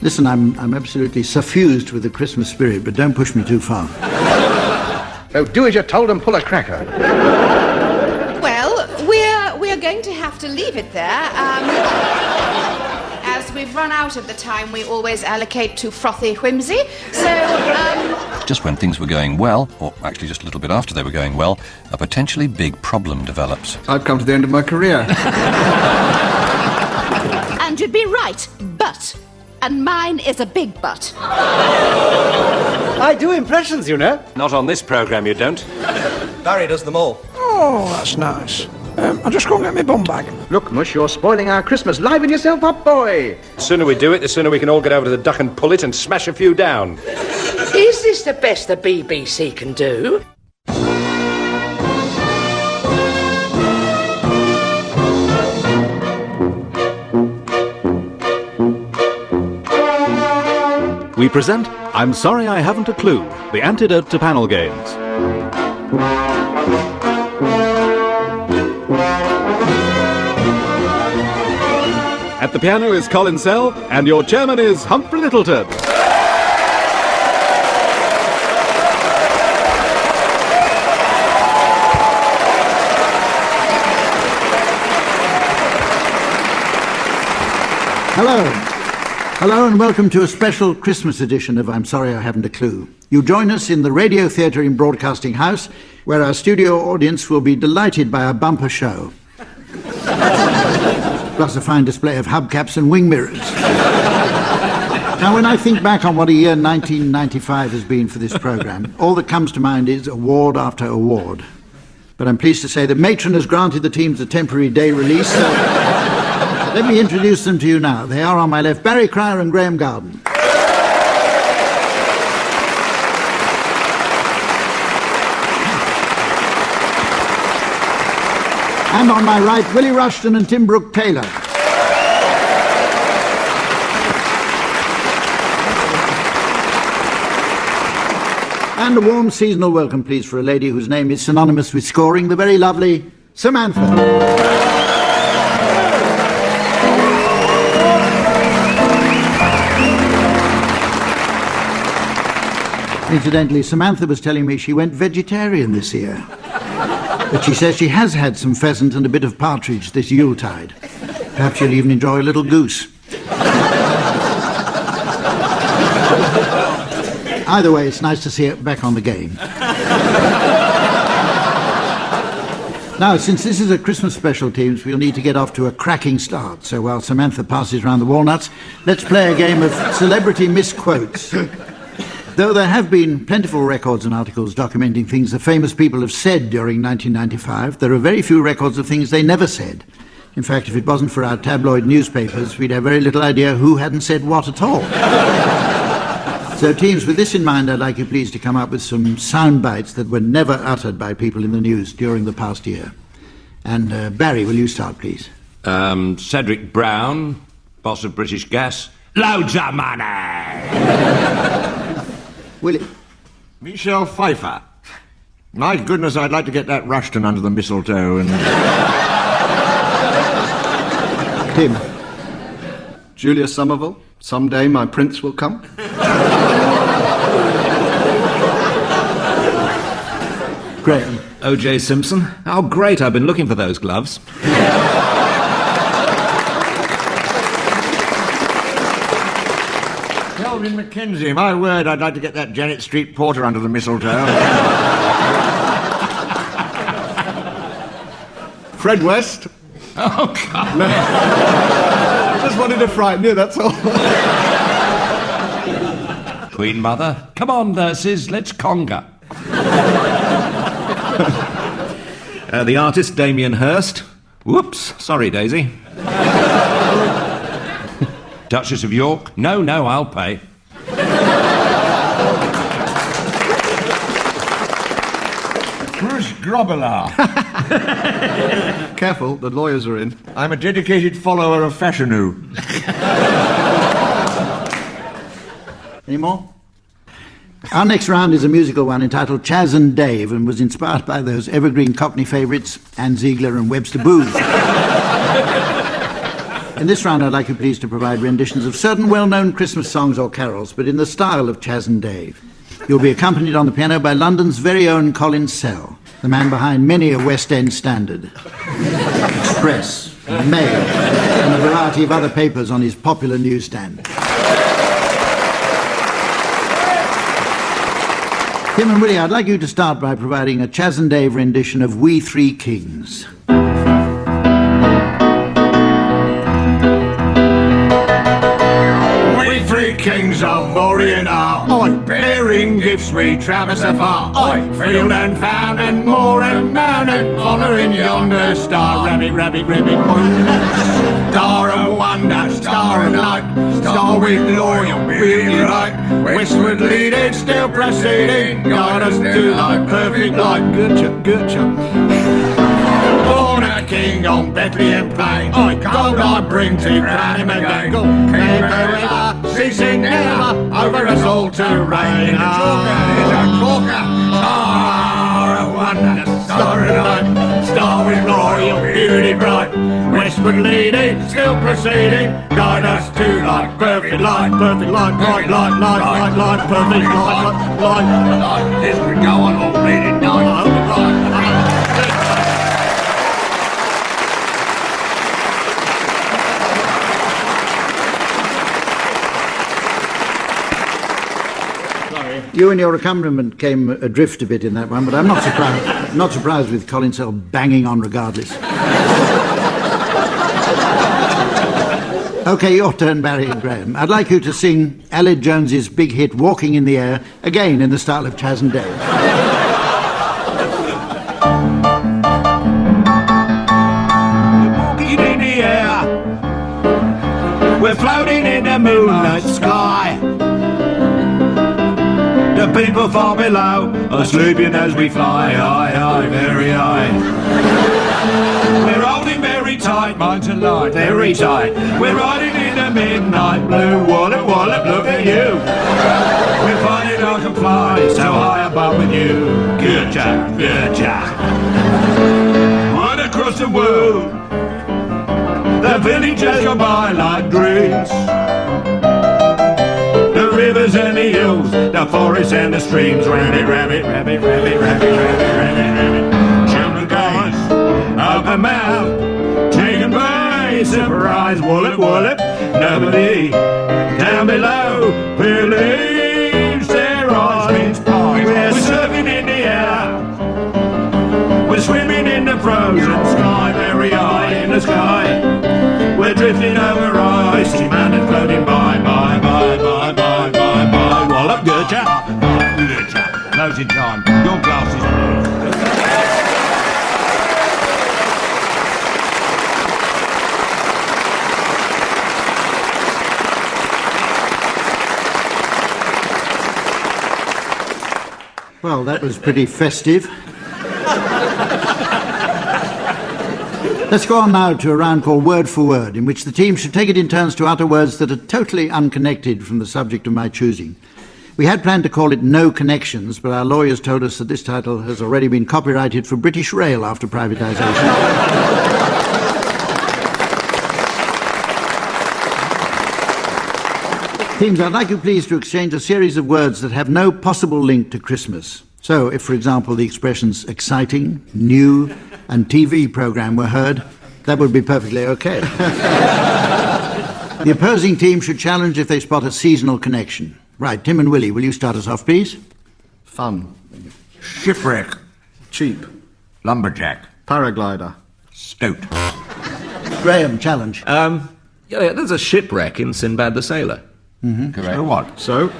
Listen, I'm absolutely suffused with the Christmas spirit, but don't push me too far. Oh, do as you're told and pull a cracker. Well, we're going to have to leave it there. As we've run out of the time we always allocate to frothy whimsy, so, Just when things were going well, or actually just a little bit after they were going well, a potentially big problem develops. I've come to the end of my career. And you'd be right, but. And mine is a big but. I do impressions, you know. Not on this programme, you don't. Barry does them all. Oh, that's nice. I'll just go and get my bum bag. Look, Mush, you're spoiling our Christmas. Liven yourself up, boy. The sooner we do it, the sooner we can all get over to the Duck and Pull It and smash a few down. Is this the best the BBC can do? We present I'm Sorry I Haven't a Clue, the antidote to panel games. At the piano is Colin Sell, and your chairman is Humphrey Lyttelton. Hello and welcome to a special Christmas edition of I'm Sorry I Haven't a Clue. You join us in the Radio Theatre in Broadcasting House, where our studio audience will be delighted by our bumper show. Plus a fine display of hubcaps and wing mirrors. Now, when I think back on what a year 1995 has been for this programme, all that comes to mind is award after award. But I'm pleased to say that Matron has granted the teams a temporary day release, so let me introduce them to you now. They are on my left, Barry Cryer and Graham Garden. And on my right, Willie Rushton and Tim Brooke-Taylor. And a warm seasonal welcome, please, for a lady whose name is synonymous with scoring, the very lovely Samantha. Incidentally, Samantha was telling me she went vegetarian this year. But she says she has had some pheasant and a bit of partridge this Yuletide. Perhaps she'll even enjoy a little goose. Either way, it's nice to see her back on the game. Now, since this is a Christmas special, teams, we'll need to get off to a cracking start. So while Samantha passes round the walnuts, let's play a game of celebrity misquotes. Though there have been plentiful records and articles documenting things that famous people have said during 1995, there are very few records of things they never said. In fact, if it wasn't for our tabloid newspapers, we'd have very little idea who hadn't said what at all. So, teams, with this in mind, I'd like you please to come up with some sound bites that were never uttered by people in the news during the past year. And, Barry, will you start, please? Cedric Brown, boss of British Gas. Loads of money! Willie. Michelle Pfeiffer. My goodness, I'd like to get that Rushton under the mistletoe and... Tim. Julia Somerville. Someday my prince will come. Graham. O.J. Simpson. How great, I've been looking for those gloves. Kelvin Mackenzie. My word, I'd like to get that Janet Street porter under the mistletoe. Fred West. Oh, God. Just wanted to frighten you, that's all. Queen Mother. Come on, nurses, let's conga. The artist, Damien Hirst. Whoops, sorry, Daisy. Duchess of York. No, I'll pay. Bruce Grobbelaar. Careful, the lawyers are in. I'm a dedicated follower of Fashionou. Any more? Our next round is a musical one entitled Chaz and Dave and was inspired by those evergreen Cockney favourites, Anne Ziegler and Webster Booth. In this round, I'd like you please to provide renditions of certain well-known Christmas songs or carols, but in the style of Chas and Dave. You'll be accompanied on the piano by London's very own Colin Sell, the man behind many a West End Standard, Express, Mail, and a variety of other papers on his popular newsstand. Tim and Willie, I'd like you to start by providing a Chas and Dave rendition of We Three Kings. We three kings of Orient are, bearing gifts we traverse afar, field and found and moor and mountain, following yonder star, rabbit, rabbit, rabbit, star of wonder, star of light, star with loyal beauty right, westward leading, still proceeding, guide us to thy perfect light. Good job. Born a king on Bethlehem plain, gold I bring to crown him again. King forever, ceasing never, over us all to reign. Star of wonder, star of light, star with royal beauty bright, westward leading, still proceeding, guide us to thy perfect light, perfect light, light, light, light, light, light, perfect light, light, light. This would go on all bleeding night. You and your accompaniment came adrift a bit in that one, but I'm not surprised with Colin Sell banging on regardless. OK, your turn, Barry and Graham. I'd like you to sing Aled Jones's big hit Walking in the Air, again in the style of Chas and Dave. Walking in the air, we're floating in the moonlight sky. The people far below are sleeping as we fly, high, very high. We're holding very tight, minds alive, very tight. We're riding in the midnight blue, wallop, wallop, look at you. We're finding I can fly so high above with you. Good job, good job. Right across the world, the villages go by like dreams. The rivers and the hills, the forests and the streams, rabbit, rabbit, rabbit, rabbit, rabbit, rabbit, rabbit, rabbit. Children gaze, open mouth, taken by surprise, wallop, wallop. Nobody down below believes their eyes. We're surfing in the air, we're swimming in the frozen sky, very high in the sky. We're drifting over icy mountains, floating by, by, by, by, by, by, by. Wallop, good chap. Good chap. Closing time. Your glasses, please. Well, that was pretty festive. Let's go on now to a round called Word for Word, in which the team should take it in turns to utter words that are totally unconnected from the subject of my choosing. We had planned to call it No Connections, but our lawyers told us that this title has already been copyrighted for British Rail after privatisation. Teams, I'd like you please to exchange a series of words that have no possible link to Christmas. So, if, for example, the expressions exciting, new, and TV programme were heard, that would be perfectly okay. The opposing team should challenge if they spot a seasonal connection. Right, Tim and Willie, will you start us off, please? Fun. Shipwreck. Cheap. Lumberjack. Paraglider. Stoat. Graham, challenge. Yeah, there's a shipwreck in Sinbad the Sailor. Correct. So what? So?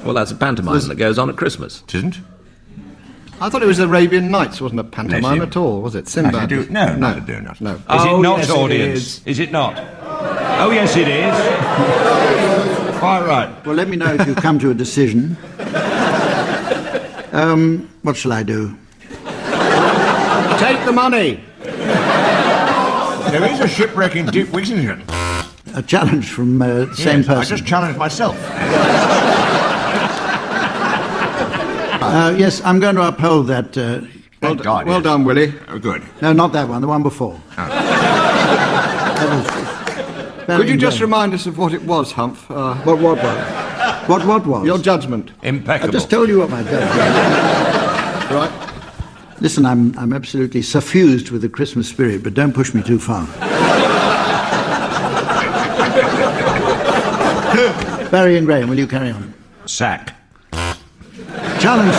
Well, that's a pantomime that goes on at Christmas. It isn't? I thought it was Arabian Nights, wasn't a pantomime at all, was it? Sinbad? No. No. Do not. No. Is it not, yes, audience? Is it not? Oh, yes, it is. Quite right. Well, let me know if you come to a decision. What shall I do? Take the money! There is a shipwreck in Deep Wixington. A challenge from the same person. I just challenged myself. Yes, I'm going to uphold that. Well done, Willie. Oh, good. No, not that one, the one before. Could you just remind us of what it was, Humph? What was? What was? Your judgment. Impeccable. I just told you what my judgment was. Right. Listen, I'm absolutely suffused with the Christmas spirit, but don't push me too far. Barry and Graham, will you carry on? Sack. Challenge.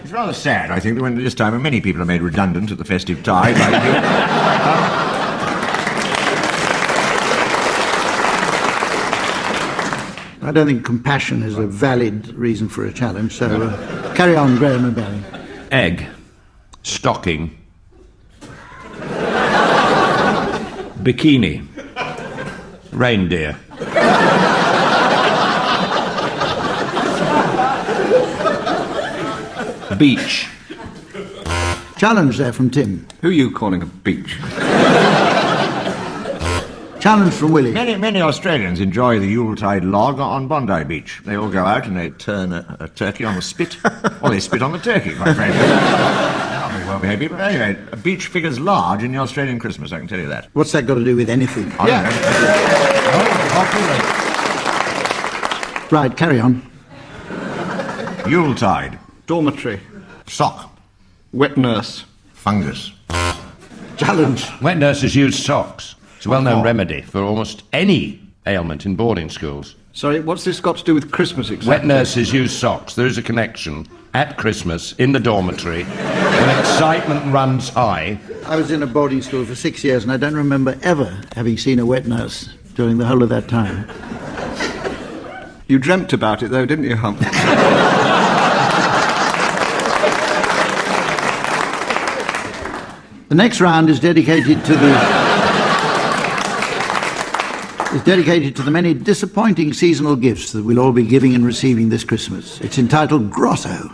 It's rather sad, I think, that when at this time many people are made redundant at the festive tide. Like you. I don't think compassion is a valid reason for a challenge, so carry on, Graham and Barry. Egg. Stocking. Bikini. Reindeer. Beach. Challenge there from Tim. Who are you calling a beach? Challenge from Willie. Many Australians enjoy the Yuletide log on Bondi Beach. They all go out and they turn a turkey on the spit, or they spit on the turkey, quite frankly. Not very well behaved people. But anyway, a beach figures large in the Australian Christmas, I can tell you that. What's that got to do with anything? Right, carry on. Yuletide. Dormitory. Sock. Wet nurse. Fungus. Challenge. Wet nurses use socks. It's a well-known remedy for almost any ailment in boarding schools. Sorry, what's this got to do with Christmas exactly? Wet nurses use socks. There is a connection at Christmas in the dormitory when excitement runs high. I was in a boarding school for 6 years, and I don't remember ever having seen a wet nurse during the whole of that time. You dreamt about it, though, didn't you, Humph? The next round is dedicated to the many disappointing seasonal gifts that we'll all be giving and receiving this Christmas. It's entitled Grotto.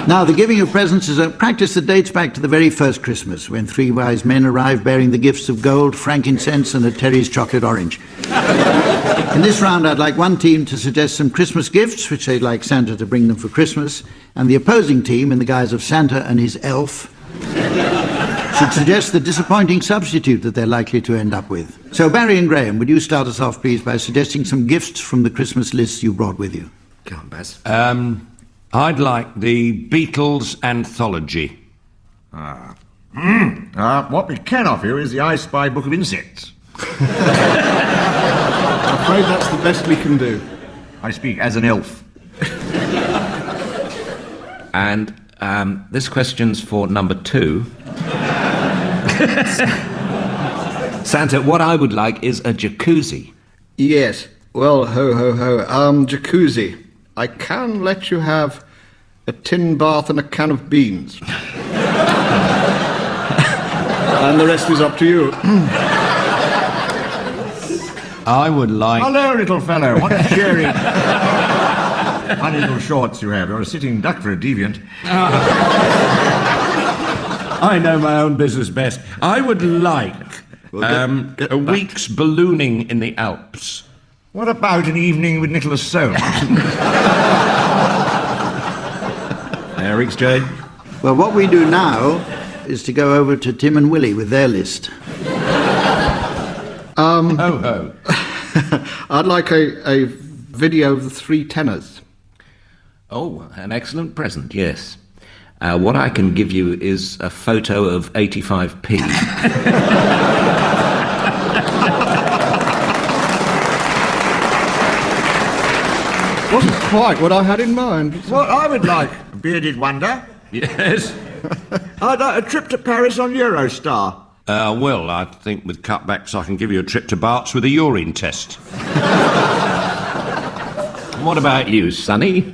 Now, the giving of presents is a practice that dates back to the very first Christmas, when 3 wise men arrived bearing the gifts of gold, frankincense, and a Terry's chocolate orange. In this round, I'd like one team to suggest some Christmas gifts, which they'd like Santa to bring them for Christmas, and the opposing team, in the guise of Santa and his elf, should suggest the disappointing substitute that they're likely to end up with. So, Barry and Graham, would you start us off, please, by suggesting some gifts from the Christmas lists you brought with you? Go on, Baz. I'd like the Beatles anthology. What we can offer you is the I Spy Book of Insects. I'm afraid that's the best we can do. I speak as an elf. And this question's for number 2. Santa, what I would like is a jacuzzi. Yes. Well, ho. Jacuzzi. I can let you have a tin bath and a can of beans. And the rest is up to you. I would like... Hello, little fellow. What a cheery... funny little shorts you have. You're a sitting duck for a deviant. I know my own business best. I would like a week's ballooning in the Alps. What about an evening with Nicholas Soames? Eric's Jay. Well, what we do now is to go over to Tim and Willie with their list. Ho. I'd like a video of the 3 tenors. Oh, an excellent present, yes. What I can give you is a photo of 85p. Wasn't quite what I had in mind. What I would like, a bearded wonder. Yes. I'd like a trip to Paris on Eurostar. Well, I think with cutbacks I can give you a trip to Bart's with a urine test. What about you, Sonny?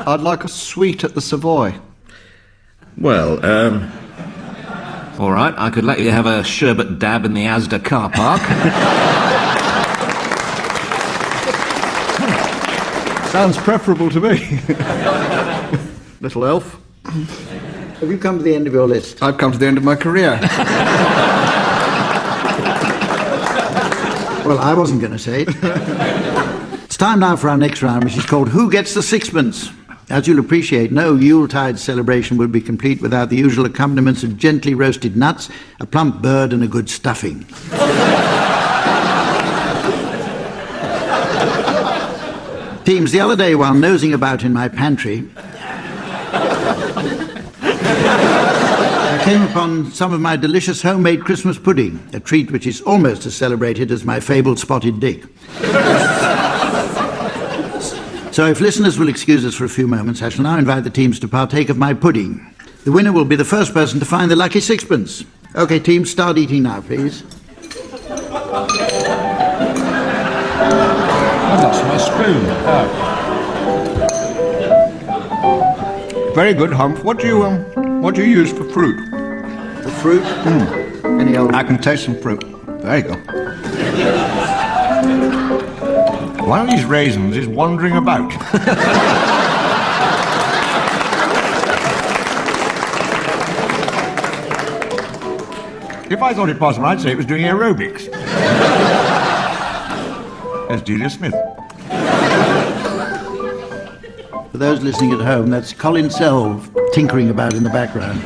I'd like a suite at the Savoy. Well, all right, I could let you have a sherbet dab in the Asda car park. Sounds preferable to me. Little elf. Have you come to the end of your list? I've come to the end of my career. Well, I wasn't going to say it. It's time now for our next round, which is called Who Gets the Sixpence? As you'll appreciate, no Yuletide celebration would be complete without the usual accompaniments of gently roasted nuts, a plump bird, and a good stuffing. Teams, the other day while nosing about in my pantry, I came upon some of my delicious homemade Christmas pudding, a treat which is almost as celebrated as my fabled spotted dick. So if listeners will excuse us for a few moments, I shall now invite the teams to partake of my pudding. The winner will be the first person to find the lucky sixpence. OK, teams, start eating now, please. I lost my spoon. Oh. Very good, Humph. What do you use for fruit? For fruit? Any old... I can taste some fruit. There you go. One of these raisins is wandering about. If I thought it possible, I'd say it was doing aerobics. There's Delia Smith. For those listening at home, that's Colin Selve tinkering about in the background.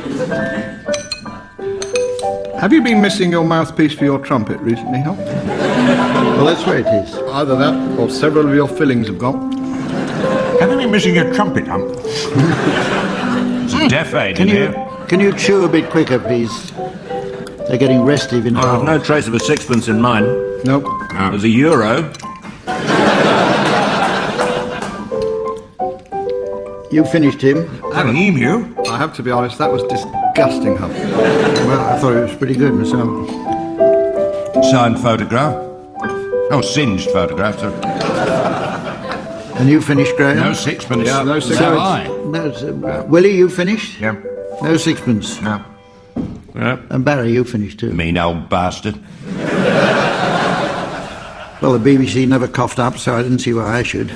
Have you been missing your mouthpiece for your trumpet recently, Humph? Well, that's where it is. Either that, or several of your fillings have gone. Have you been missing your trumpet, Humph? It's a deaf aid in here. Can you chew a bit quicker, please? They're getting restive in I've no trace of a sixpence in mine. Nope. There's a euro. You finished him. An emu? I have to be honest, that was disgusting, Humph. Well, I thought it was pretty good myself. Signed photograph. Oh, singed photograph. Sorry. And you finished, Graham? No sixpence. Yeah, no sixpence. So I. No, Willie, you finished? Yeah. No sixpence. No. Yeah. And Barry, you finished too. Mean old bastard. Well, the BBC never coughed up, so I didn't see why I should.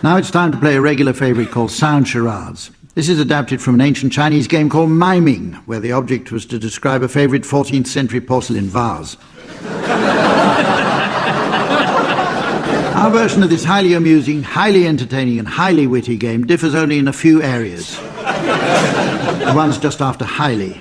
Now it's time to play a regular favourite called Sound Charades. This is adapted from an ancient Chinese game called miming, where the object was to describe a favourite 14th century porcelain vase. Our version of this highly amusing, highly entertaining and highly witty game differs only in a few areas. The one's just after highly.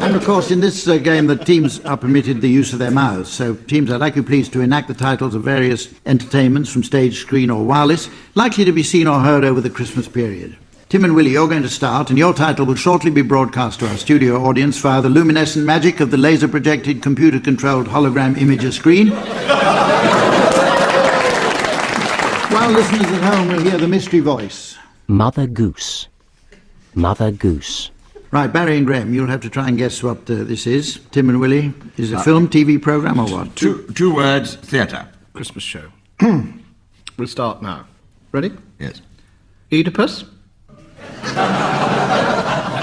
And of course, in this game, the teams are permitted the use of their mouths. So, teams, I'd like you please to enact the titles of various entertainments from stage, screen or wireless, likely to be seen or heard over the Christmas period. Tim and Willie, you're going to start, and your title will shortly be broadcast to our studio audience via the luminescent magic of the laser-projected, computer-controlled hologram imager screen. While listeners at home will hear the mystery voice. Mother Goose. Mother Goose. Right, Barry and Graham, you'll have to try and guess what this is. Tim and Willie, is it a film, TV programme or what? Two words, theatre. Christmas show. We'll start now. Ready? Yes. Oedipus?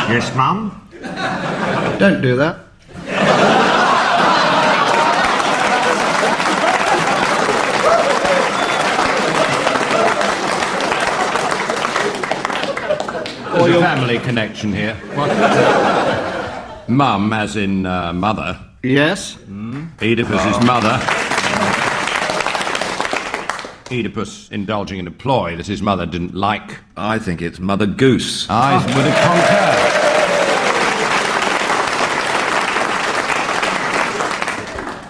Yes, Mum? Don't do that. There's a family connection here. What? Mum, as in mother. Yes. Oedipus' mother. Oedipus indulging in a ploy that his mother didn't like. I think it's Mother Goose. I would have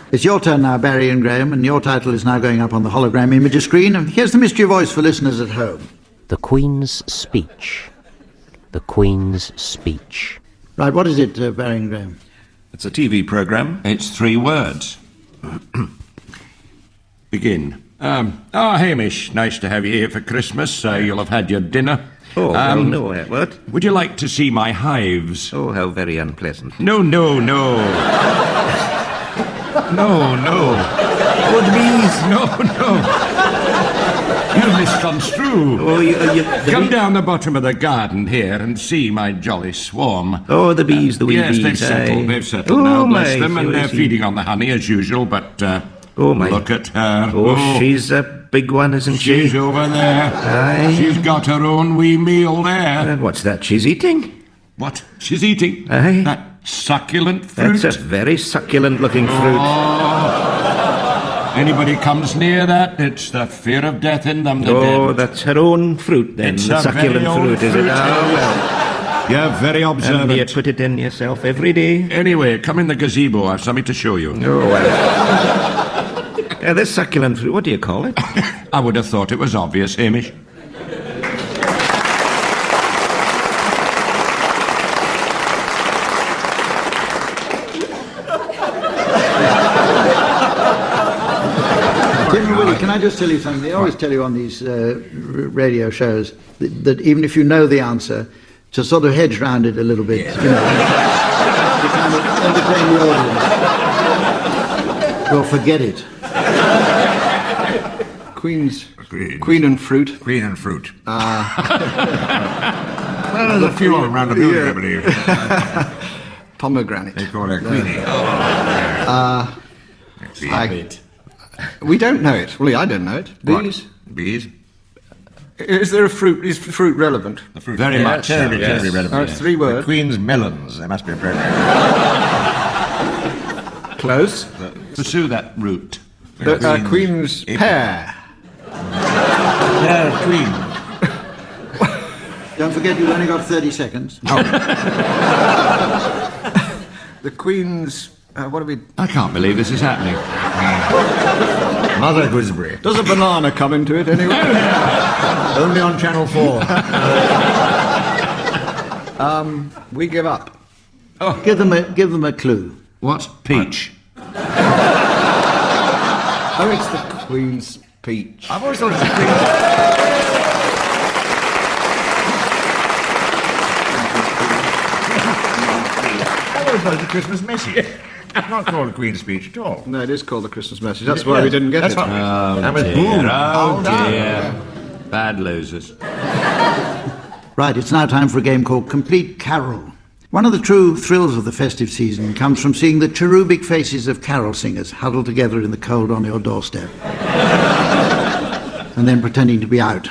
concurred. It's your turn now, Barry and Graham, and your title is now going up on the hologram imager screen. And here's the mystery voice for listeners at home. The Queen's Speech. The Queen's Speech. Right, what is it, Barry and Graham? It's a TV programme. It's 3 words. Begin. Hamish, nice to have you here for Christmas. You'll have had your dinner. Oh, no, what? Would you like to see my hives? Oh, how very unpleasant. No. No. Oh, the bees. No. You misconstrue. Oh, Come down the bottom of the garden here and see my jolly swarm. Oh, the bees, the wee bees. Yes, they've settled now, bless them, and they're feeding on the honey as usual, but look at her. Oh, she's a big one, isn't she? She's over there. Aye. She's got her own wee meal there. What's that she's eating? What? She's eating? Aye. Succulent fruit. That's a very succulent-looking fruit. Oh. Anybody comes near that, it's the fear of death in them. Oh, that's her own fruit, then. It's the a succulent very old fruit, is it? fruit. Oh, well. You're very observant. And you put it in yourself every day? Anyway, come in the gazebo. I have something to show you. Oh, well. This succulent fruit, what do you call it? I would have thought it was obvious, Hamish. Tim and Willie, can I just tell you something? They always tell you on these radio shows that even if you know the answer, to sort of hedge round it a little bit, you know, to kind of entertain the audience. Well, forget it. Queen and fruit. Queen and fruit. Well, there's a few around the building, I believe. Pomegranate. They call her Queenie. We don't know it. Well, I don't know it. Bees? Bees? Is there a fruit? Is fruit relevant? The fruit. Very much. Terribly relevant. Oh, it's 3 words. The Queen's melons. They must be appropriate. Close. Pursue that route. The Queen's pear. Pear of Queen. Don't forget you've only got 30 seconds. The Queen's... what are we... I can't believe this is happening. Mother Gooseberry. Does a banana come into it anyway? Only on Channel 4. We give up. Oh. Give them a clue. What? Peach. Oh, it's the Queen's peach. I've always thought it's the Queen's... I've always thought it's a Christmas message. It's not called a Queen's speech at all. No, it is called the Christmas message. That's why we didn't get it. Oh, That was dear. boom. Oh, dear. Bad losers. Right, it's now time for a game called Complete Carol. One of the true thrills of the festive season comes from seeing the cherubic faces of carol singers huddled together in the cold on your doorstep. And then pretending to be out.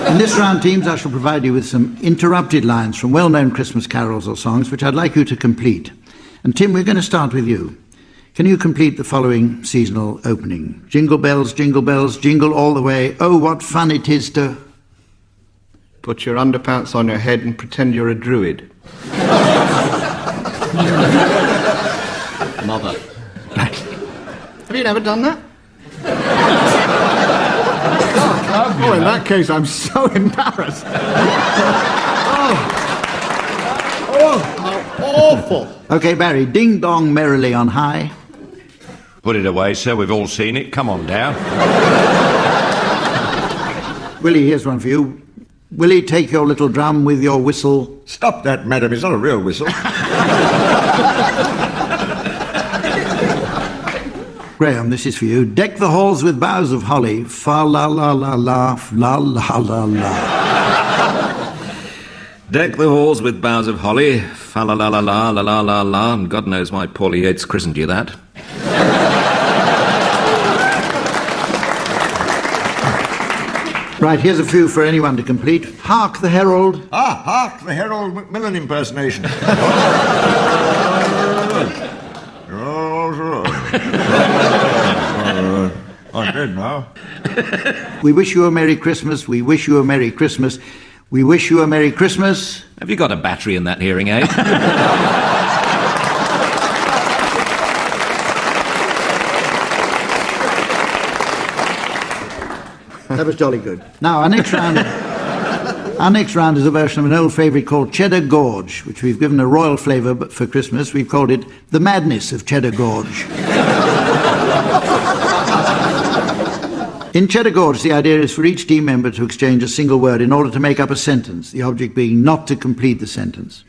In this round, teams, I shall provide you with some interrupted lines from well-known Christmas carols or songs, which I'd like you to complete. And Tim, we're going to start with you. Can you complete the following seasonal opening? Jingle bells, jingle all the way. Oh, what fun it is to... Put your underpants on your head and pretend you're a druid. Mother. Have you never done that? Oh, in that case, I'm so embarrassed. Oh, how awful. OK, Barry, ding dong merrily on high. Put it away, sir. We've all seen it. Come on down. Willie, here's one for you. Willie, take your little drum with your whistle. Stop that, madam. It's not a real whistle. Graham, this is for you. Deck the halls with boughs of holly. Fa la la la la, la la la la. Deck the halls with boughs of holly. Fa la la la la la la la la. And God knows why Paulie Yates christened you that. Right, here's a few for anyone to complete. Hark the herald. Ah, hark, the Harold Macmillan impersonation. I'm dead now. We wish you a Merry Christmas. We wish you a Merry Christmas. We wish you a Merry Christmas. Have you got a battery in that hearing aid? That was jolly good. Now, our next round is a version of an old favourite called Cheddar Gorge, which we've given a royal flavour, but for Christmas we've called it The Madness of Cheddar Gorge. In Cheddar Gorge, the idea is for each team member to exchange a single word in order to make up a sentence, the object being not to complete the sentence.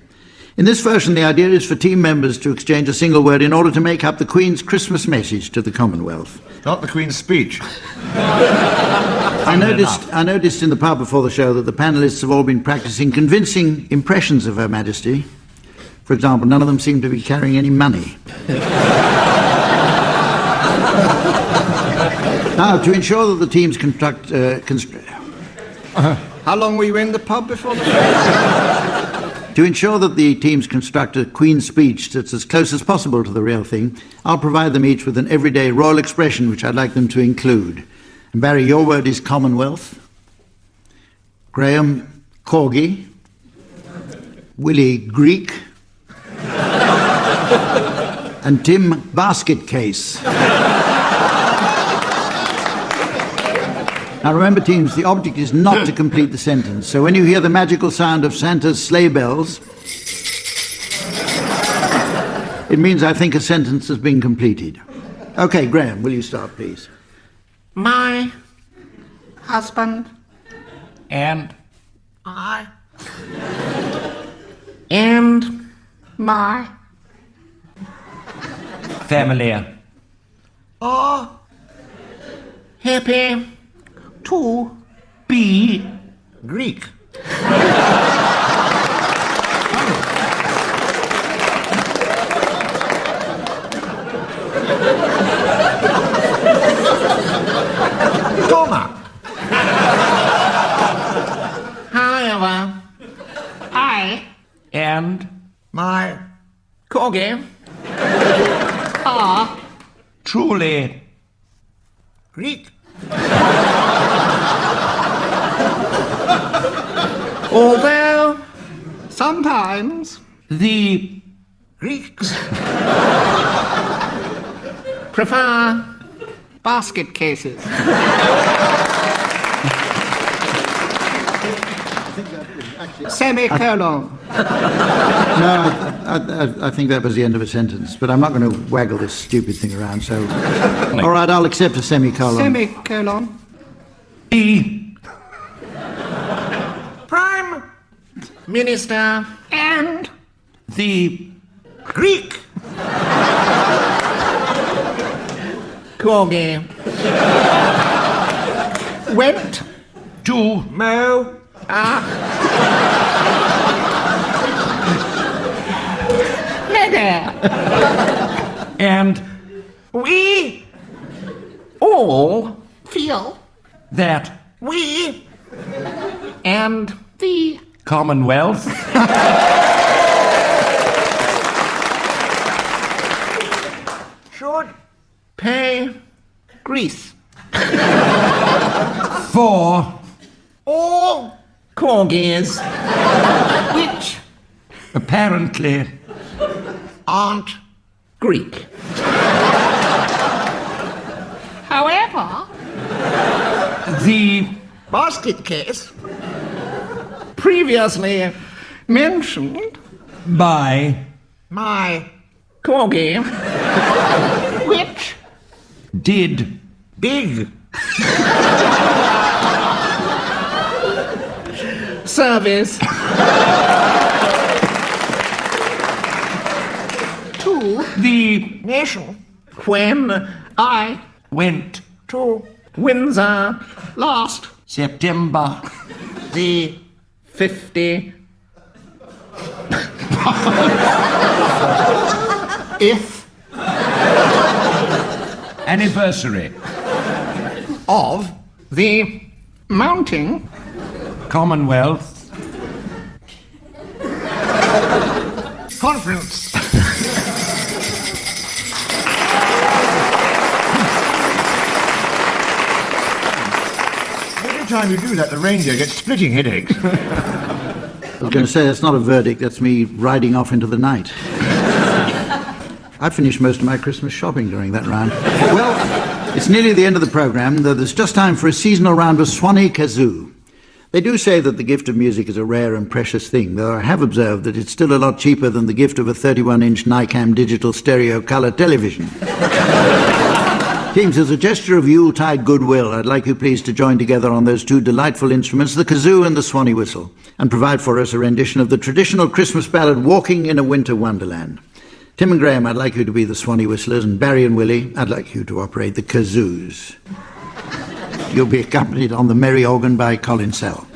In this version, the idea is for team members to exchange a single word in order to make up the Queen's Christmas message to the Commonwealth. Not the Queen's speech. I noticed in the pub before the show that the panellists have all been practicing convincing impressions of Her Majesty. For example, none of them seem to be carrying any money. Now, to ensure that the teams How long were you in the pub before the show? To ensure that the teams construct a Queen's speech that's as close as possible to the real thing, I'll provide them each with an everyday royal expression which I'd like them to include. And Barry, your word is Commonwealth. Graham, Corgi. Willie, Greek. And Tim, basket case. Now remember, teams, the object is not to complete the sentence. So when you hear the magical sound of Santa's sleigh bells, it means I think a sentence has been completed. Okay, Graham, will you start, please? My husband And I and my family. are happy to be Greek. comma. However, I and my corgi are truly Greek. Although sometimes the Greeks prefer basket cases. Semicolon. No, I think that was the end of a sentence, but I'm not going to waggle this stupid thing around, so... All right, I'll accept a semicolon. Semicolon. the Prime Minister and the Greek corgi went to mow and we all feel that we and the Commonwealth should pay Greece for all corgis which apparently aren't Greek. However, the basket case previously mentioned by my corgi which did big service to the nation when I went to Windsor last September the 50 if anniversary of the mounting Commonwealth conference. Every time you do that, the reindeer gets splitting headaches. I was going to say, that's not a verdict, that's me riding off into the night. I finished most of my Christmas shopping during that round. Well, it's nearly the end of the programme, though there's just time for a seasonal round of Swanee Kazoo. They do say that the gift of music is a rare and precious thing, though I have observed that it's still a lot cheaper than the gift of a 31-inch Nikam digital stereo colour television. Teams, as a gesture of Yuletide goodwill, I'd like you please to join together on those two delightful instruments, the kazoo and the Swanee whistle, and provide for us a rendition of the traditional Christmas ballad, Walking in a Winter Wonderland. Tim and Graham, I'd like you to be the Swanee whistlers, and Barry and Willie, I'd like you to operate the kazoos. You'll be accompanied on the merry organ by Colin Sell.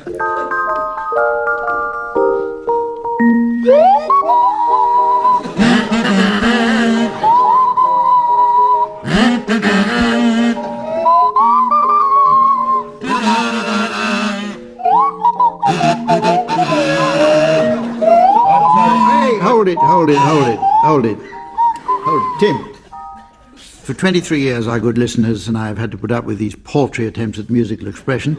hold it. Tim, for 23 years, our good listeners and I have had to put up with these paltry attempts at musical expression.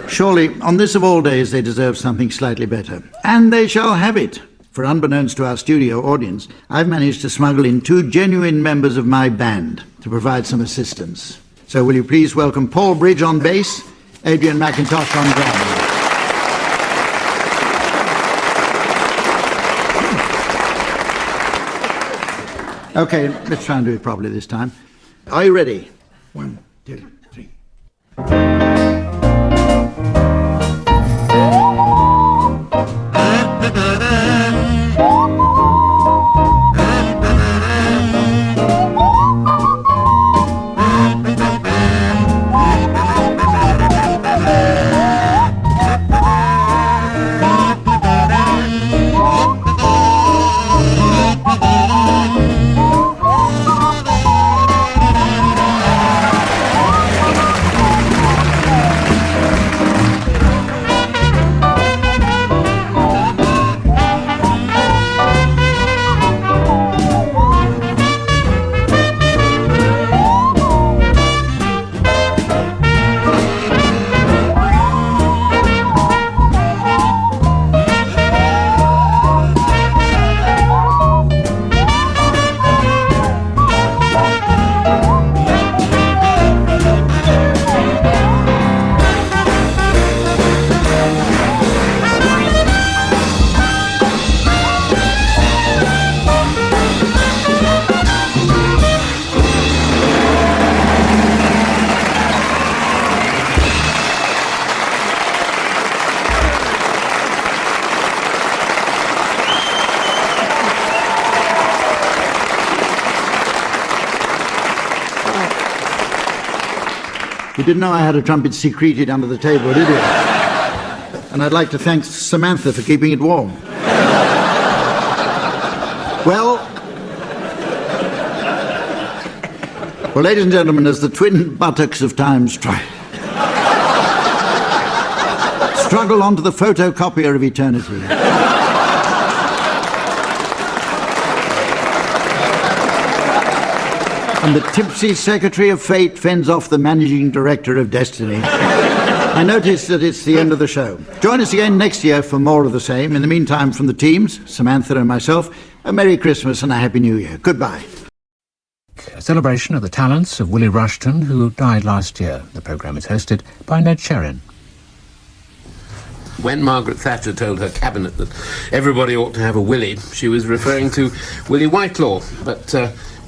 Surely, on this of all days, they deserve something slightly better. And they shall have it. For unbeknownst to our studio audience, I've managed to smuggle in 2 genuine members of my band to provide some assistance. So will you please welcome Paul Bridge on bass, Adrian McIntosh on drums. Okay, let's try and do it properly this time. Are you ready? 1, 2, 3. You didn't know I had a trumpet secreted under the table, did you? And I'd like to thank Samantha for keeping it warm. Well, ladies and gentlemen, as the twin buttocks of time struggle onto the photocopier of eternity, and the tipsy secretary of fate fends off the managing director of destiny, I notice that it's the end of the show. Join us again next year for more of the same. In the meantime, from the teams, Samantha and myself, a Merry Christmas and a Happy New Year. Goodbye. A celebration of the talents of Willie Rushton, who died last year. The programme is hosted by Ned Sherrin. When Margaret Thatcher told her cabinet that everybody ought to have a Willie, she was referring to Willie Whitelaw, but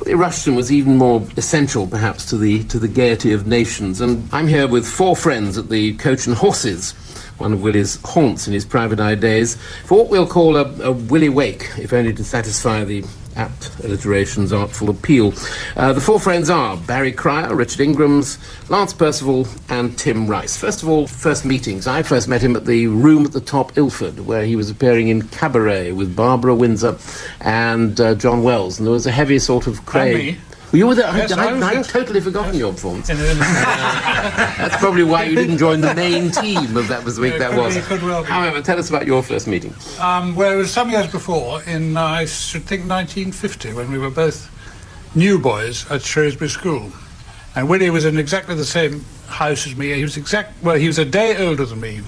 Willie Rushton was even more essential, perhaps, to the gaiety of nations. And I'm here with 4 friends at the Coach and Horses, one of Willie's haunts in his private eye days, for what we'll call a Willie wake, if only to satisfy the apt alliteration's artful appeal. The 4 friends are Barry Cryer, Richard Ingrams, Lance Percival and Tim Rice. First of all, first meetings. I first met him at the Room at the Top, Ilford, where he was appearing in Cabaret with Barbara Windsor and John Wells, and there was a heavy sort of craze. Well, you were there. Yes, I'd totally forgotten your performance. That's probably why you didn't join the main team of that week. That was. However, tell us about your first meeting. Well, it was some years before, in I should think 1950, when we were both new boys at Shrewsbury School, and Willie was in exactly the same house as me. He was he was a day older than me,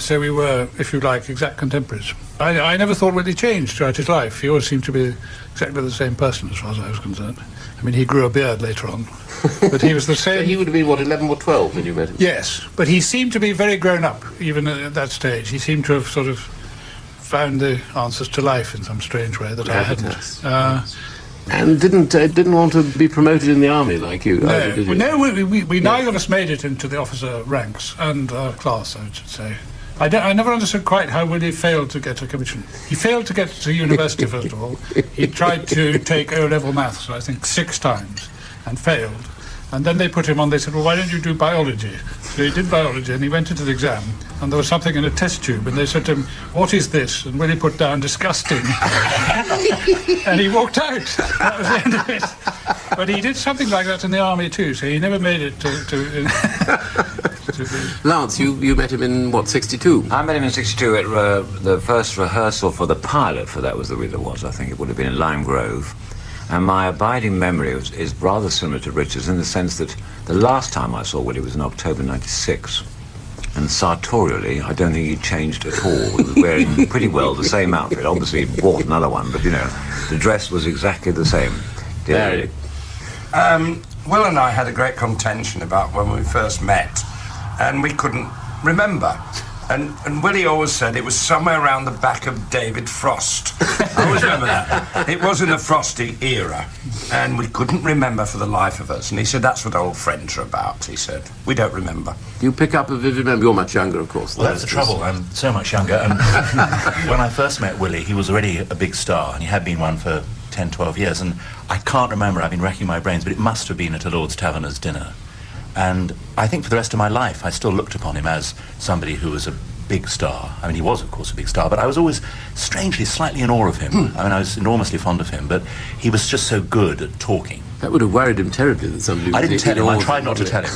so we were, if you like, exact contemporaries. I never thought Willie changed throughout his life. He always seemed to be exactly the same person as far as I was concerned. I mean, he grew a beard later on, but he was the same. So he would have been, what, 11 or 12 when you met him? Yes, but he seemed to be very grown up, even at that stage. He seemed to have sort of found the answers to life in some strange way that I hadn't. And didn't want to be promoted in the army like you? No, did you? we neither of us made it into the officer ranks and class, I should say. I never understood quite how Willie failed to get a commission. He failed to get to university, first of all. He tried to take O-level maths, I think, 6 times, and failed. And then they put him on, they said, well, why don't you do biology? So he did biology, and he went into the exam, and there was something in a test tube, and they said to him, what is this? And Willie put down, disgusting. And he walked out. That was the end of it. But he did something like that in the army, too, so he never made it to Lance, you met him in, what, 62? I met him in 62 at the first rehearsal for the pilot, for that was the way it was, I think it would have been in Lime Grove. And my abiding memory is rather similar to Richard's in the sense that the last time I saw Willie was in October 96. And sartorially, I don't think he changed at all. He was wearing pretty well the same outfit. Obviously, he bought another one, but, you know, the dress was exactly the same. Very. Will and I had a great contention about when we first met, and we couldn't remember. And Willie always said it was somewhere around the back of David Frost. I always remember that. It was in the Frosty era, and we couldn't remember for the life of us. And he said, that's what old friends are about, he said. We don't remember. You pick up a vivid memory. You're much younger, of course. Well, that's the trouble. I'm so much younger. And when I first met Willie, he was already a big star, and he had been one for 10, 12 years. And I can't remember, I've been racking my brains, but it must have been at a Lord's Taverner's dinner. And I think for the rest of my life, I still looked upon him as somebody who was a big star. I mean, he was, of course, a big star, but I was always strangely, slightly in awe of him. I mean, I was enormously fond of him, but he was just so good at talking. That would have worried him terribly that somebody... I didn't tell him. I tried not to tell him.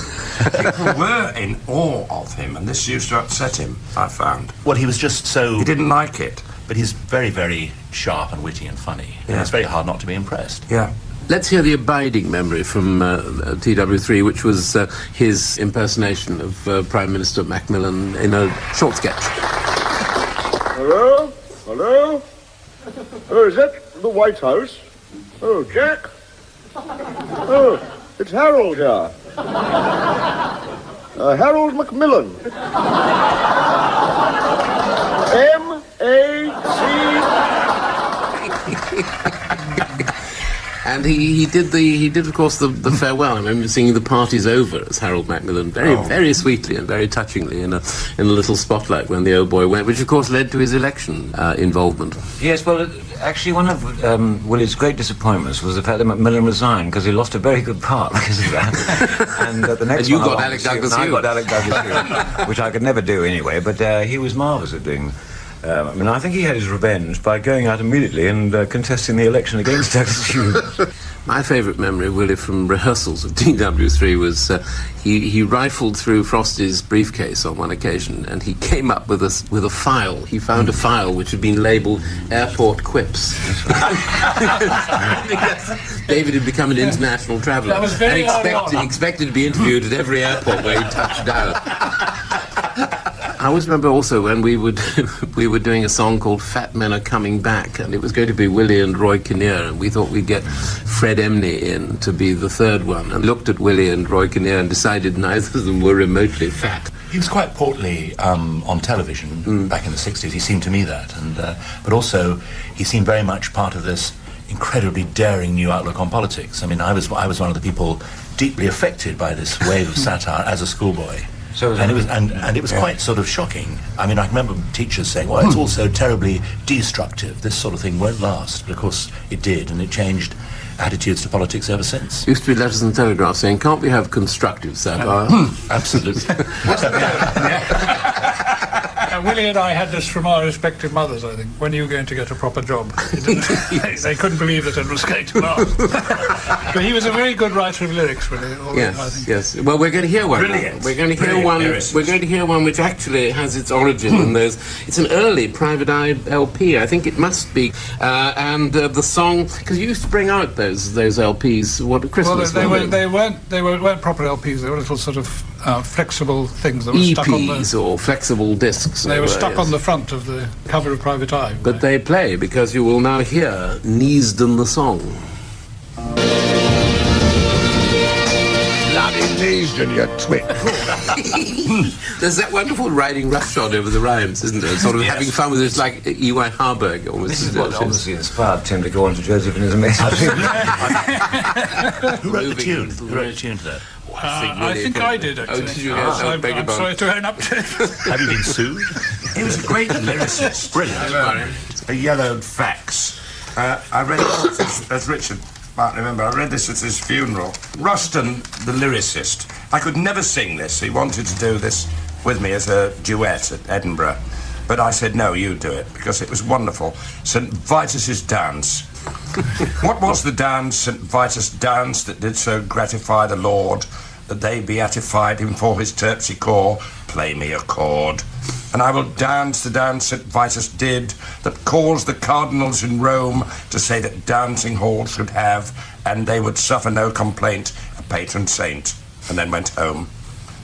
People were in awe of him, and this used to upset him, I found. Well, he was just so... He didn't like it. But he's very, very sharp and witty and funny. Yeah. And it's very hard not to be impressed. Yeah. Let's hear the abiding memory from TW3, which was his impersonation of Prime Minister Macmillan in a short sketch. Hello? Hello? Oh, is that the White House? Oh, Jack? Oh, it's Harold here. Harold Macmillan. M-A-C... And he did of course the farewell. I remember singing "The Party's Over" as Harold Macmillan, very sweetly and very touchingly in a little spotlight when the old boy went, which of course led to his election involvement. Yes, well, actually one of Willie's great disappointments was the fact that Macmillan resigned because he lost a very good part because of that. And the next and you one got Alec Douglas Hugh. I got Alec Douglas Hugh, which I could never do anyway, but he was marvellous at doing. I mean, I think he had his revenge by going out immediately and contesting the election against Douglas Hugh. My favourite memory, Willie, from rehearsals of TW3 was he rifled through Frosty's briefcase on one occasion, and he came up with a file. He found a file which had been labelled "Airport Quips." David had become an international traveller and expected to be interviewed at every airport where he touched down. I always remember also when we were doing a song called "Fat Men Are Coming Back," and it was going to be Willie and Roy Kinnear, and we thought we'd get Fred Emney in to be the third one, and looked at Willie and Roy Kinnear and decided neither of them were remotely fat. He was quite portly on television back in the 60s. He seemed to me that, and but also he seemed very much part of this incredibly daring new outlook on politics. I mean, I was one of the people deeply affected by this wave of satire as a schoolboy. And it was quite sort of shocking. I mean, I remember teachers saying, well, it's all so terribly destructive. This sort of thing won't last. But of course, it did, and it changed attitudes to politics ever since. Used to be letters and telegraphs saying, can't we have constructive satire? Absolutely. Willie and I had this from our respective mothers, I think. When are you going to get a proper job? They couldn't believe that it was going to last. But he was a very good writer of lyrics, Willie. Yes. Well, we're going to hear one. Brilliant. We're going to hear one. We're going to hear one which actually has its origin in those. It's an early Private Eye LP. I think it must be. And the song, because you used to bring out those LPs. What at Christmas? Well, they weren't proper LPs. They were little sort of flexible things that were EPs stuck on the, or flexible discs. They were stuck on the front of the cover of Private Eye. But they play, because you will now hear Neasden the song. Bloody Neasden, you twit. There's that wonderful riding roughshod over the rhymes, isn't there? Sort of having fun with it, like E.Y. Harburg almost. This is what obviously inspired Tim to go on to Joseph and his Amazing. Who wrote the tune? Who wrote the tune to that? I think I did, actually. Oh, did you? I'm sorry to own up to it. Have you been sued? He was a great lyricist. Brilliant. A yellowed fax. I read it as Richard might remember. I read this at his funeral. Rushton, the lyricist. I could never sing this. He wanted to do this with me as a duet at Edinburgh. But I said, no, you do it, because it was wonderful. St. Vitus's dance. What was the dance, St. Vitus' dance, that did so gratify the Lord? that they beatified him for his terpsichore, play me a chord. And I will dance the dance that Vitus did, that caused the cardinals in Rome to say that dancing halls should have, and they would suffer no complaint, a patron saint, and then went home.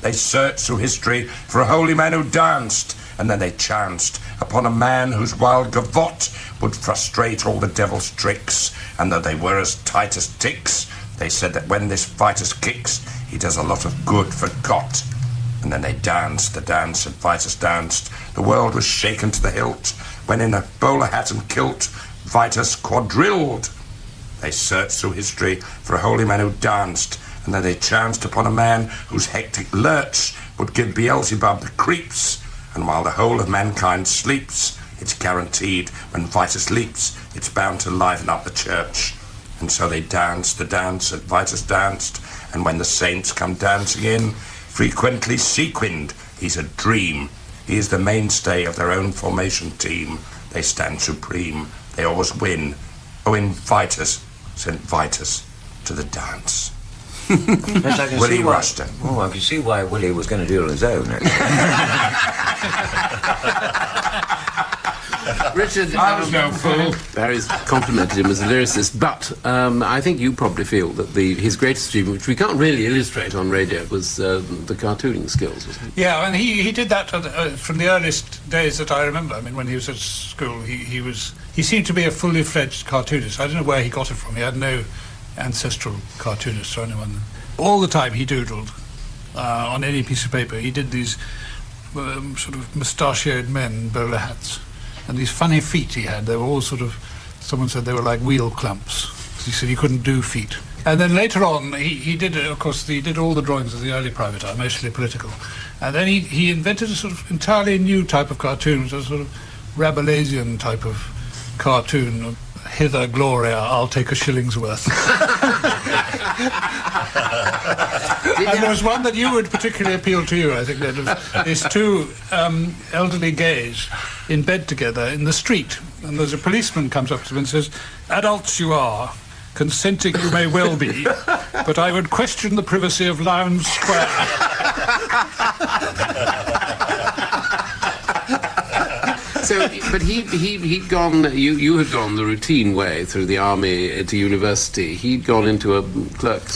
They searched through history for a holy man who danced, and then they chanced upon a man whose wild gavotte would frustrate all the devil's tricks, and though they were as tight as ticks, they said that when this Vitus kicks, he does a lot of good for God. And then they danced the dance that Vitus danced. The world was shaken to the hilt, when in a bowler hat and kilt, Vitus quadrilled. They searched through history for a holy man who danced, and then they chanced upon a man whose hectic lurch would give Beelzebub the creeps. And while the whole of mankind sleeps, it's guaranteed when Vitus leaps, it's bound to liven up the church. And so they danced the dance that Vitus danced, and when the saints come dancing in, frequently sequined, he's a dream. He is the mainstay of their own formation team. They stand supreme. They always win. Oh, in Vitus, sent Vitus to the dance. Yes, I can Willie see why, Rushton. Oh, I can see why Willie was going to do it on his own, Richard, I was no fool. Barry's complimented him as a lyricist, but I think you probably feel that his greatest achievement, which we can't really illustrate on radio, was the cartooning skills, wasn't it? Yeah, and he did that from the earliest days that I remember. I mean, when he was at school, he seemed to be a fully fledged cartoonist. I don't know where he got it from. He had no ancestral cartoonist or anyone. All the time he doodled on any piece of paper. He did these sort of mustachioed men in bowler hats. And these funny feet he had, they were all sort of, someone said they were like wheel clumps. He said he couldn't do feet. And then later on, he did, of course, he did all the drawings of the early private eye, mostly political. And then he invented a sort of entirely new type of cartoon, a sort of Rabelaisian type of cartoon. Hither, Gloria, I'll take a shilling's worth. And there was one that you would particularly appeal to you, I think, then, of these two elderly gays in bed together in the street. And there's a policeman comes up to them and says, adults you are, consenting you may well be, but I would question the privacy of Lowndes Square. So, but he'd gone. You had gone the routine way through the army to university. He'd gone into a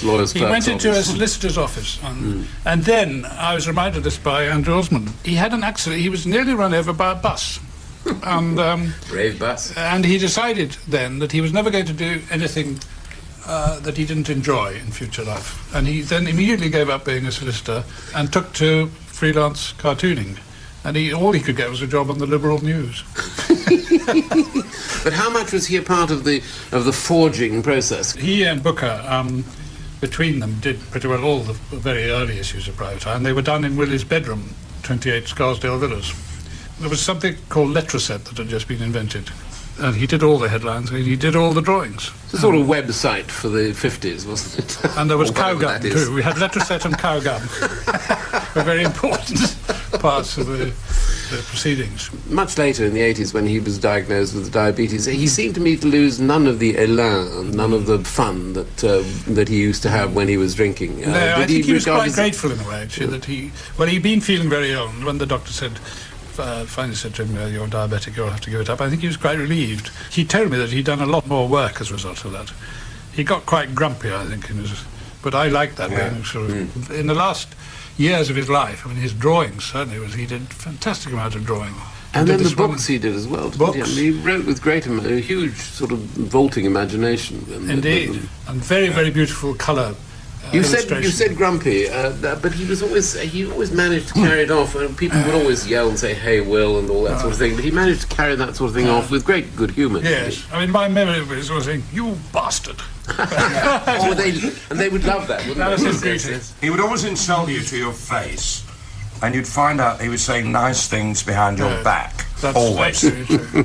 lawyer's He went into a solicitor's office, and then I was reminded of this by Andrew Osmond. He had an accident. He was nearly run over by a bus. And, brave bus. And he decided then that he was never going to do anything that he didn't enjoy in future life. And he then immediately gave up being a solicitor and took to freelance cartooning. And all he could get was a job on the Liberal News. But how much was he a part of the forging process? He and Booker, between them, did pretty well all the very early issues of Private Eye, and they were done in Willie's bedroom, 28 Scarsdale Villas. There was something called Letraset that had just been invented. And he did all the headlines, and he did all the drawings. It's a sort of website for the 50s, wasn't it? And there was Cowgum, too. We had Letraset and Cowgum. Were very important parts of the proceedings. Much later in the 80s, when he was diagnosed with diabetes, he seemed to me to lose none of the élan, none of the fun that he used to have when he was drinking. No, I think he was quite grateful in a way, actually, that he'd been feeling very ill, and when the doctor finally said to him, you're diabetic, you'll have to give it up, I think he was quite relieved. He told me that he'd done a lot more work as a result of that. He got quite grumpy, I think, but I liked that. Yeah. Sort of, in the last years of his life, I mean, his drawings, certainly, he did a fantastic amount of drawing. And then the books he did as well. Books. He wrote with a huge sort of vaulting imagination. Indeed, and very, very beautiful colour. You said grumpy, but he always managed to carry it off. And people would always yell and say, "Hey, Will," and all that sort of thing. But he managed to carry that sort of thing off with great good humour. Yes, I mean, my memory of it is always saying, "You bastard." And they would love that, wouldn't that they? Was his greeting. He would always insult you to your face, and you'd find out he was saying nice things behind your back. Always. That's very true.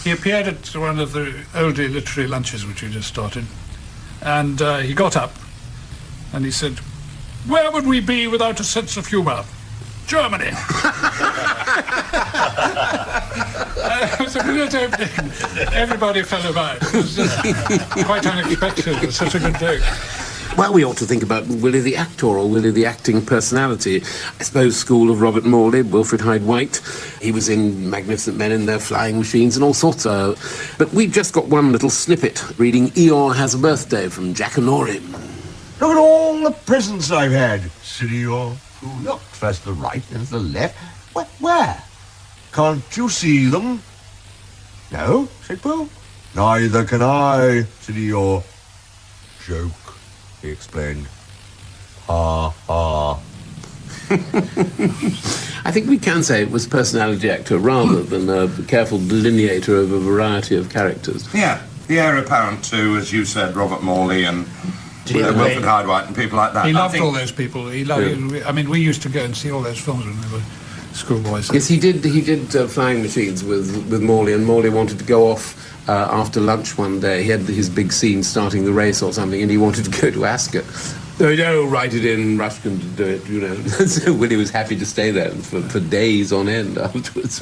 He appeared at one of the oldie literary lunches which we just started, and he got up. And he said, "Where would we be without a sense of humour? Germany." It was a brilliant opening. Everybody fell about. It was just quite unexpected. It was such a good joke. Well, we ought to think about Willie the actor or Willie the acting personality. I suppose school of Robert Morley, Wilfrid Hyde-White. He was in Magnificent Men in Their Flying Machines and all sorts of... But we've just got one little snippet reading Eeyore Has a Birthday from Jack Honorim. Look at all the presents I've had, said Eeyore. Look, first to the right, then to the left. Where? Can't you see them? No, said Will. Neither can I, said Eeyore. Joke, he explained. Ha, ha. I think we can say it was a personality actor rather than a careful delineator of a variety of characters. Yeah, the heir apparent to, as you said, Robert Morley and Wilfrid Hyde-White and people like that. He loved all those people. He loved. I mean, we used to go and see all those films when we were schoolboys. Yes, he did Flying Machines with Morley, and Morley wanted to go off after lunch one day. He had his big scene starting the race or something, and he wanted to go to Ascot. No, write it in, Rushton to do it, you know. So Willie was happy to stay there for days on end afterwards.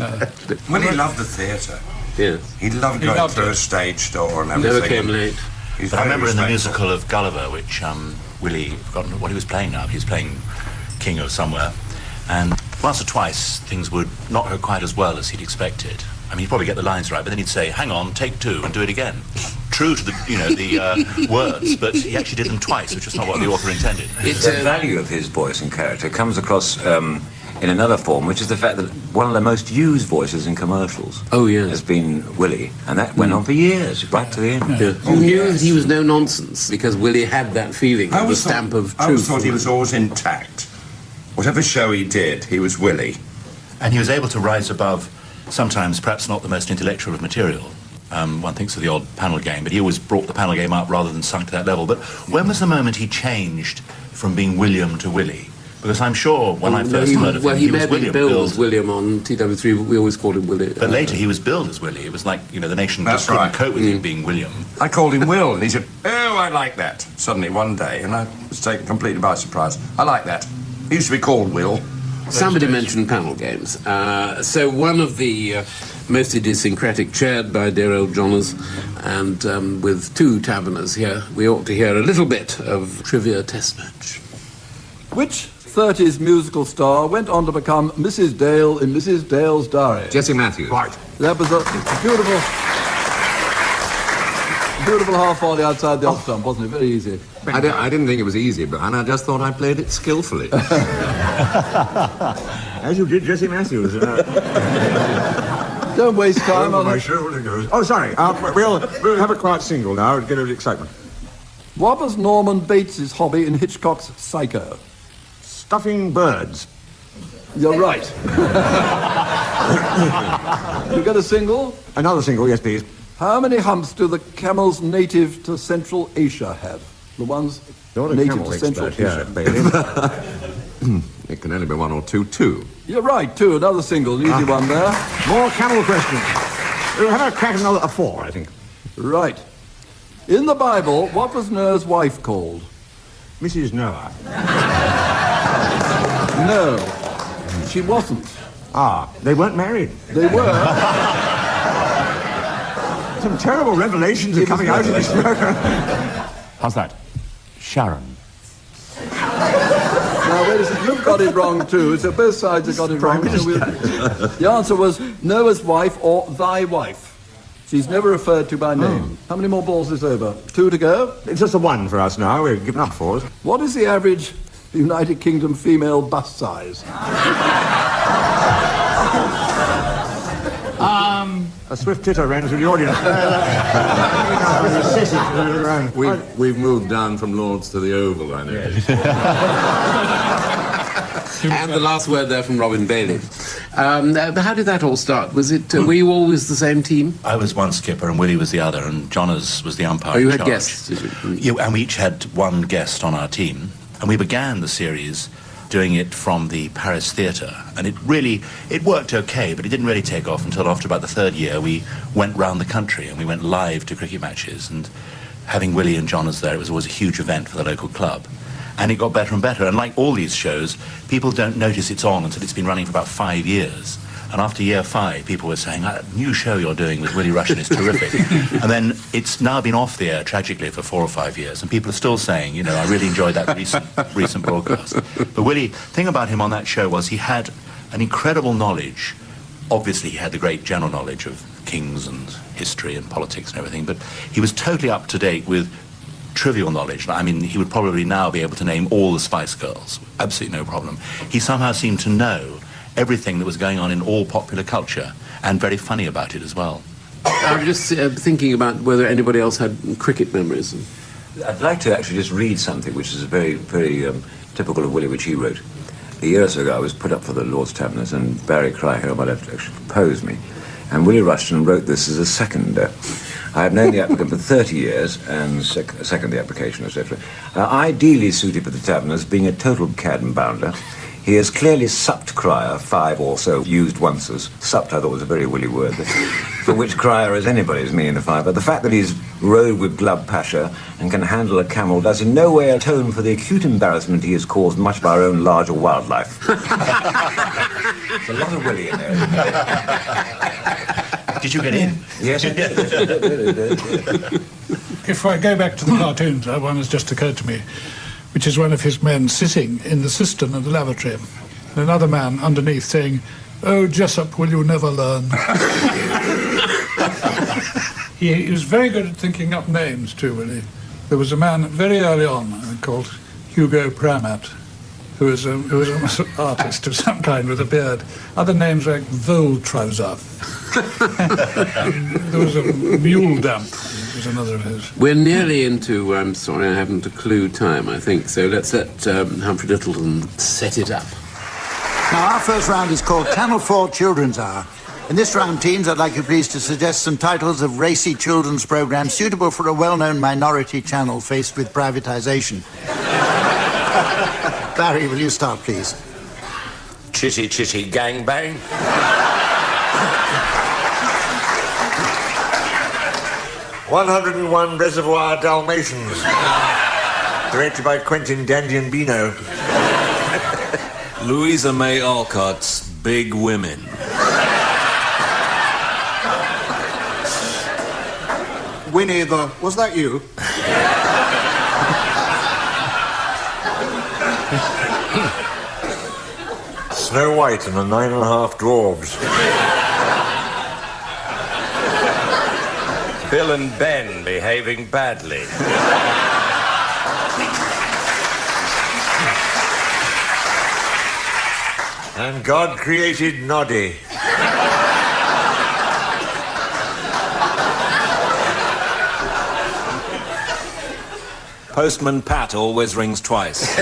Willie loved the theatre. Yes. He loved going through a stage door and everything. Never came late. But I remember in the musical of Gulliver, which Willie, I've forgotten what he was playing now. He was playing King of somewhere, and once or twice things would not go quite as well as he'd expected. I mean, he'd probably get the lines right, but then he'd say, "Hang on, take two," and do it again. True to the words, but he actually did them twice, which is not what the author intended. The value of his voice and character comes across in another form, which is the fact that one of the most used voices in commercials has been Willie, and that went on for years, right to the end. Yeah. You knew that he was no nonsense, because Willie had that feeling, the stamp of truth. I always thought he was always intact. Whatever show he did, he was Willie. And he was able to rise above, sometimes perhaps not the most intellectual of material. One thinks of the odd panel game, but he always brought the panel game up rather than sunk to that level. But when was the moment he changed from being William to Willie? Because I'm sure when I first heard of him, he was William. Billed as William on TW3, but we always called him Willie. But later he was billed as Willie. It was like, the nation just couldn't cope with him being William. I called him Will, and he said, "Oh, I like that." Suddenly one day, and I was taken completely by surprise. I like that. He used to be called Will. Somebody mentioned panel games. So one of the most idiosyncratic, chaired by dear old Johners, and with two taverners here, we ought to hear a little bit of Trivia Test Match. Which 30s musical star went on to become Mrs. Dale in Mrs. Dale's Diary? Jessie Matthews. Right. That was a beautiful half volley outside the off stump, wasn't it? Very easy. I didn't think it was easy, but I just thought I played it skillfully. As you did Jessie Matthews. Don't waste time on my it. shoulder goes. Oh, sorry. We'll have a quiet single now to get rid of excitement. What was Norman Bates's hobby in Hitchcock's Psycho? Stuffing birds. You're right. You get a single? Another single, yes, please. How many humps do the camels native to Central Asia have? The ones native to Central Asia. It can only be one or two. Two. You're right, two. Another single. Easy one there. More camel questions. We'll have a crack at another four, I think. Right. In the Bible, what was Noah's wife called? Mrs. Noah. No, she wasn't. Ah, they weren't married. They were. Some terrible revelations are coming out of this program. How's that? Sharon. Now, wait a second, you've got it wrong too, so both sides have got it wrong. So the answer was Noah's wife or thy wife. She's never referred to by name. How many more balls is over? Two to go? It's just a one for us now. We've given up fours. What is the average United Kingdom female bust size? A swift titter ran through the audience. We've moved down from Lords to the Oval, I know. And the last word there from Robin Bailey. How did that all start? Was it, were you always the same team? I was one skipper and Willie was the other, and Johners was the umpire. Oh, you in had charge. guests, did you? Yeah, and we each had one guest on our team, and we began the series doing it from the Paris Theatre, and it worked okay, but it didn't really take off until after about the third year we went round the country and we went live to cricket matches, and having Willie and Johners there, it was always a huge event for the local club. And it got better and better, and like all these shows, people don't notice it's on until it's been running for about 5 years. And after year 5, people were saying, that new show you're doing with Willie Rushton is terrific. And then it's now been off the air, tragically, for 4 or 5 years. And people are still saying, I really enjoyed that recent broadcast. But Willie, the thing about him on that show was he had an incredible knowledge. Obviously, he had the great general knowledge of kings and history and politics and everything, but he was totally up to date with trivial knowledge. I mean, he would probably now be able to name all the Spice Girls. Absolutely no problem. He somehow seemed to know everything that was going on in all popular culture, and very funny about it as well. I'm just thinking about whether anybody else had cricket memories. I'd like to actually just read something which is very, very typical of Willie, which he wrote. A year or so ago, I was put up for the Lord's Taberners, and Barry Cry, here on my left, actually proposed me. And Willie Rushton wrote this as a seconder. I have known the applicant for 30 years and second the application, etc. Ideally suited for the Taverners, being a total cad and bounder. He has clearly supped Cryer 5 or so, used once as supped, I thought was a very Willie word, for which Cryer is anybody's me in a fiver. The fact that he's rode with Glub Pasha and can handle a camel does in no way atone for the acute embarrassment he has caused much of our own larger wildlife. There's a lot of Willie in there. Did you get in? Yes, I did. If I go back to the cartoons, one has just occurred to me, which is one of his men sitting in the cistern of the lavatory, and another man underneath saying, "Oh, Jessup, will you never learn?" He was very good at thinking up names too, Willie. There was a man very early on called Hugo Pramat, who was an artist of some kind with a beard. Other names like Vole Trouser. There was a Mule Damp, was another of his. We're nearly into, I'm sorry, I haven't a clue time, I think, so let's let Humphrey Lyttelton set it up. Now, our first round is called Channel 4 Children's Hour. In this round, teams, I'd like you please to suggest some titles of racy children's programmes suitable for a well-known minority channel faced with privatisation. Barry, will you start, please? Chitty Chitty Gangbang. 101 Reservoir Dalmatians. Directed by Quentin Dandiambino. Louisa May Alcott's Big Women. Winnie the... Was that you? Snow White and the 9.5 Dwarves. Bill and Ben behaving badly. And God created Noddy. Postman Pat always rings twice.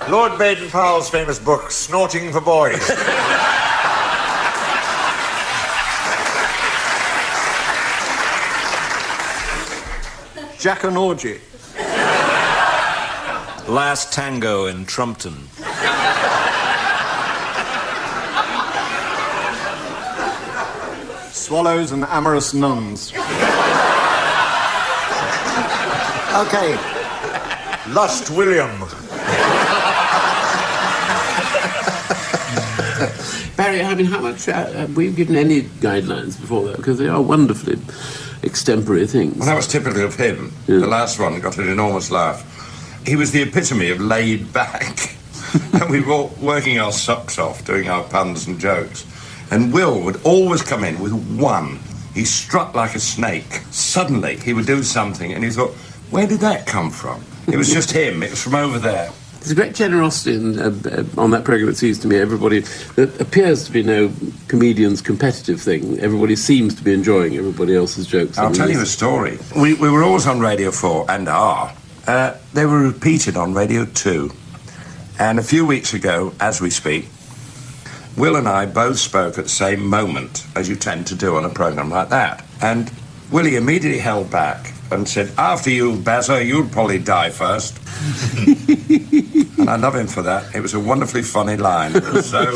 Lord Baden-Powell's famous book, Snorting for Boys. Jack and Orgy. Last Tango in Trumpton. Swallows and Amorous Nuns. Okay. Lust William. Barry, I mean, how much have we given any guidelines before that? Because they are wonderfully extempore things. Well, that was typical of him. Yeah. The last one got an enormous laugh. He was the epitome of laid back. And we were all working our socks off, doing our puns and jokes. And Will would always come in with one. He struck like a snake. Suddenly, he would do something, and you thought, where did that come from? It was just him. It was from over there. There's a great generosity on that programme, it seems to me. Everybody, there appears to be no comedian's competitive thing. Everybody seems to be enjoying everybody else's jokes. I'll tell you a story. We were always on Radio 4, and are. They were repeated on Radio 2. And a few weeks ago, as we speak, Will and I both spoke at the same moment, as you tend to do on a programme like that. And Willie immediately held back and said, after you, Bazza, you'll probably die first. And I love him for that. It was a wonderfully funny line. So...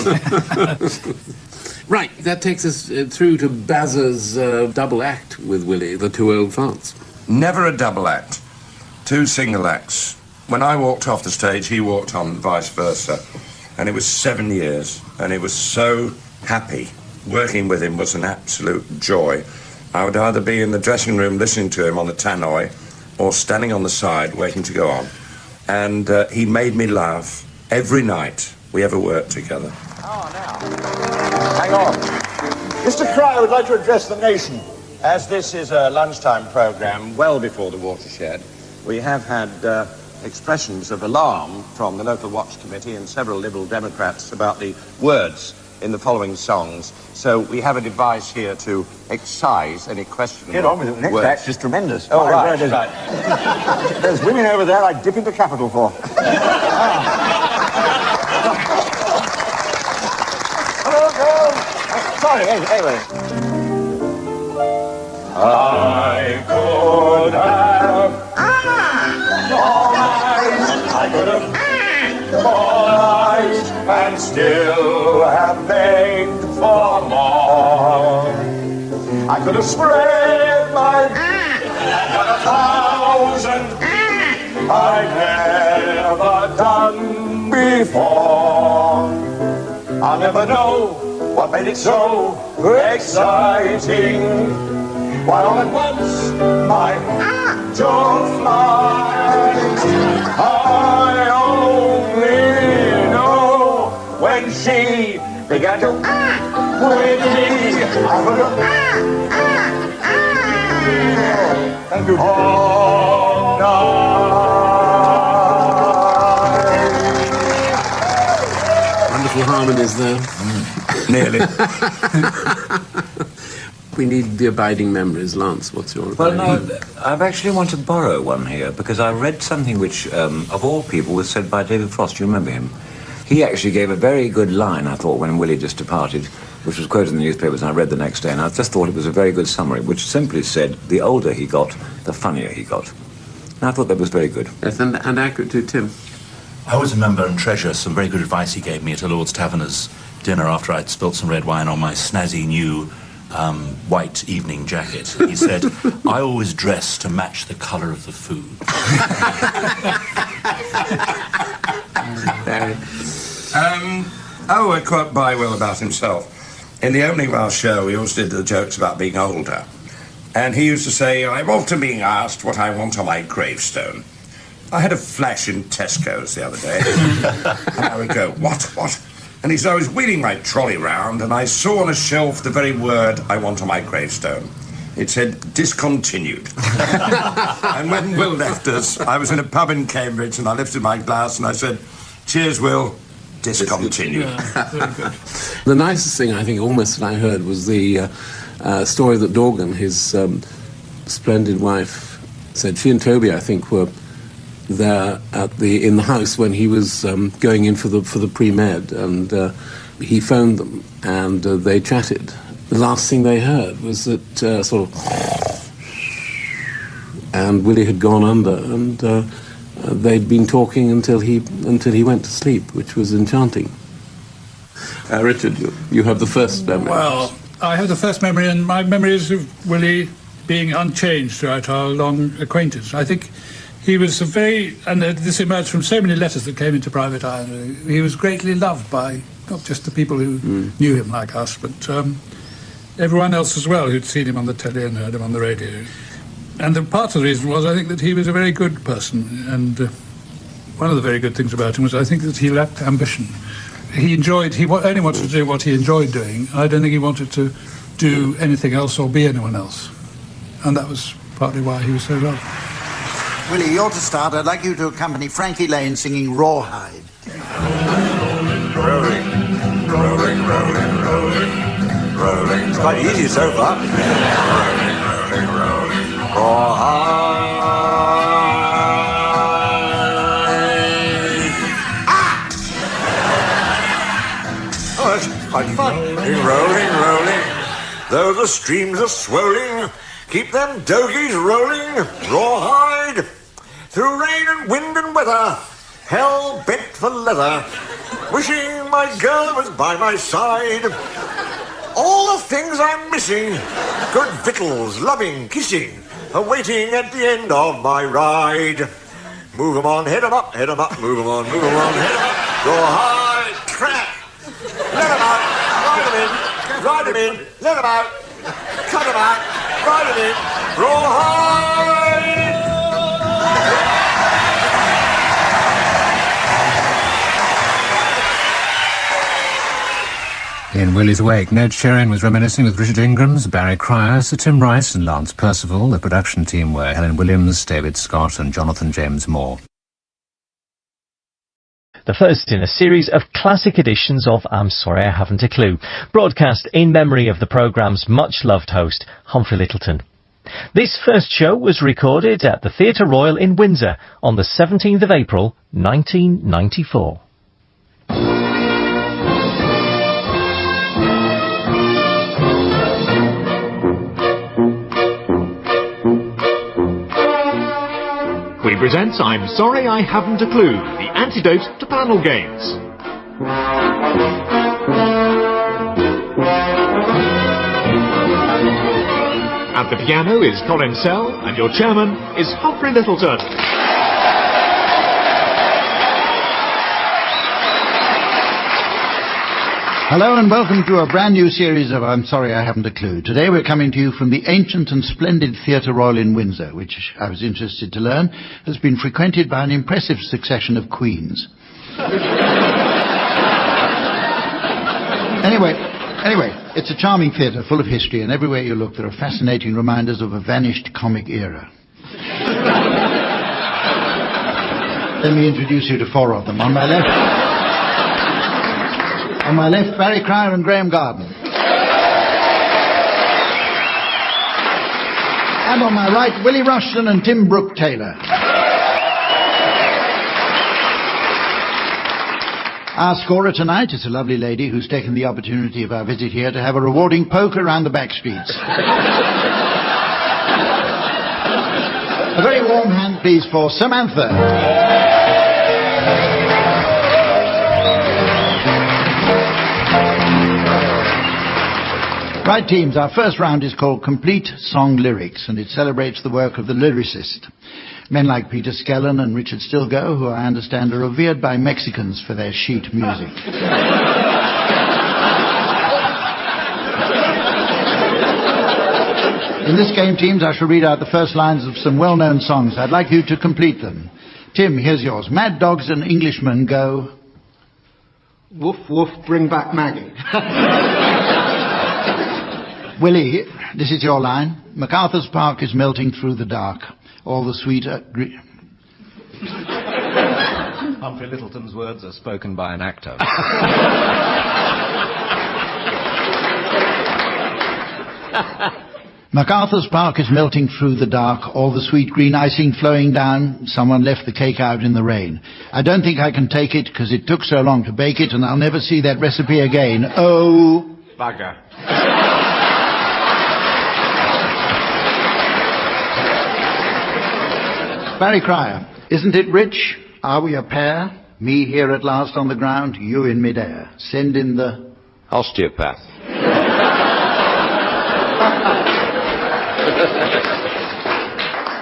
Right, that takes us through to Bazza's double act with Willie, the two old farts. Never a double act. 2 single acts. when I walked off the stage, he walked on, vice versa. And it was 7 years, and it was so happy. Working with him was an absolute joy. I would either be in the dressing room listening to him on the tannoy or standing on the side waiting to go on. And he made me laugh every night we ever worked together. Hang on. Mr. Cryer would like to address the nation. As this is a lunchtime programme well before the watershed, we have had expressions of alarm from the local watch committee and several Liberal Democrats about the words in the following songs. So we have a device here to excise any questionable Get on with it. The next words. act is tremendous. Oh, right. There's women over there I'd dip into capital for. Hello, girls. Sorry, anyway. I could have more eyes. I could have more eyes and still have begged for more. I could have spread my 1,000 I've never done before. I'll never know what made it so exciting. Why all at once my jaw flies. I only know when she began to with me. I could have thank you. All night. Wonderful harmonies there. Nearly. We need the abiding memories. Lance, what's your abiding? Well, no, I've actually want to borrow one here because I read something which, of all people, was said by David Frost. Do you remember him? He actually gave a very good line, I thought, when Willie just departed, which was quoted in the newspapers, and I read the next day, and I just thought it was a very good summary, which simply said, the older he got, the funnier he got. And I thought that was very good. Yes, and accurate too, Tim. I always remember and treasure some very good advice he gave me at a Lord's Taverner's dinner after I'd spilt some red wine on my snazzy new white evening jacket. He said, I always dress to match the colour of the food. A quote by Will about himself. In the opening of our show, we always did the jokes about being older. And he used to say, I'm often being asked what I want on my gravestone. I had a flash in Tesco's the other day. And I would go, what? And he said, I was wheeling my trolley round and I saw on a shelf the very word I want on my gravestone. It said, discontinued. And when Will left us, I was in a pub in Cambridge and I lifted my glass and I said, cheers, Will, discontinued. Yeah, very good. The nicest thing, I think, almost that I heard was the story that Dorgan, his splendid wife, said. She and Toby, I think, were there in the house when he was going in for the pre-med, and he phoned them and they chatted. The last thing they heard was that sort of, and Willie had gone under, and they'd been talking until he went to sleep, which was enchanting. Richard, you have the first memory. Well, I have the first memory, and my memory is of Willie being unchanged throughout our long acquaintance. I think he was a very, and this emerged from so many letters that came into Private Eye, he was greatly loved by not just the people who knew him like us, but everyone else as well who'd seen him on the telly and heard him on the radio. And part of the reason was, I think, that he was a very good person, and one of the very good things about him was, I think, that he lacked ambition. He only wanted to do what he enjoyed doing. I don't think he wanted to do anything else or be anyone else. And that was partly why he was so loved. Willie, you're to start. I'd like you to accompany Frankie Lane singing Rawhide. Rolling, rolling, rolling, rolling, rolling. It's quite easy so far. Rolling, rolling, rolling. Rawhide. Oh, that's quite fun. Rolling, rolling. Though the streams are swelling, keep them dogies rolling. Rawhide. Through rain and wind and weather, hell bent for leather, wishing my girl was by my side. All the things I'm missing, good victuals, loving, kissing, are waiting at the end of my ride. Move 'em on, hit 'em up, move 'em on, hit 'em up. Go high, crack. Let 'em out, ride 'em in, let 'em out, cut 'em out, ride 'em in, roll high. In Willie's wake, Ned Sherrin was reminiscing with Richard Ingrams, Barry Cryer, Sir Tim Rice and Lance Percival. The production team were Helen Williams, David Scott and Jonathan James Moore. The first in a series of classic editions of I'm Sorry I Haven't a Clue, broadcast in memory of the programme's much-loved host, Humphrey Lyttelton. This first show was recorded at the Theatre Royal in Windsor on the 17th of April, 1994. We present I'm Sorry I Haven't a Clue, the antidote to panel games. At the piano is Colin Sell, and your chairman is Humphrey Lyttelton. Hello and welcome to a brand new series of I'm Sorry I Haven't a Clue. Today we're coming to you from the ancient and splendid Theatre Royal in Windsor, which I was interested to learn has been frequented by an impressive succession of queens. Anyway, it's a charming theatre full of history, and everywhere you look there are fascinating reminders of a vanished comic era. Let me introduce you to four of them. On my left, Barry Cryer and Graham Garden. And on my right, Willie Rushton and Tim Brooke-Taylor. Our scorer tonight is a lovely lady who's taken the opportunity of our visit here to have a rewarding poke around the back streets. A very warm hand, please, for Samantha. Right, teams, our first round is called Complete Song Lyrics, and it celebrates the work of the lyricist. Men like Peter Skellen and Richard Stilgoe, who I understand are revered by Mexicans for their sheet music. In this game, teams, I shall read out the first lines of some well-known songs. I'd like you to complete them. Tim, here's yours. Mad dogs and Englishmen go... Woof, woof, bring back Maggie. Willie, this is your line. MacArthur's Park is melting through the dark. All the sweet... Humphrey Lyttelton's words are spoken by an actor. MacArthur's Park is melting through the dark. All the sweet green icing flowing down. Someone left the cake out in the rain. I don't think I can take it because it took so long to bake it and I'll never see that recipe again. Oh... Bugger. Barry Cryer, isn't it rich? Are we a pair? Me here at last on the ground, you in midair. Send in the... Osteopath.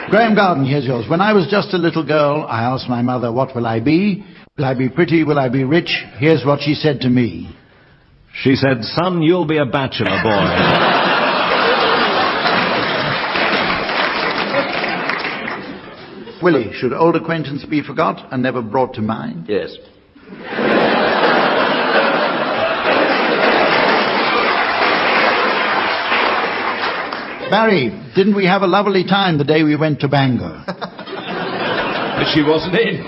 Graham Garden, here's yours. When I was just a little girl, I asked my mother, what will I be? Will I be pretty? Will I be rich? Here's what she said to me. She said, son, you'll be a bachelor boy. Willie, should old acquaintance be forgot and never brought to mind? Yes. Barry, didn't we have a lovely time the day we went to Bangor? But she wasn't in.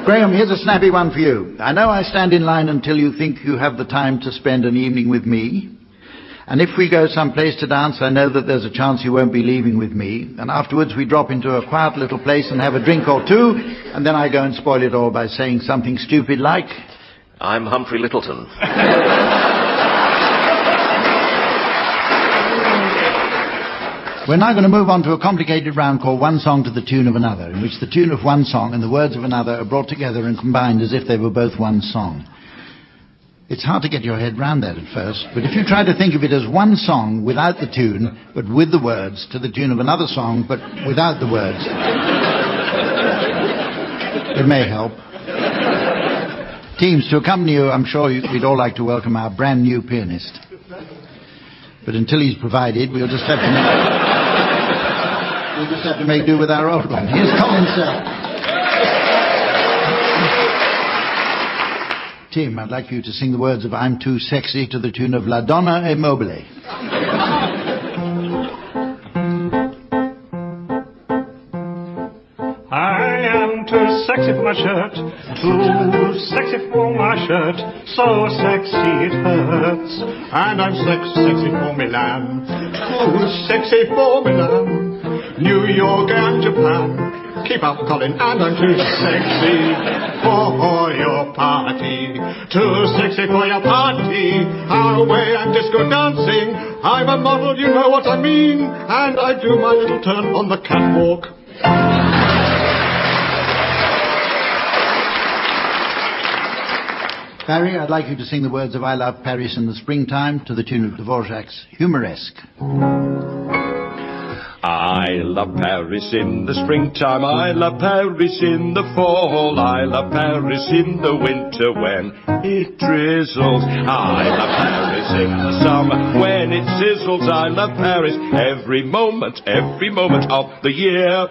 Graham, here's a snappy one for you. I know I stand in line until you think you have the time to spend an evening with me. And if we go someplace to dance, I know that there's a chance you won't be leaving with me. And afterwards we drop into a quiet little place and have a drink or two, and then I go and spoil it all by saying something stupid like... I'm Humphrey Lyttelton. We're now going to move on to a complicated round called One Song to the Tune of Another, in which the tune of one song and the words of another are brought together and combined as if they were both one song. It's hard to get your head round that at first, but if you try to think of it as one song without the tune, but with the words, to the tune of another song, but without the words, it may help. Teams, to accompany you, I'm sure we'd all like to welcome our brand new pianist. But until he's provided, we'll just have to make do with our old one. Here's Colin, sir. Tim, I'd like you to sing the words of I'm Too Sexy to the tune of La Donna e Mobile. I am too sexy for my shirt, too sexy for my shirt, so sexy it hurts. And I'm sexy for Milan, too sexy for Milan, New York and Japan. Keep up, Colin, and I'm too sexy for your party, too sexy for your party. Away and disco dancing, I'm a model, you know what I mean, and I do my little turn on the catwalk. Barry, I'd like you to sing the words of I Love Paris in the Springtime to the tune of Dvorak's Humoresque. I love Paris in the springtime, I love Paris in the fall, I love Paris in the winter when it drizzles. I love Paris in the summer when it sizzles. I love Paris every moment of the year.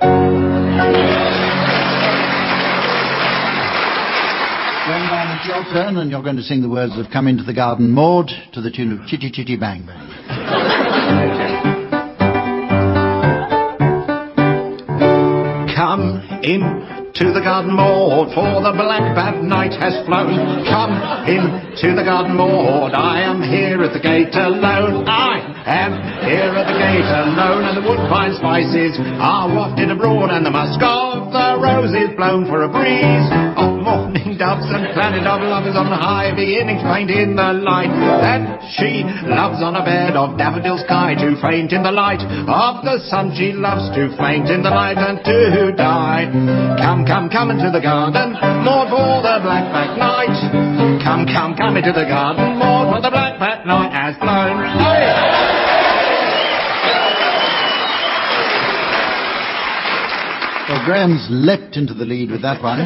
Glenn, it's your turn, and you're going to sing the words of Come Into the Garden, Maud, to the tune of Chitty Chitty Bang Bang. Come in to the garden, Maud, for the black bat night has flown. Come in to the garden, Maud, I am here at the gate alone. I am here at the gate alone, and the woodbine spices are wafted abroad, and the musk of the rose is blown for a breeze of morning doves and planet of lovers on high, beginnings faint in the light. And she loves on a bed of daffodil sky to faint in the light of the sun. She loves to faint in the light and to die. Come into the garden, Maud, for the black bat night. Come into the garden, Maud, for the black bat night has blown. Well, Graham's leapt into the lead with that one.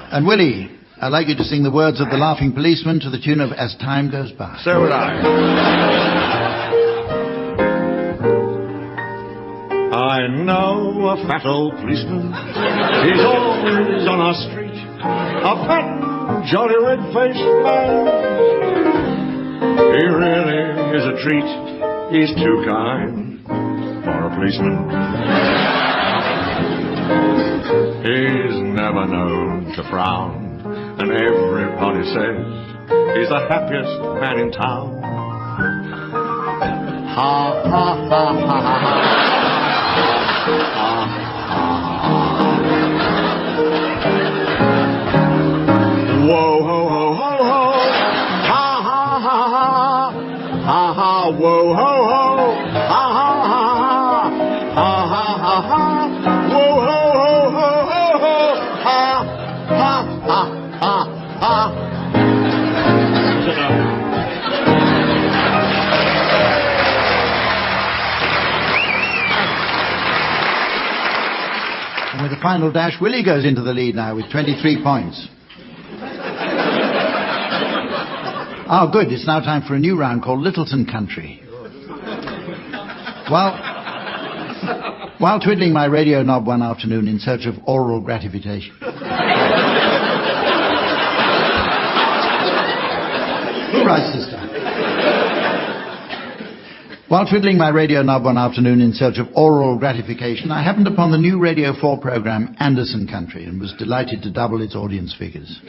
And Willie, I'd like you to sing the words of The Laughing Policeman to the tune of As Time Goes By. So would I. I know a fat old policeman, he's always on our street, a fat, jolly red-faced man. He really is a treat, he's too kind for a policeman. He's never known to frown, and everybody says he's the happiest man in town. Ha, ha, ha, ha, ha. Whoa, ho, ho, ho, ho. Ha, ha, ha, ha. Ha, ha, whoa, ho, ho. Ha, ha, ha, ha. Ha, ha, ha, ha. Whoa, ho, ho, ho, ho, ho. Ha, ha, ha, ha, ha. And with the final dash, Willie goes into the lead now with 23 points. Oh, good. It's now time for a new round called Lyttelton Country. While twiddling my radio knob one afternoon in search of oral gratification. Right, sister. While twiddling my radio knob one afternoon in search of oral gratification, I happened upon the new Radio 4 program Anderson Country and was delighted to double its audience figures.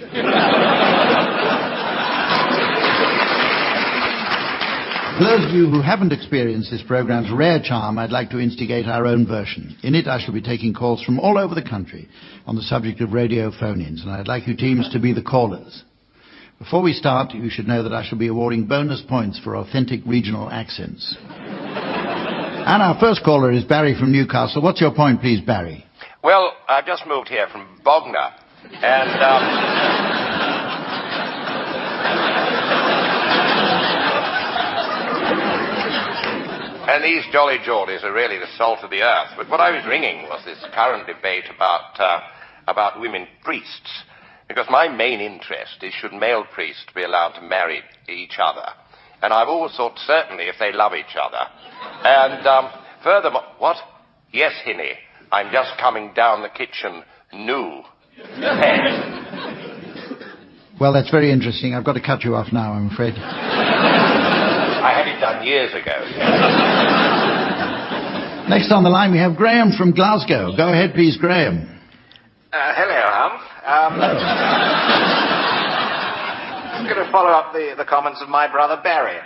For those of you who haven't experienced this program's rare charm, I'd like to instigate our own version. In it, I shall be taking calls from all over the country on the subject of radio phone-ins, and I'd like you teams to be the callers. Before we start, you should know that I shall be awarding bonus points for authentic regional accents. And our first caller is Barry from Newcastle. What's your point, please, Barry? Well, I've just moved here from Bognor, and And these jolly Geordies are really the salt of the earth. But what I was ringing was this current debate about women priests. Because my main interest is, should male priests be allowed to marry each other? And I've always thought certainly if they love each other. And furthermore, what? Yes, Hinny, I'm just coming down the kitchen new. Well, that's very interesting. I've got to cut you off now, I'm afraid. I had it done years ago. Next on the line, we have Graham from Glasgow. Go ahead, please, Graham. Hello, Humph. I'm going to follow up the comments of my brother Barry.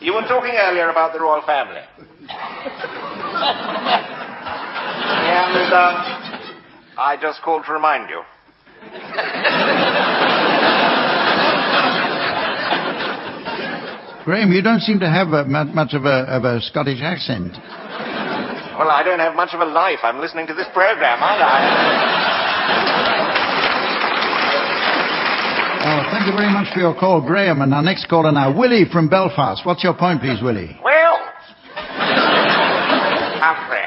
You were talking earlier about the royal family. And I just called to remind you. Graham, you don't seem to have much of a Scottish accent. Well, I don't have much of a life. I'm listening to this program, aren't I? Oh, thank you very much for your call, Graham. And our next caller now, Willie from Belfast. What's your point, please, Willie? Well, Humphrey,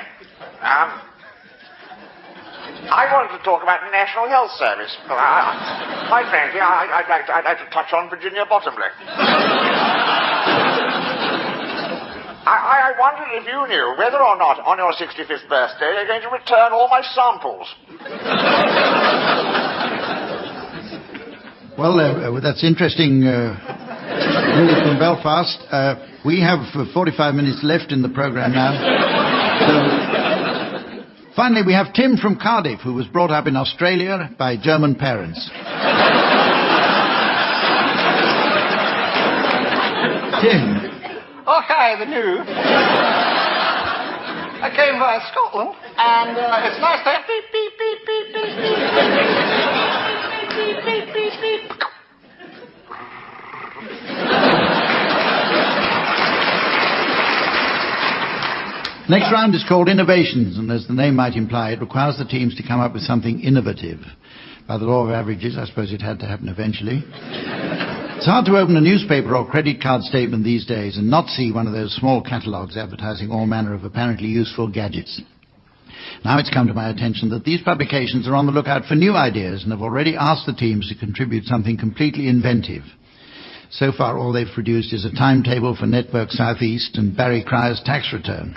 I wanted to talk about the National Health Service. Quite frankly, I'd like to touch on Virginia Bottomley. I wondered if you knew whether or not on your 65th birthday you're going to return all my samples. Well, that's interesting, Willie from Belfast. We have 45 minutes left in the programme now. So, finally, we have Tim from Cardiff, who was brought up in Australia by German parents. Tim. Oh, hi, the news. I came via Scotland, and it's nice to have beep, beep, beep, beep, beep, beep, beep, beep, beep, beep, beep. Next round is called Innovations, and as the name might imply, it requires the teams to come up with something innovative. By the law of averages, I suppose it had to happen eventually. It's hard to open a newspaper or credit card statement these days and not see one of those small catalogues advertising all manner of apparently useful gadgets. Now it's come to my attention that these publications are on the lookout for new ideas and have already asked the teams to contribute something completely inventive. So far, all they've produced is a timetable for Network Southeast and Barry Cryer's tax return.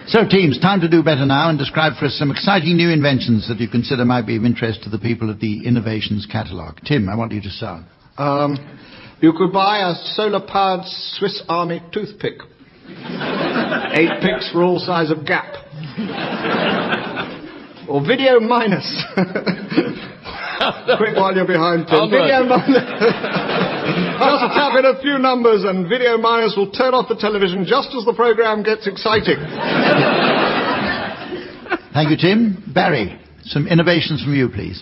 So, teams, time to do better now and describe for us some exciting new inventions that you consider might be of interest to the people of the Innovations catalogue. Tim, I want you to start. You could buy a solar-powered Swiss Army toothpick. 8 picks for all size of gap. Or video minus. Quick while you're behind, Tim. Video minus. Just tap in a few numbers and Video Minus will turn off the television just as the programme gets exciting. Thank you, Tim. Barry, some innovations from you, please.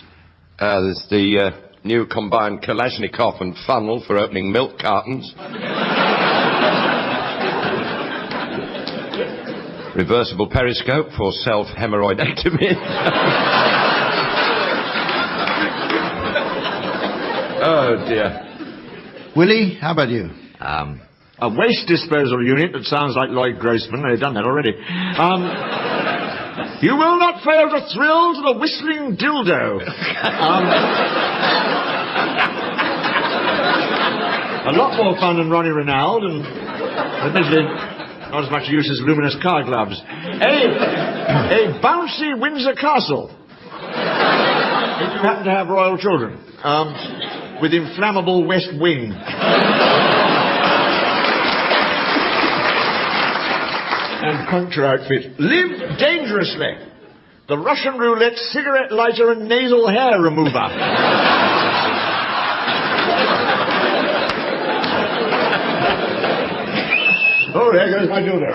There's the new combined Kalashnikov and funnel for opening milk cartons. Reversible periscope for self-hemorrhoidectomy. Oh, dear. Willie, how about you? A waste disposal unit that sounds like Lloyd Grossman. They've done that already. You will not fail to thrill to the whistling dildo. A lot more fun than Ronnie Reynald, and admittedly not as much use as luminous car gloves. A bouncy Windsor castle. If you happen to have royal children. With inflammable west wing. And puncture outfit. Live dangerously. The Russian roulette cigarette lighter and nasal hair remover. Oh, there goes my dildo.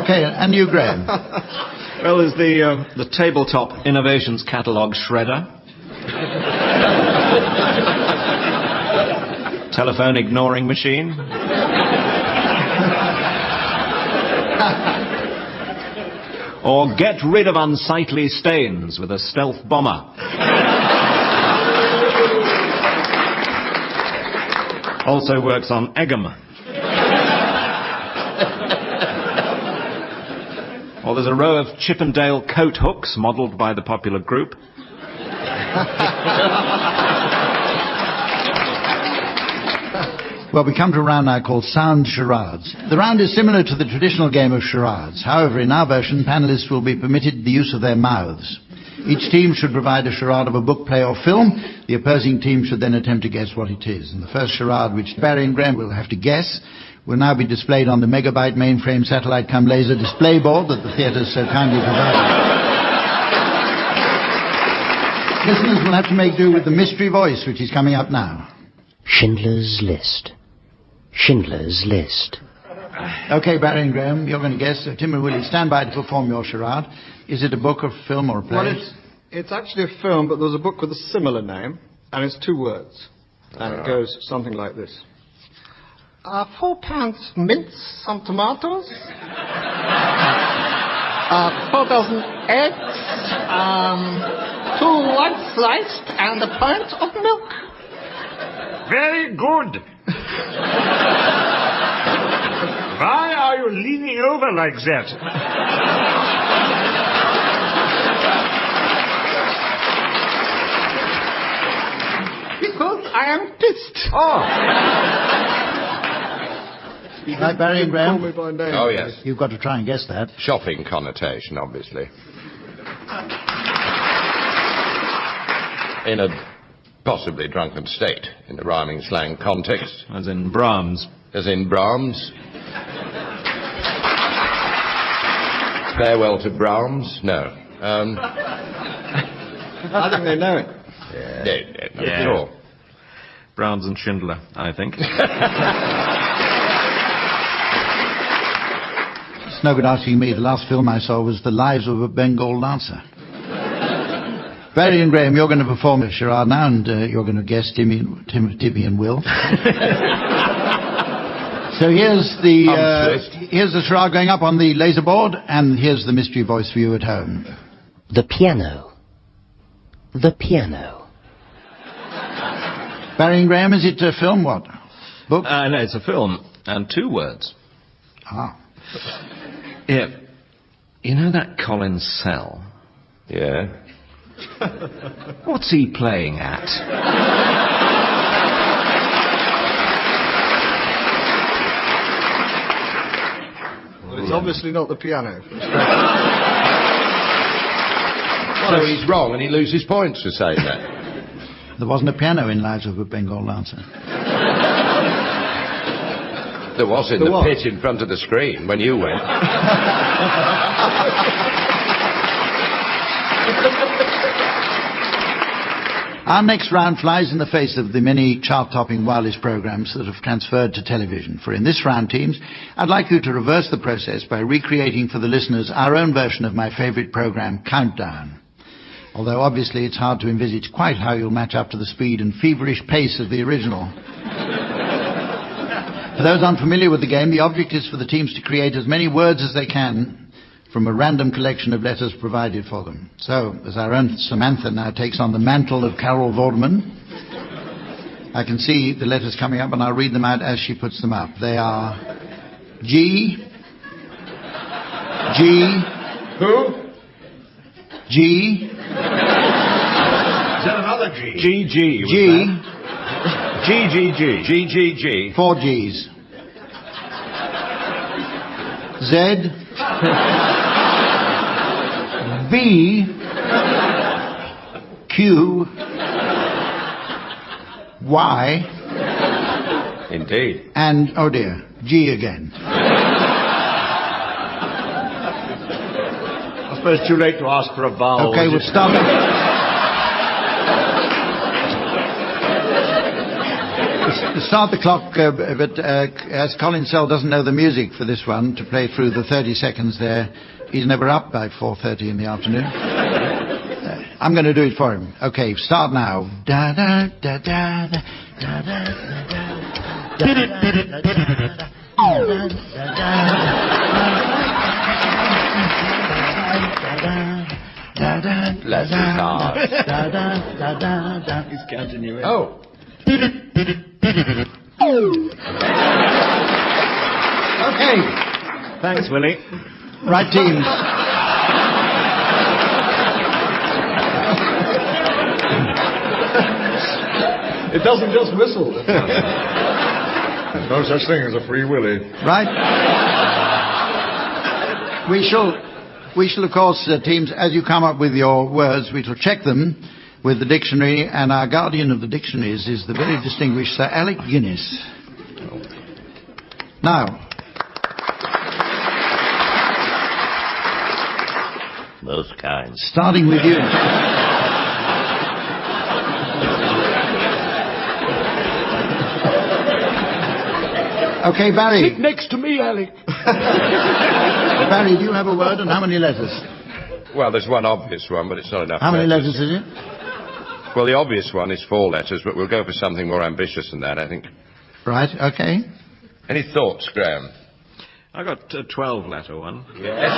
Okay, and you, Graham. Well, there's the tabletop innovations catalogue shredder. Telephone ignoring machine. Or get rid of unsightly stains with a stealth bomber. Also works on Egham. Or there's a row of Chippendale coat hooks modelled by the popular group. Well, we come to a round now called Sound Charades. The round is similar to the traditional game of charades. However, in our version, panellists will be permitted the use of their mouths. Each team should provide a charade of a book, play or film. The opposing team should then attempt to guess what it is. And the first charade, which Barry and Graham will have to guess, will now be displayed on the megabyte mainframe satellite cum laser display board that the theatres so kindly provided. Listeners will have to make do with the mystery voice, which is coming up now. Schindler's List. Schindler's List. Okay, Barry and Graham, you're going to guess. Tim and Willie, stand by to perform your charade. Is it a book, or film, or a play? Well, it's actually a film, but there's a book with a similar name, and it's 2 words. And it goes something like this. 4 pounds mince, some tomatoes, 4 dozen eggs, 2 white sliced, and a pint of milk. Very good. Why are you leaning over like that? Because I am pissed. Right, Barry and Graham? Call me by name. Oh, yes. You've got to try and guess that. Shopping connotation, obviously. In a possibly drunken state, in the rhyming slang context. As in Brahms. As in Brahms. Farewell to Brahms? No. I think they know it. Yeah, not Yeah. at all. Brahms and Schindler, I think. It's no good asking me. The last film I saw was The Lives of a Bengal Dancer. Barry and Graham, you're going to perform a charade now, and you're going to guess Timmy and Will. So here's the charade going up on the laser board, and here's the mystery voice for you at home. The piano. The piano. Barry and Graham, is it a film? What? Book? No, it's a film, and 2 words. Ah. Yeah. You know that Colin Sell? Yeah. What's he playing at? Well, it's obviously not the piano. So he's wrong and he loses points for saying that. There wasn't a piano in Lives of a Bengal Dancer. There was in the pit in front of the screen when you went. Our next round flies in the face of the many chart-topping wireless programs that have transferred to television. For in this round, teams, I'd like you to reverse the process by recreating for the listeners our own version of my favourite program, Countdown. Although obviously it's hard to envisage quite how you'll match up to the speed and feverish pace of the original. For those unfamiliar with the game, the object is for the teams to create as many words as they can from a random collection of letters provided for them. So, as our own Samantha now takes on the mantle of Carol Vorderman, I can see the letters coming up, and I'll read them out as she puts them up. They are G. Who? G. Is that another G? GG. G. GGG. GGG. 4 G's. Z. B. Q. Y. Indeed. And, oh dear, G again. I suppose too late to ask for a vowel. Okay, we'll start. We'll start the clock, but as Colin Sell doesn't know the music for this one to play through the 30 seconds there, he's never up by 4:30 in the afternoon. I'm going to do it for him. Okay, start now. Da da da da da da da da da da da. He's counting you in. Oh. Okay. Thanks, Willie. Right, teams. It doesn't just whistle. No such thing as a free willy. Right. We shall, of course, teams, as you come up with your words, we shall check them with the dictionary, and our guardian of the dictionaries is the very distinguished Sir Alec Guinness. Now. Most kind. Starting with you. Okay, Barry. Sit next to me, Alec. Barry, do you have a word, and how many letters? Well, there's one obvious one, but it's not enough. How many letters is it? Well, the obvious one is 4 letters, but we'll go for something more ambitious than that, I think. Right, okay. Any thoughts, Graham? I got a 12-letter one. Yeah.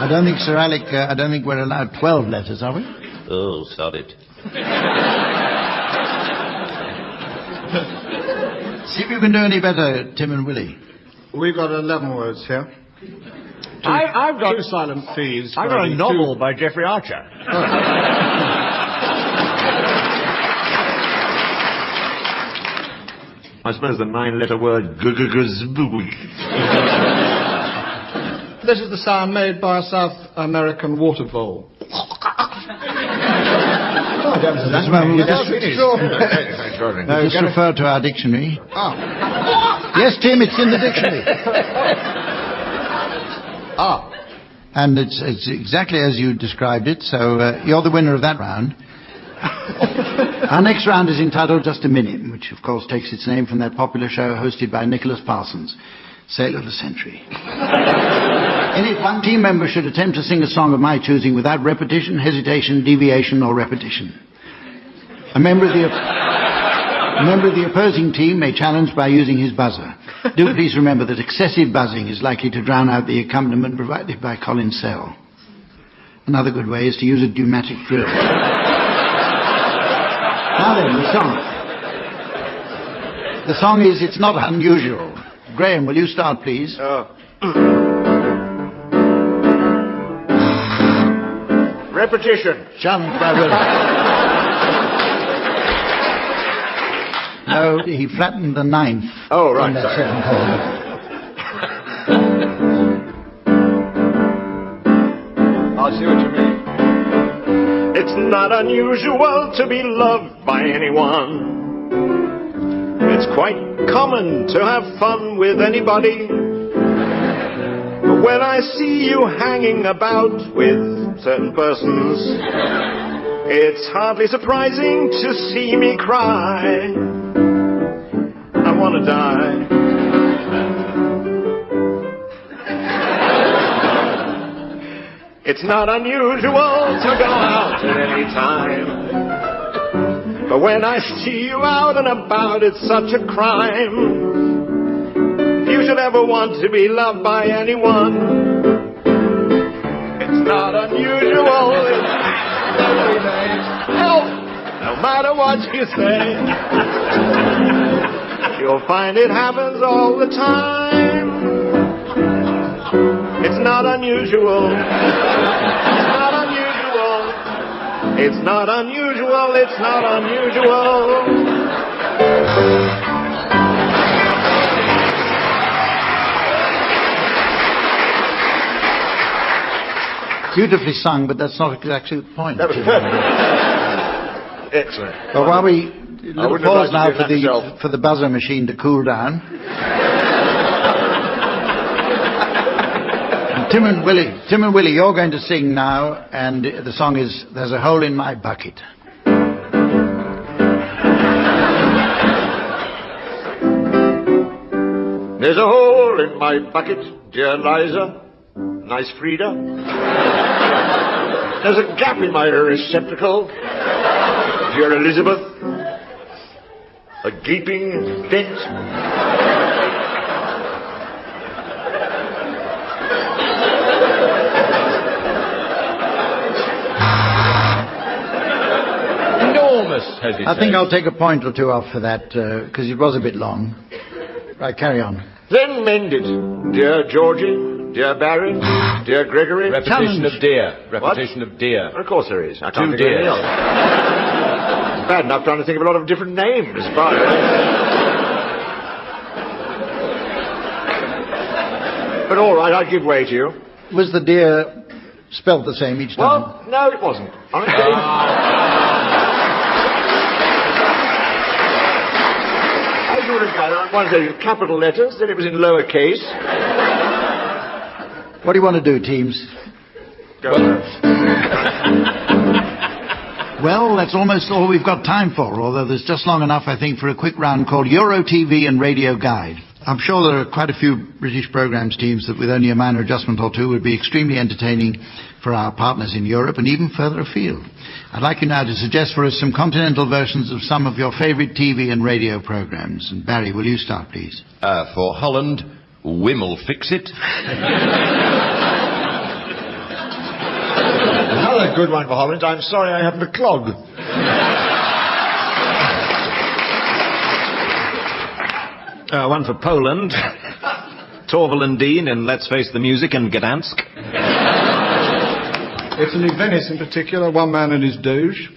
I don't think, Sir Alec, I don't think we're allowed 12 letters, are we? Oh, sod it. See if you can do any better, Tim and Willie. We've got 11 words here. I've got 2 silent thieves. I've got a novel by Geoffrey Archer. I suppose the 9-letter word This is the sound made by a South American water vole. That's why we just refer to our dictionary. Ah. Yes, Tim, it's in the dictionary. Ah. And it's exactly as you described it, so you're the winner of that round. Our next round is entitled Just a Minute, which of course takes its name from that popular show hosted by Nicholas Parsons, Sailor of the Century. In it, one team member should attempt to sing a song of my choosing without repetition, hesitation, deviation, or repetition. A member of the opposing team may challenge by using his buzzer. Do please remember that excessive buzzing is likely to drown out the accompaniment provided by Colin Sell. Another good way is to use a pneumatic drill. Now then, the song. The song is It's Not Unusual. Graham, will you start, please? Repetition. Challenged by Willie. No, he flattened the 9th. Oh, right, on that sorry. 7th chord. I see what you mean. It's not unusual to be loved by anyone. It's quite common to have fun with anybody. But when I see you hanging about with certain persons, it's hardly surprising to see me cry. I want to die. It's not unusual to go out at any time. But when I see you out and about, it's such a crime. If you should ever want to be loved by anyone, it's not unusual. It's every day. Help! No matter what you say, you'll find it happens all the time. It's not unusual. It's not unusual. It's not unusual. It's not unusual. Beautifully sung, but that's not exactly the point. That was perfect. Excellent. Well, while we little pause now like to do that for the buzzer machine to cool down. Tim and Willie, you're going to sing now, and the song is There's a Hole in My Bucket. There's a hole in my bucket, dear Liza, nice Frida. There's a gap in my receptacle, dear Elizabeth. A gaping dent. hesitate. I think I'll take a point or two off for that, because it was a bit long. Right, carry on. Then mend it. Dear Georgie, dear Barry, dear Gregory. Repetition Challenge. of dear. What? Repetition of dear. Of course there is. I can't Two think of anything dears. else. Bad enough trying to think of a lot of different names. But all right, I'll give way to you. Was the deer spelled the same each time? Well, no, it wasn't. Honestly. As you would have done, one of those capital letters, then it was in lower case. What do you want to do, teams? Go on. Well, that's almost all we've got time for, although there's just long enough, I think, for a quick round called Euro TV and Radio Guide. I'm sure there are quite a few British programmes teams that with only a minor adjustment or two would be extremely entertaining for our partners in Europe and even further afield. I'd like you now to suggest for us some continental versions of some of your favourite TV and radio programmes. And Barry, will you start, please? For Holland, Wim'll Fix It. Another good one for Holland. I'm sorry I haven't a clog. One for Poland. Torval and Dean in Let's Face the Music and Gdansk. Italy, Venice in particular, one man and his Doge.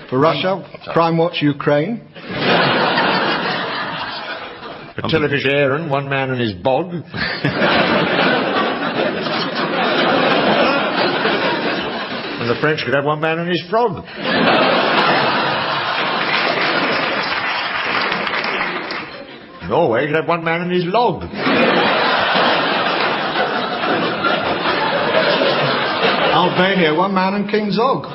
For Russia, Crime Watch Ukraine. For Television Aaron, one man and his bog. And the French could have one man and his frog. Norway could have one man and his log. Albania, one man and King Zog.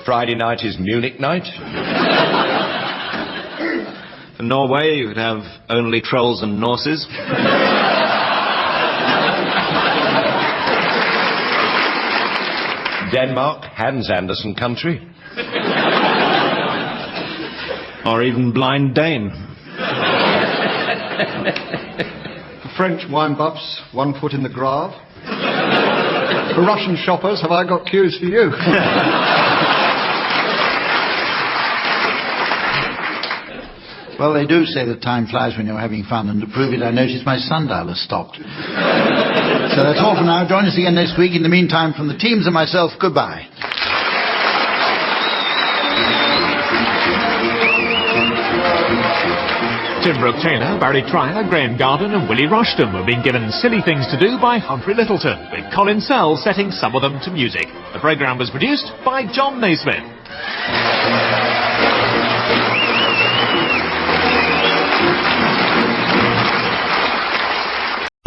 Friday night is Munich night. For Norway, you would have only trolls and Norses. Denmark, Hans Andersen country. Or even Blind Dane. For French wine buffs, one foot in the grave. For Russian shoppers, have I got cues for you? Well, they do say that time flies when you're having fun, and to prove it, I noticed my sundial has stopped. So that's all for now. Join us again next week. In the meantime, from the teams and myself, goodbye. Tim Brooke-Taylor, Barry Cryer, Graham Garden and Willie Rushton were being given silly things to do by Humphrey Lyttelton, with Colin Sell setting some of them to music. The programme was produced by John Naismith.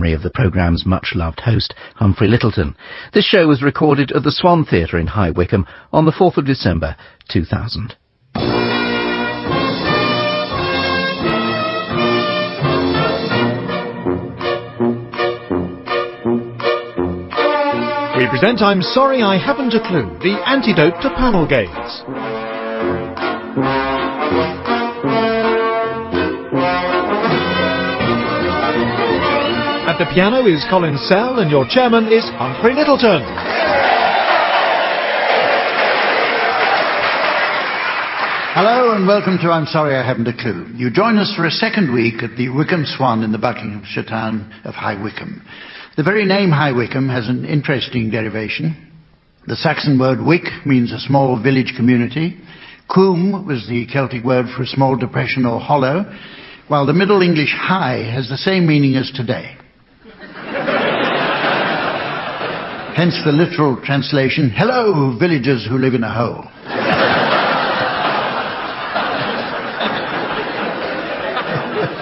Of the programme's much-loved host, Humphrey Lyttelton. This show was recorded at the Swan Theatre in High Wycombe on the 4th of December 2000. We present I'm Sorry I Haven't a Clue, the antidote to panel games. At the piano is Colin Sell and your chairman is Humphrey Lyttelton. Hello and welcome to I'm Sorry I Haven't a Clue. You join us for a second week at the Wycombe Swan in the Buckinghamshire town of High Wycombe. The very name High Wycombe has an interesting derivation. The Saxon word wick means a small village community. Coombe was the Celtic word for a small depression or hollow, while the Middle English high has the same meaning as today. Hence the literal translation, hello, villagers who live in a hole.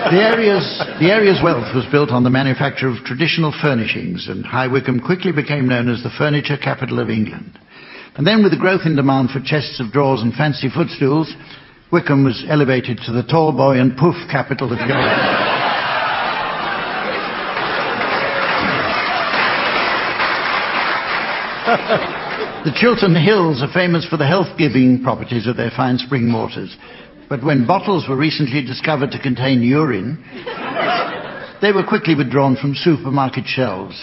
The area's wealth was built on the manufacture of traditional furnishings, and High Wycombe quickly became known as the furniture capital of England. And then with the growth in demand for chests of drawers and fancy footstools, Wycombe was elevated to the tall boy and poof capital of Europe. The Chiltern Hills are famous for the health-giving properties of their fine spring waters. But when bottles were recently discovered to contain urine, they were quickly withdrawn from supermarket shelves.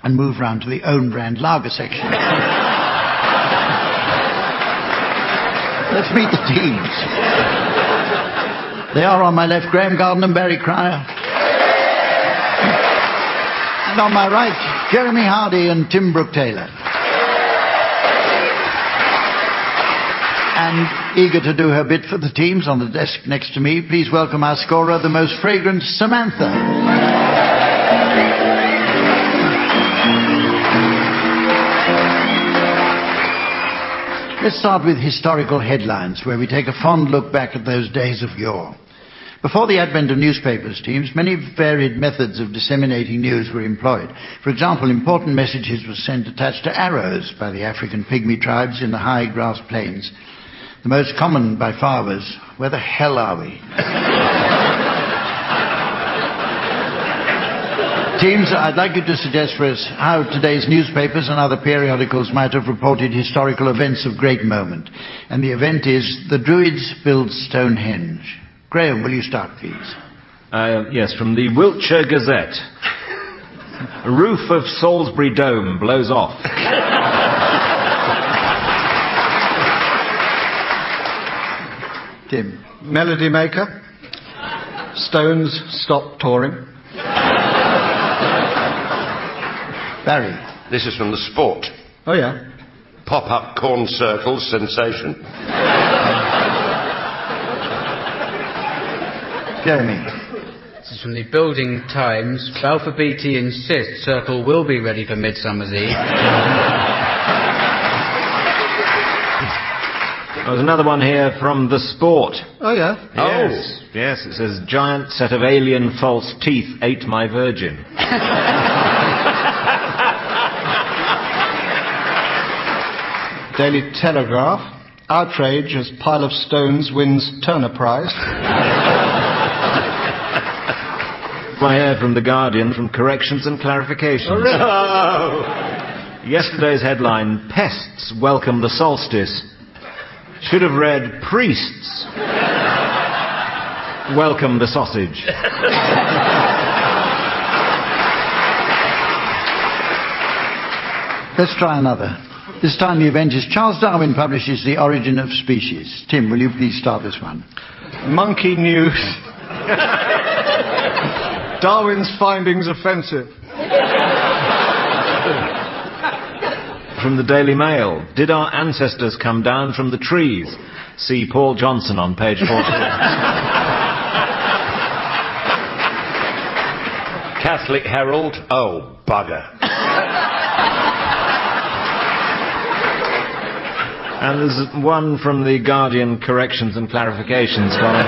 and move round to the own brand lager section. Let's meet the teams. They are on my left, Graham Garden and Barry Cryer. And on my right, Jeremy Hardy and Tim Brooke-Taylor. And eager to do her bit for the teams on the desk next to me, please welcome our scorer, the most fragrant Samantha. Let's start with historical headlines, where we take a fond look back at those days of yore. Before the advent of newspapers, teams, many varied methods of disseminating news were employed. For example, important messages were sent attached to arrows by the African pygmy tribes in the high grass plains. The most common by far was, "Where the hell are we?" Teams, I'd like you to suggest for us how today's newspapers and other periodicals might have reported historical events of great moment. And the event is, the Druids build Stonehenge. Graham, will you start, please? Yes, from the Wiltshire Gazette. Roof of Salisbury Dome blows off. Tim. Melody Maker. Stones stop touring. Barry. This is from the Sport. Oh, yeah. Pop-up corn circles sensation. Jeremy. This is from the Building Times. Balfour Beatty insists Circle will be ready for Midsummer's Eve. There's another one here from the Sport. Oh, yeah? Yes, yes, it says, giant set of alien false teeth ate my virgin. Daily Telegraph. Outrage as pile of stones wins Turner Prize. I heard from The Guardian from corrections and clarifications. Oh, Yesterday's headline, pests welcome the solstice. Should have read, priests welcome the sausage. Let's try another. This time the event is Charles Darwin publishes The Origin of Species. Tim, will you please start this one? Monkey News. Darwin's findings offensive. From the Daily Mail, did our ancestors come down from the trees? See Paul Johnson on page 14. Catholic Herald. Oh, bugger. And there's one from the Guardian corrections and clarifications column.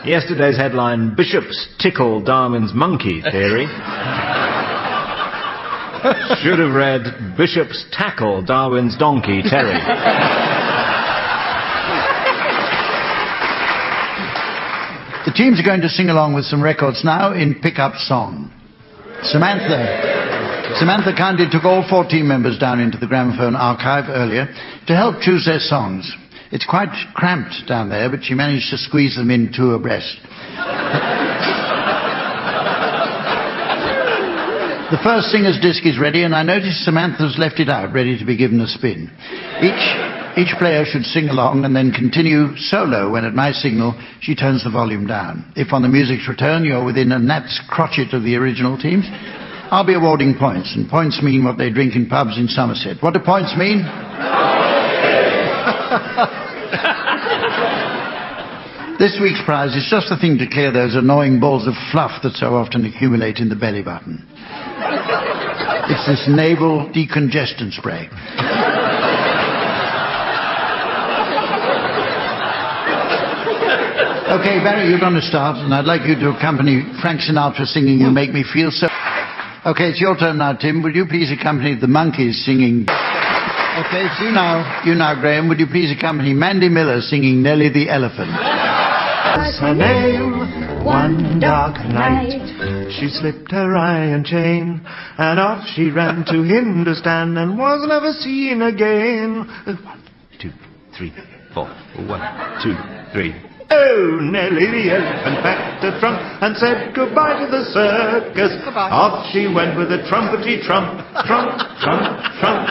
Yesterday's headline, Bishops tickle Darwin's monkey theory. Should have read, Bishops tackle Darwin's donkey, Terry. The teams are going to sing along with some records now in pickup song. Samantha kindly took all 4 team members down into the gramophone archive earlier to help choose their songs. It's quite cramped down there, but she managed to squeeze them in 2 abreast. The first singer's disc is ready, and I notice Samantha's left it out, ready to be given a spin. Each player should sing along and then continue solo when at my signal she turns the volume down. If on the music's return you're within a gnat's crotchet of the original teams, I'll be awarding points, and points mean what they drink in pubs in Somerset. What do points mean? This week's prize is just the thing to clear those annoying balls of fluff that so often accumulate in the belly button. It's this naval decongestant spray. Okay, Barry, you're going to start, and I'd like you to accompany Frank Sinatra singing You Make Me Feel So... Okay, it's your turn now, Tim. Would you please accompany the Monkees singing... Okay, it's you now, Graham. Would you please accompany Mandy Miller singing Nellie the Elephant? Was her name one dark night she slipped her iron chain and off she ran to Hindustan and was never seen again. 1, 2, 3, 4. 1, 2, 3, oh. Nellie the elephant packed a trunk and said goodbye to the circus. Goodbye. Off she went with a trumpety trump, trump, trump, trump.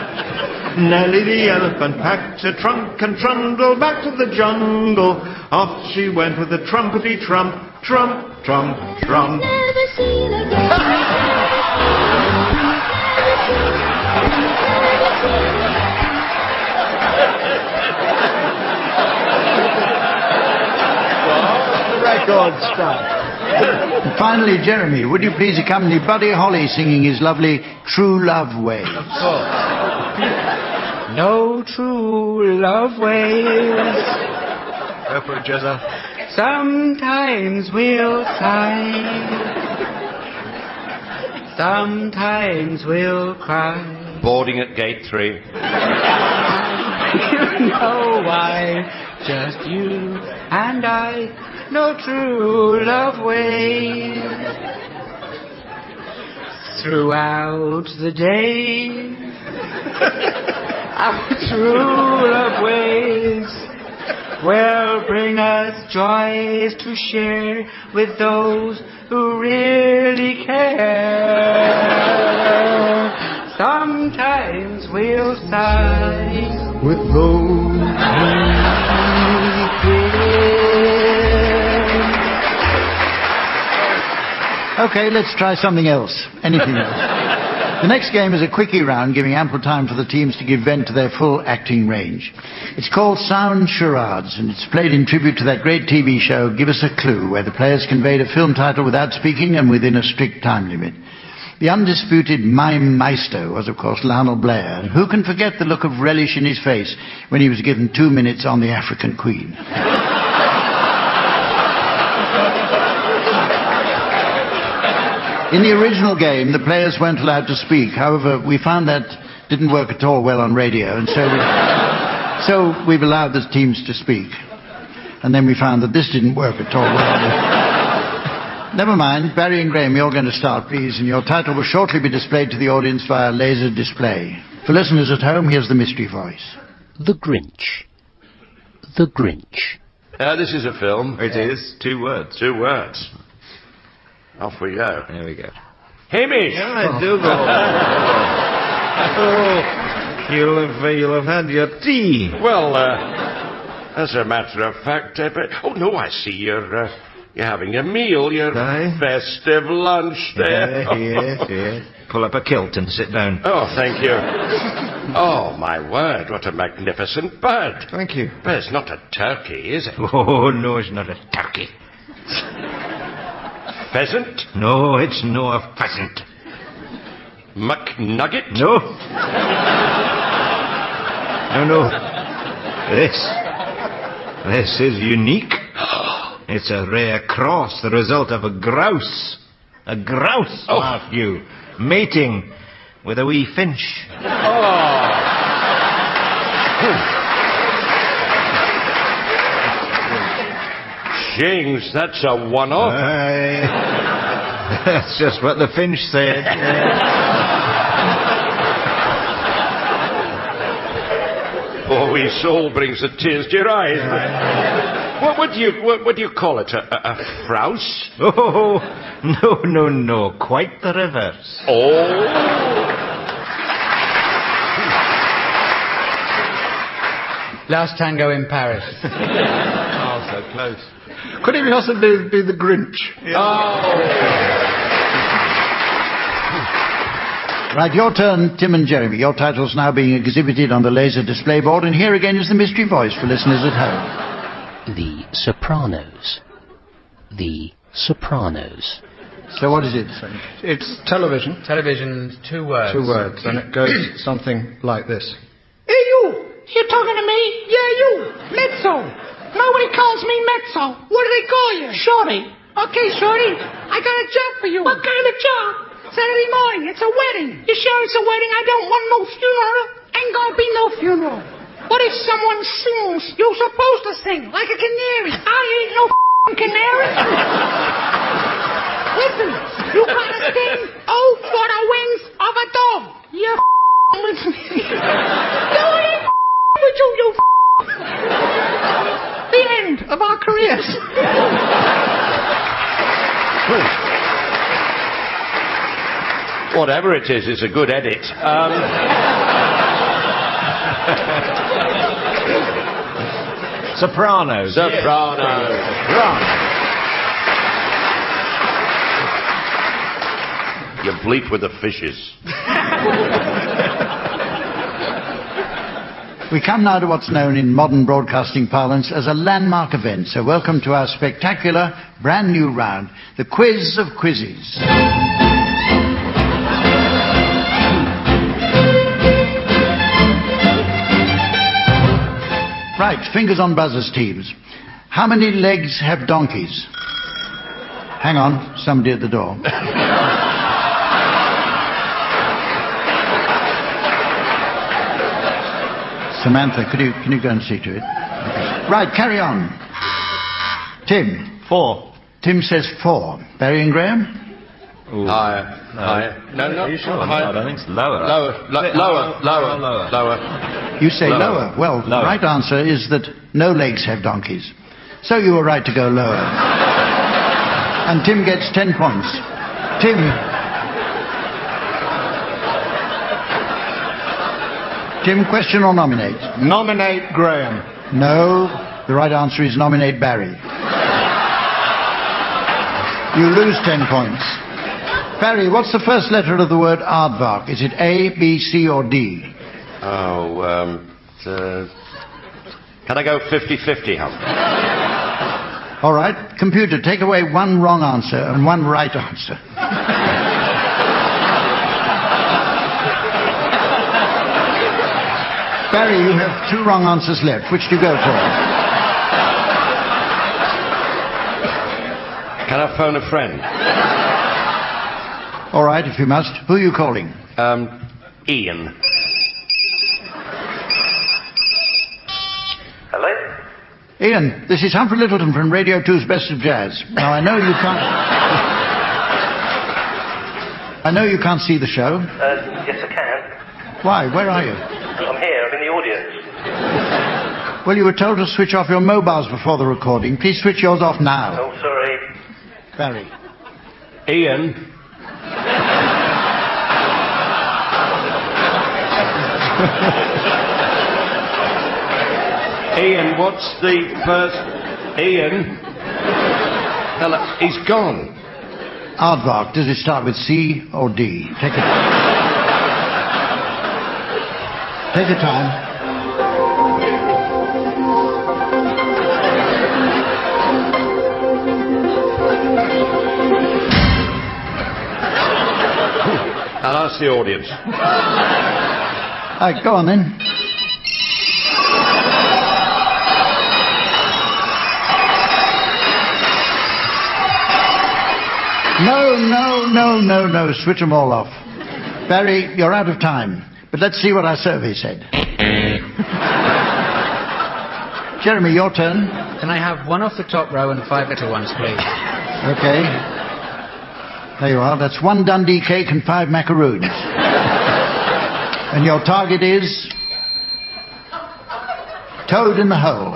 Nellie the elephant packed a trunk and trundled back to the jungle. Off she went with a trumpety trump, trump, trump, trump. Never seen again. The record stop. And finally, Jeremy, would you please accompany Buddy Holly singing his lovely True Love Ways? Of course. No true love ways. Go for it, Jezza. Sometimes we'll sigh. Sometimes we'll cry. Boarding at gate 3. You know why? Just you and I. No true love ways. Throughout the day, our true love ways will bring us joys to share with those who really care. Sometimes we'll sigh with those who OK, let's try something else. Anything else. The next game is a quickie round, giving ample time for the teams to give vent to their full acting range. It's called Sound Charades, and it's played in tribute to that great TV show, Give Us a Clue, where the players conveyed a film title without speaking and within a strict time limit. The undisputed mime maestro was, of course, Lionel Blair. And who can forget the look of relish in his face when he was given 2 minutes on the African Queen? In the original game, the players weren't allowed to speak. However, we found that didn't work at all well on radio, and so we've allowed the teams to speak. And then we found that this didn't work at all well. Never mind, Barry and Graham, you're going to start, please, and your title will shortly be displayed to the audience via laser display. For listeners at home, here's the mystery voice. The Grinch. The Grinch. This is a film. It is. 2 words. 2 words. Off we go. There we go. Hamish! Yeah, Dougal. You'll have had your tea. Well, as a matter of fact, oh no, I see you're having a meal, your festive lunch there. Yes. Pull up a kilt and sit down. Oh, thank you. Oh, my word, what a magnificent bird. Thank you. But it's not a turkey, is it? Oh, no, it's not a turkey. Pheasant? No, it's no a pheasant. McNugget? No. No. This is unique. It's a rare cross, the result of a grouse. A grouse, mark you, mating with a wee finch. James, that's a one-off. That's just what the finch said. Oh, his soul brings the tears to your eyes. What do you call it? A frouse? Oh, no, quite the reverse. Oh. Last Tango in Paris. Oh, so close. Could it possibly be the Grinch? Right, your turn, Tim and Jeremy. Your title's now being exhibited on the laser display board, and here again is the mystery voice for listeners at home. The Sopranos. The Sopranos. So what is it? It's television. Television, 2 words. 2 words, and it goes something like this. Hey, you! You talking to me? Yeah, you! Mezzo! Nobody calls me Mezzo. What do they call you? Shorty. Okay, Shorty. I got a job for you. What kind of job? Saturday morning. It's a wedding. You sure it's a wedding? I don't want no funeral. Ain't gonna be no funeral. What if someone sings? You're supposed to sing like a canary. I ain't no canary. Listen, you gotta sing "Oh for the Wings of a Dove." You with me. No, I ain't with you, you. The end of our careers. Whatever it is, it's a good edit. Sopranos. Sopranos. You bleat with the fishes. We come now to what's known in modern broadcasting parlance as a landmark event. So welcome to our spectacular, brand new round, the Quiz of Quizzes. Right, fingers on buzzers, teams. How many legs have donkeys? Hang on, somebody at the door. Samantha, can you go and see to it? Okay. Right, carry on. Tim. 4. Tim says 4. Barry and Graham? Higher. No. Are you sure? Higher. I don't think it's lower. Lower. You say lower. Well, the right answer is that no legs have donkeys. So you were right to go lower. And Tim gets 10 points. Tim, question or nominate? Nominate Graham. No, the right answer is nominate Barry. You lose 10 points. Barry, what's the first letter of the word aardvark? Is it A, B, C, or D? Can I go 50-50, Humph? All right. Computer, take away one wrong answer and one right answer. Barry, you have 2 wrong answers left. Which do you go for? Can I phone a friend? All right, if you must. Who are you calling? Ian. Hello? Ian, this is Humphrey Lyttelton from Radio 2's Best of Jazz. Now, I know you can't see the show. Yes, I can. Why? Where are you? I'm here. I'm in the audience. Well, you were told to switch off your mobiles before the recording. Please switch yours off now. Oh, sorry. Barry. Ian. Ian, what's the first... Ian? Hello, he's gone. Aardvark, does it start with C or D? Take your time. I'll ask the audience. Go on then. No. Switch them all off. Barry, you're out of time. But let's see what our survey said. Jeremy, your turn. Can I have 1 off the top row and 5 little ones, please? Okay. There you are. That's 1 Dundee cake and 5 macaroons. And your target is... Toad in the hole.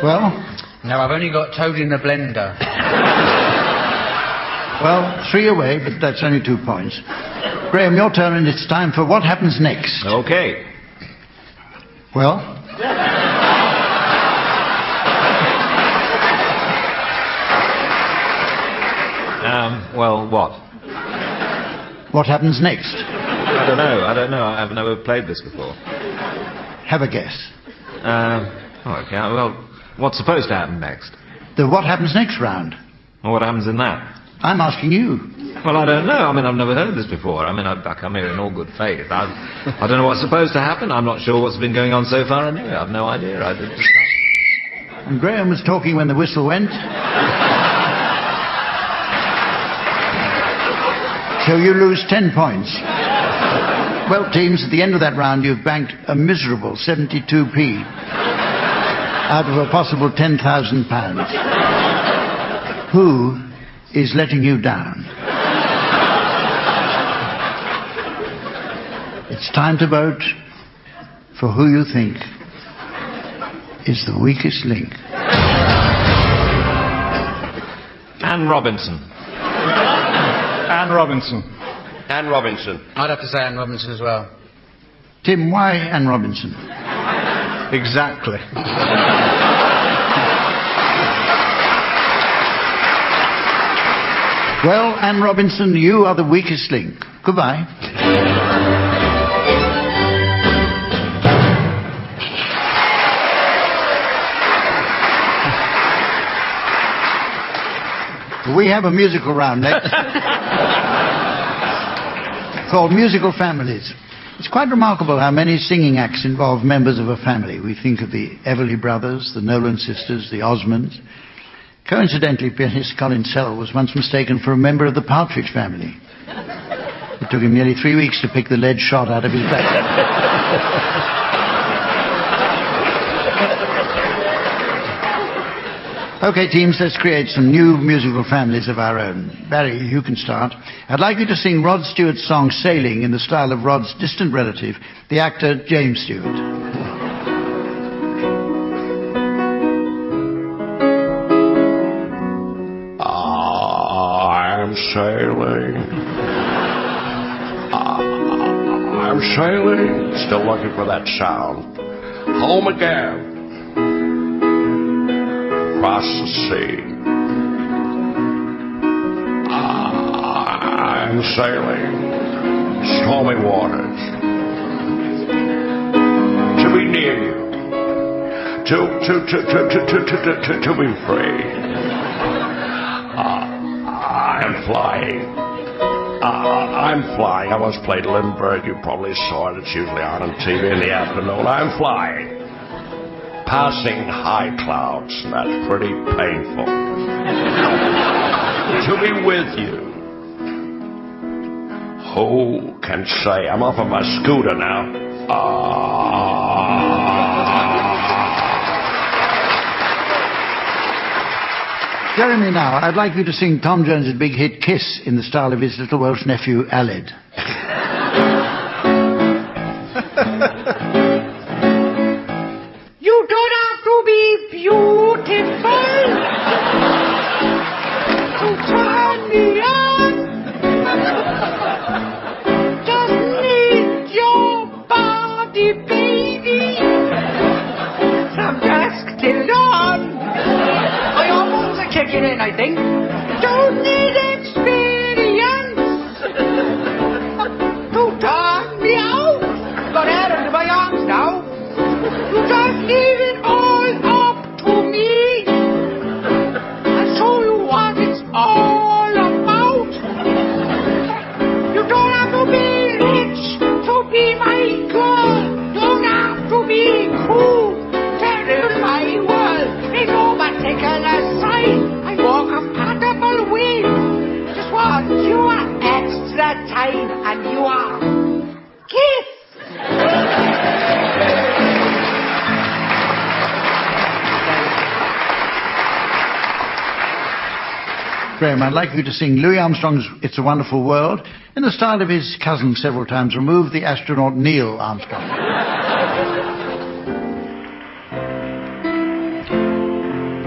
Well? No, I've only got Toad in the blender. Well, 3 away, but that's only 2 points. Graham, your turn, and it's time for What Happens Next. Okay. Well? Well, what? What happens next? I don't know. I've never played this before. Have a guess. Okay, well, what's supposed to happen next? The What Happens Next round. Well, what happens in that? I'm asking you. Well, I don't know. I mean, I've never heard this before. I mean, I come here in all good faith. I don't know what's supposed to happen. I'm not sure what's been going on so far anyway. I've no idea. And Graham was talking when the whistle went. So you lose 10 points. Well, teams, at the end of that round, you've banked a miserable 72p out of a possible £10,000. Who is letting you down? It's time to vote. for who you think is the weakest link. Anne Robinson. Anne Robinson. Anne Robinson. I'd have to say Anne Robinson as well. Tim, why Anne Robinson? Exactly. Well, Anne Robinson, you are the weakest link. Goodbye. We have a musical round next called Musical Families. It's quite remarkable how many singing acts involve members of a family. We think of the Everly Brothers, the Nolan sisters, the Osmonds. Coincidentally, pianist Colin Sell was once mistaken for a member of the Partridge Family. It took him nearly 3 weeks to pick the lead shot out of his back. Okay, teams, let's create some new musical families of our own. Barry, you can start. I'd like you to sing Rod Stewart's song Sailing in the style of Rod's distant relative, the actor James Stewart. I'm sailing. I'm sailing. Still looking for that sound. Home again. Across the sea. I'm sailing stormy waters to be near you, to be free. I'm flying. I'm flying. I once played Lindbergh. You probably saw it. It's usually on TV in the afternoon. I'm flying. Passing high clouds, that's pretty painful. To be with you. Who can say? I'm off on my scooter now. Jeremy, now, I'd like you to sing Tom Jones's big hit Kiss in the style of his little Welsh nephew, Aled. You don't have to be beautiful to turn me on. Just need your body, baby, from dusk till dawn. My hormones are kicking in, I think. Don't need experience to turn me out. Got air under my arms now. You just leave it all up to me. I'll show you what it's all about. You don't have to be rich to be my girl. Don't have to be cool to rule my world. In no particular sign, I walk a compatible way. Just want your extra time and you are Kiss. Graham, I'd like you to sing Louis Armstrong's It's a Wonderful World in the style of his cousin several times removed, the astronaut Neil Armstrong.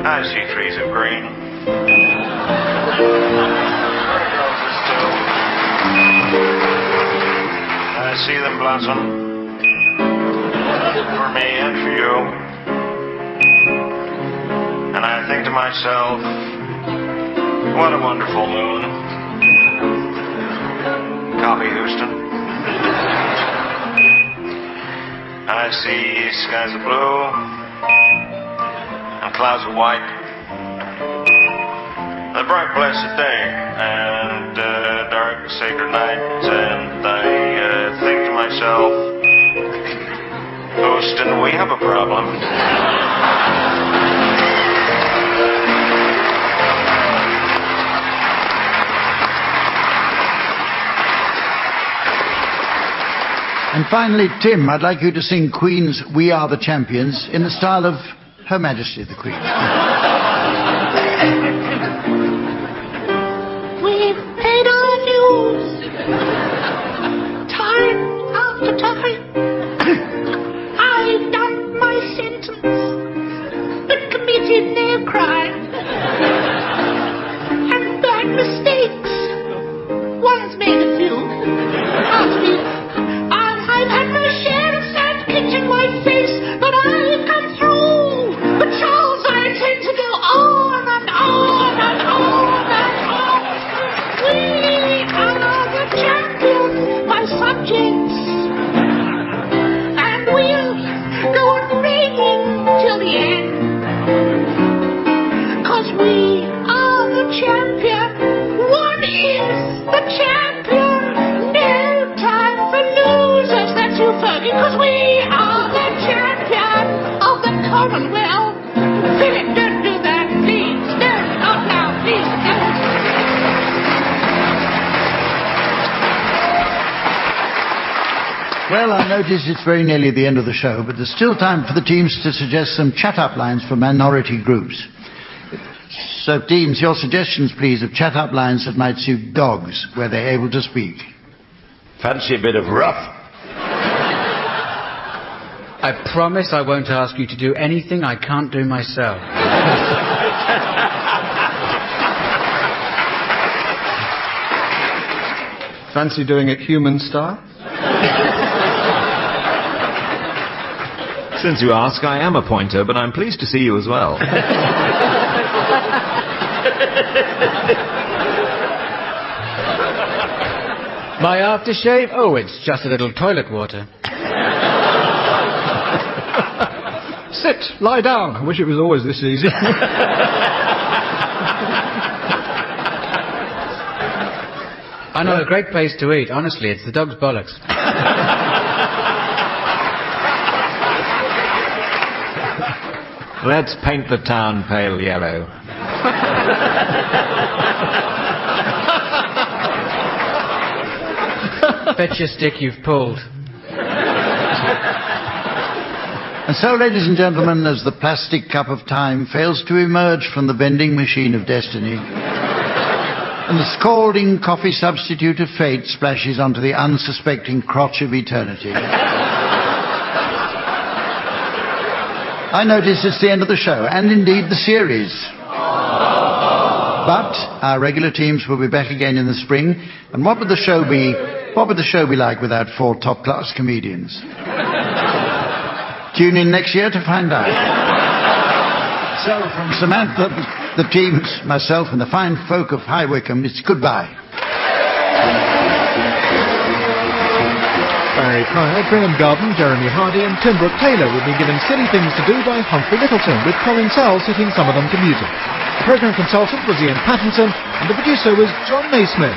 I see trees of green. I see them blossom for me and for you. And I think to myself, what a wonderful moon. Copy, Houston. I see skies of blue and clouds of white. A bright, blessed day and dark, sacred night. And I think to myself, Houston, we have a problem. And finally, Tim, I'd like you to sing Queen's We Are the Champions in the style of Her Majesty the Queen. We've paid our dues time after time. crime and bad mistakes. One's made a few. Ask me. I've had my share of sand kicked in my face, but I've come through. But Charles, I intend to go on and on and on and on. We are the champions, my subjects, and we'll go on reigning till the end. 'Cause we are the champion. One is the champion. No time for losers. That's you, Fergie. 'Cause we are the champion of the Commonwealth. Philip, don't do that, please. No, not now, please. Don't. Well, I notice it's very nearly the end of the show, but there's still time for the teams to suggest some chat-up lines for minority groups. So, teams, your suggestions, please, of chat-up lines that might suit dogs, where they're able to speak. Fancy a bit of rough? I promise I won't ask you to do anything I can't do myself. Fancy doing it human style? Since you ask, I am a pointer, but I'm pleased to see you as well. My aftershave? Oh, it's just a little toilet water. Sit, lie down. I wish it was always this easy. I know a great place to eat. Honestly, it's the dog's bollocks. Let's paint the town pale yellow. Fetch your stick you've pulled. And so, ladies and gentlemen, as the plastic cup of time fails to emerge from the vending machine of destiny, and the scalding coffee substitute of fate splashes onto the unsuspecting crotch of eternity, I notice it's the end of the show, and indeed the series. But our regular teams will be back again in the spring, and what would the show be like without 4 top-class comedians? Tune in next year to find out. So, from Samantha, the teams, myself, and the fine folk of High Wycombe, it's goodbye. Barry Pryor, Graham Garden, Jeremy Hardy and Tim Brooke-Taylor will be given Silly Things to Do by Humphrey Lyttelton, with Colin Sell setting some of them to music. The programme consultant was Ian Pattinson, and the producer was John Naismith.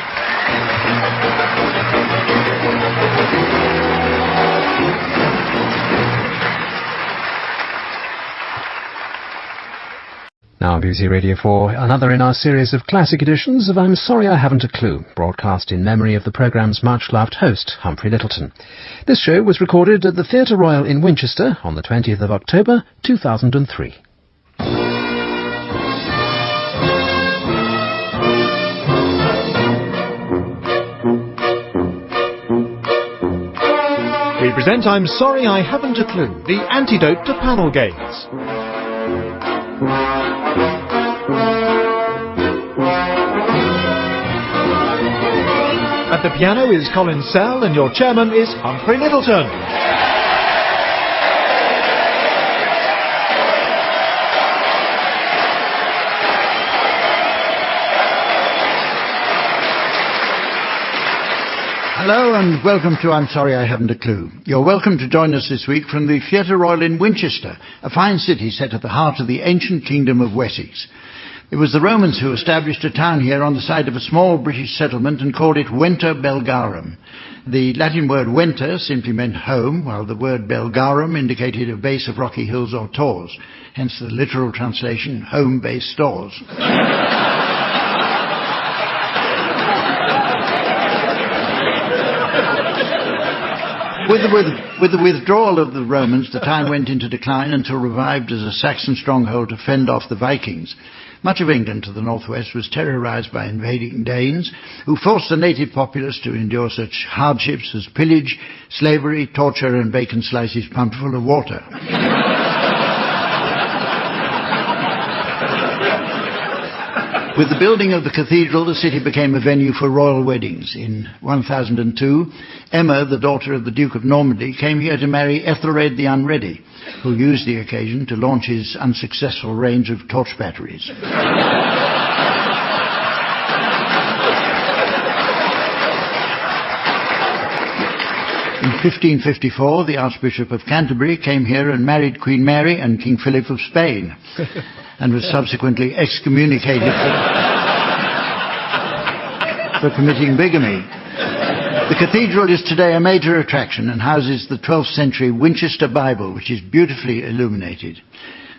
Now BBC Radio 4, another in our series of classic editions of I'm Sorry I Haven't a Clue, broadcast in memory of the programme's much-loved host, Humphrey Lyttelton. This show was recorded at the Theatre Royal in Winchester on the 20th of October, 2003. We present I'm Sorry I Haven't a Clue, the antidote to panel games. At the piano is Colin Sell, and your chairman is Humphrey Lyttelton. Hello and welcome to I'm Sorry I Haven't a Clue. You're welcome to join us this week from the Theatre Royal in Winchester, a fine city set at the heart of the ancient kingdom of Wessex. It was the Romans who established a town here on the site of a small British settlement and called it Venta Belgarum. The Latin word venta simply meant home, while the word Belgarum indicated a base of rocky hills or tors, hence the literal translation, home-based stores. With the withdrawal of the Romans, the town went into decline until revived as a Saxon stronghold to fend off the Vikings. Much of England to the northwest was terrorised by invading Danes, who forced the native populace to endure such hardships as pillage, slavery, torture and bacon slices pumped full of water. With the building of the cathedral, the city became a venue for royal weddings. In 1002, Emma, the daughter of the Duke of Normandy, came here to marry Ethelred the Unready, who used the occasion to launch his unsuccessful range of torch batteries. In 1554, the Archbishop of Canterbury came here and married Queen Mary and King Philip of Spain, and was subsequently excommunicated for committing bigamy. The cathedral is today a major attraction and houses the 12th century Winchester Bible, which is beautifully illuminated.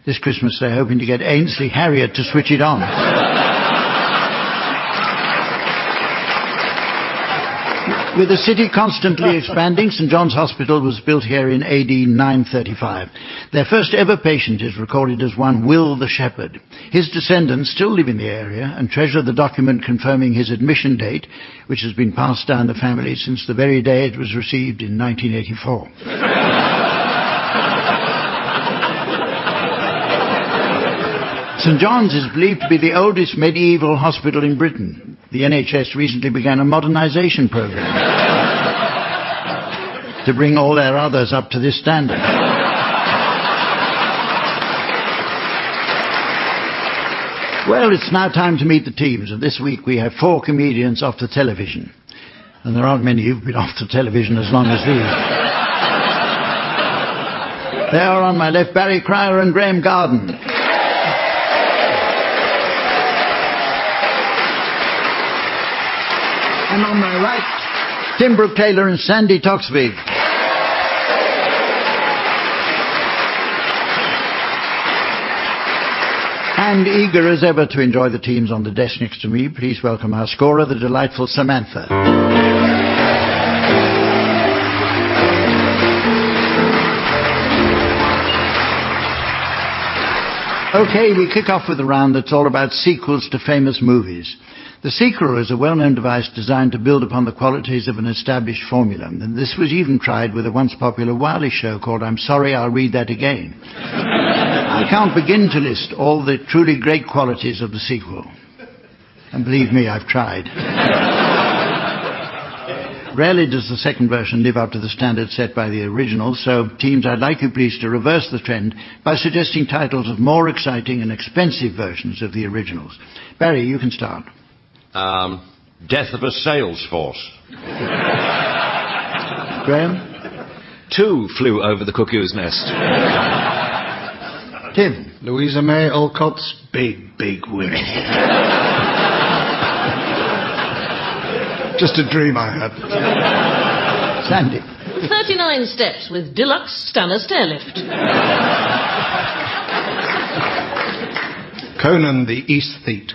This Christmas they're hoping to get Ainsley Harriott to switch it on. With the city constantly expanding, St John's Hospital was built here in AD 935. Their first ever patient is recorded as one Will the Shepherd. His descendants still live in the area and treasure the document confirming his admission date, which has been passed down the family since the very day it was received in 1984. St John's is believed to be the oldest medieval hospital in Britain. The NHS recently began a modernisation programme to bring all their others up to this standard. Well, it's now time to meet the teams, and this week we have 4 comedians off the television. And there aren't many who've been off the television as long as these. They are on my left, Barry Cryer and Graham Garden. And on my right, Tim Brooke-Taylor and Sandy Toxvig. And eager as ever to enjoy the teams on the desk next to me, please welcome our scorer, the delightful Samantha. Okay, we kick off with a round that's all about sequels to famous movies. The sequel is a well-known device designed to build upon the qualities of an established formula, and this was even tried with a once popular Wiley show called I'm Sorry, I'll Read That Again. I can't begin to list all the truly great qualities of the sequel. And believe me, I've tried. Rarely does the second version live up to the standard set by the original, so teams, I'd like you please to reverse the trend by suggesting titles of more exciting and expensive versions of the originals. Barry, you can start. Death of a Sales Force. Graham? 2 Flew Over the Cuckoo's Nest. Tim? Louisa May Alcott's Big, Big Women. Just a dream I had. Sandy? 39 steps with deluxe Stanner stairlift. Conan the Aesthete.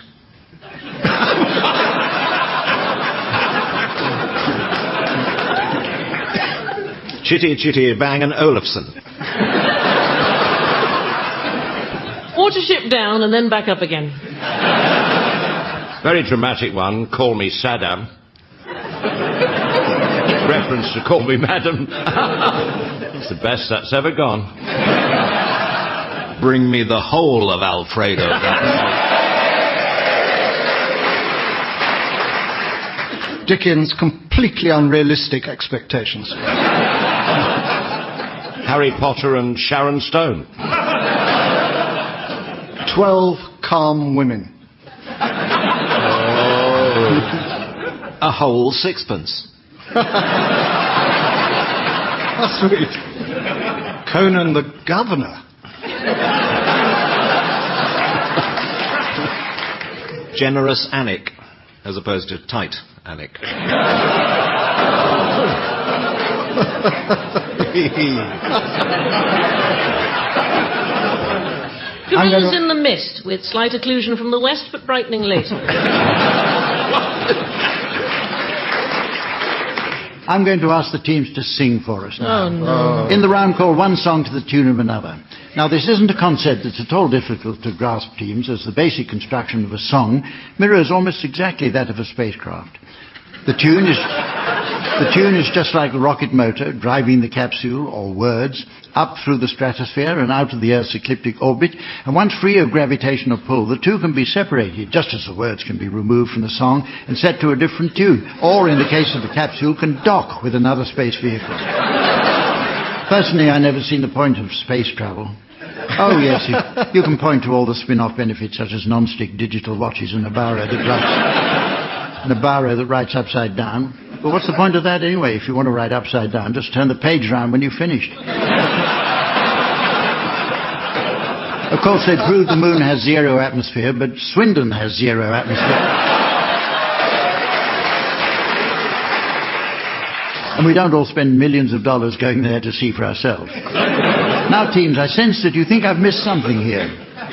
Chitty Chitty Bang and Olufsen. Watership down and then back up again. Very dramatic one, Call Me Saddam. Reference to Call Me Madam. It's the best that's ever gone. Bring me the whole of Alfredo. Dickens' completely unrealistic expectations. Harry Potter and Sharon Stone. 12 Calm Women. A whole sixpence. That's sweet. Conan the Governor. Generous Anik, as opposed to tight Anik. Gorillas in the Mist, with slight occlusion from the west but brightening later. I'm going to ask the teams to sing for us now. Oh, no. In the round called One Song to the Tune of Another. Now, this isn't a concept that's at all difficult to grasp, teams, as the basic construction of a song mirrors almost exactly that of a spacecraft. The tune is just like a rocket motor driving the capsule, or words, up through the stratosphere and out of the Earth's ecliptic orbit, and once free of gravitational pull, the two can be separated, just as the words can be removed from the song and set to a different tune, or, in the case of the capsule, can dock with another space vehicle. Personally, I've never seen the point of space travel. Oh, yes, you can point to all the spin-off benefits, such as non-stick digital watches and a barrow that writes upside down. But what's the point of that anyway? If you want to write upside down, just turn the page round when you've finished. Of course, they proved the moon has zero atmosphere, but Swindon has zero atmosphere. And we don't all spend millions of dollars going there to see for ourselves. Now, teams, I sense that you think I've missed something here.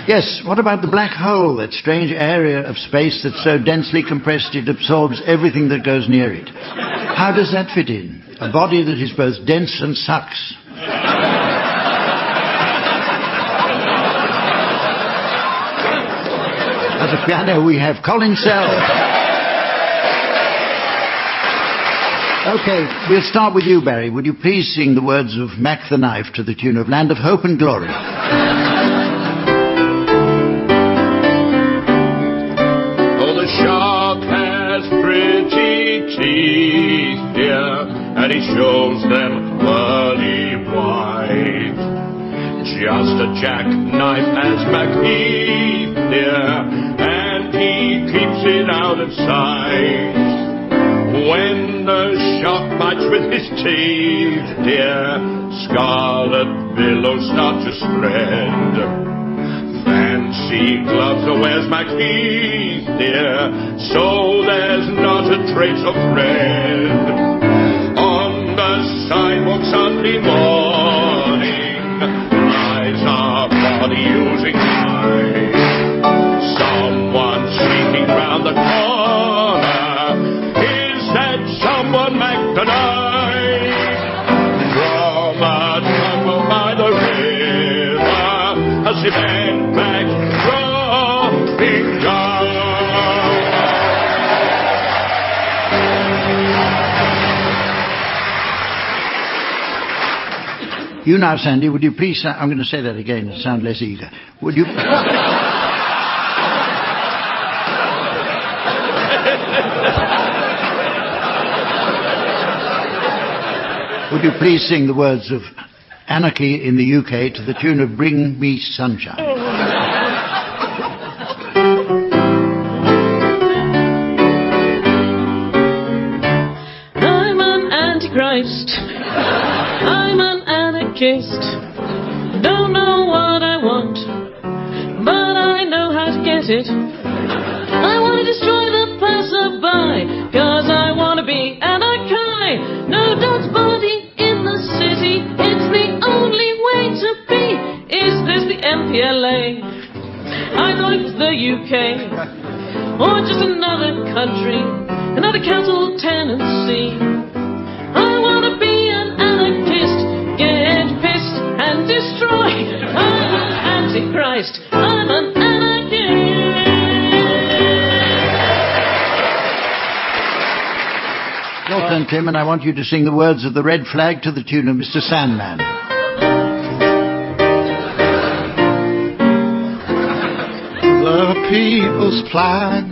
Yes, what about the black hole, that strange area of space that's so densely compressed it absorbs everything that goes near it? How does that fit in? A body that is both dense and sucks. At the piano we have Colin Sell. Okay, we'll start with you, Barry. Would you please sing the words of Mac the Knife to the tune of Land of Hope and Glory? Oh, the shark has pretty teeth, dear, and he shows them pearly white. Just a jackknife as MacHeath, dear, and he keeps it out of sight. When the shark bites with his teeth, dear, scarlet billows start to spread. Fancy gloves wears MacHeath, dear, so there's not a trace of red. On the sidewalk Sunday morning lies our body using light. Someone sneaking round the corner. Someone make the knife from a tumble by the river, a cement bag dropping down. You now, Sandy, would you please... I'm going to say that again and sound less eager. Would you... Would you please sing the words of Anarchy in the UK to the tune of Bring Me Sunshine? I'm an antichrist. I'm an anarchist. Don't know what I want, but I know how to get it. I want to destroy the passerby, 'cause I want to be anarchy. No Dutch body in the city, it's the only way to be. Is this the MPLA? I thought it was the UK, or just another country, another council tenancy. I want to be an anarchist, get pissed and destroy. I'm an antichrist, I'm an anarchist. Your turn, Tim, and I want you to sing the words of the Red Flag to the tune of Mr. Sandman. The people's flag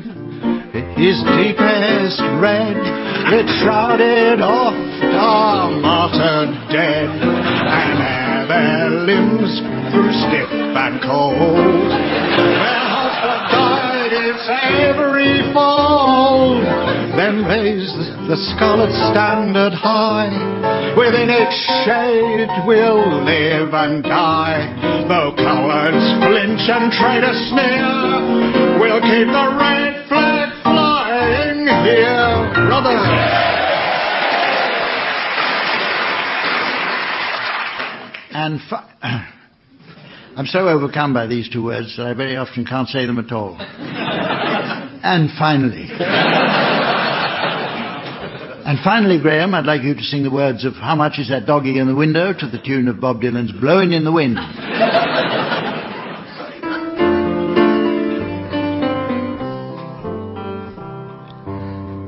is deepest red. It shrouded off our martyred dead, and ere their limbs grew stiff and cold, their hearts that died its every fold. Then raised the scarlet standard high. Within its shade we'll live and die. Though cowards flinch and traitors sneer, we'll keep the red flag flying here, brother. And I'm so overcome by these two words that I very often can't say them at all. And finally... And finally, Graham, I'd like you to sing the words of How Much Is That Doggy in the Window to the tune of Bob Dylan's Blowing in the Wind.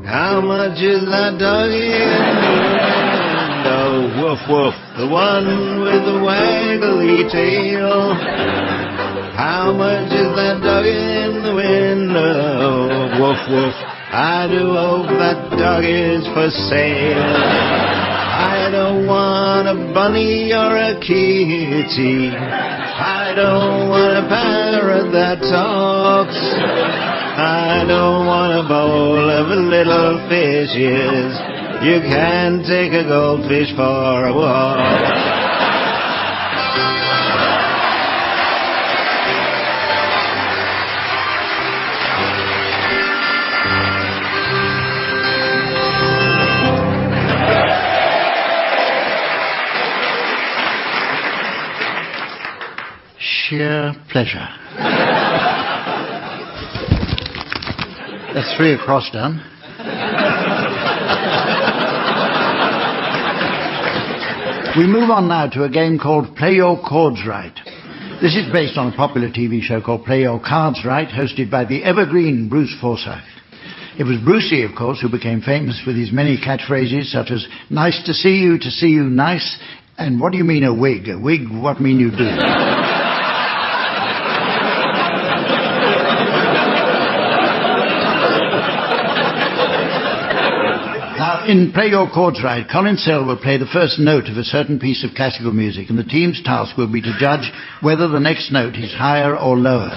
How How much is that doggy in the window? Woof, woof. The one with the waggly tail. How much is that doggy in the window? Woof, woof. I do hope that dog is for sale. I don't want a bunny or a kitty. I don't want a parrot that talks. I don't want a bowl of little fishes. You can take a goldfish for a walk. Sheer pleasure. That's 3 across done. We move on now to a game called Play Your Chords Right. This is based on a popular TV show called Play Your Cards Right, hosted by the evergreen Bruce Forsyth. It was Brucey, of course, who became famous with his many catchphrases such as, nice to see you, nice, and what do you mean a wig? A wig, what mean you do? In Play Your Chords Right, Colin Sell will play the first note of a certain piece of classical music, and the team's task will be to judge whether the next note is higher or lower.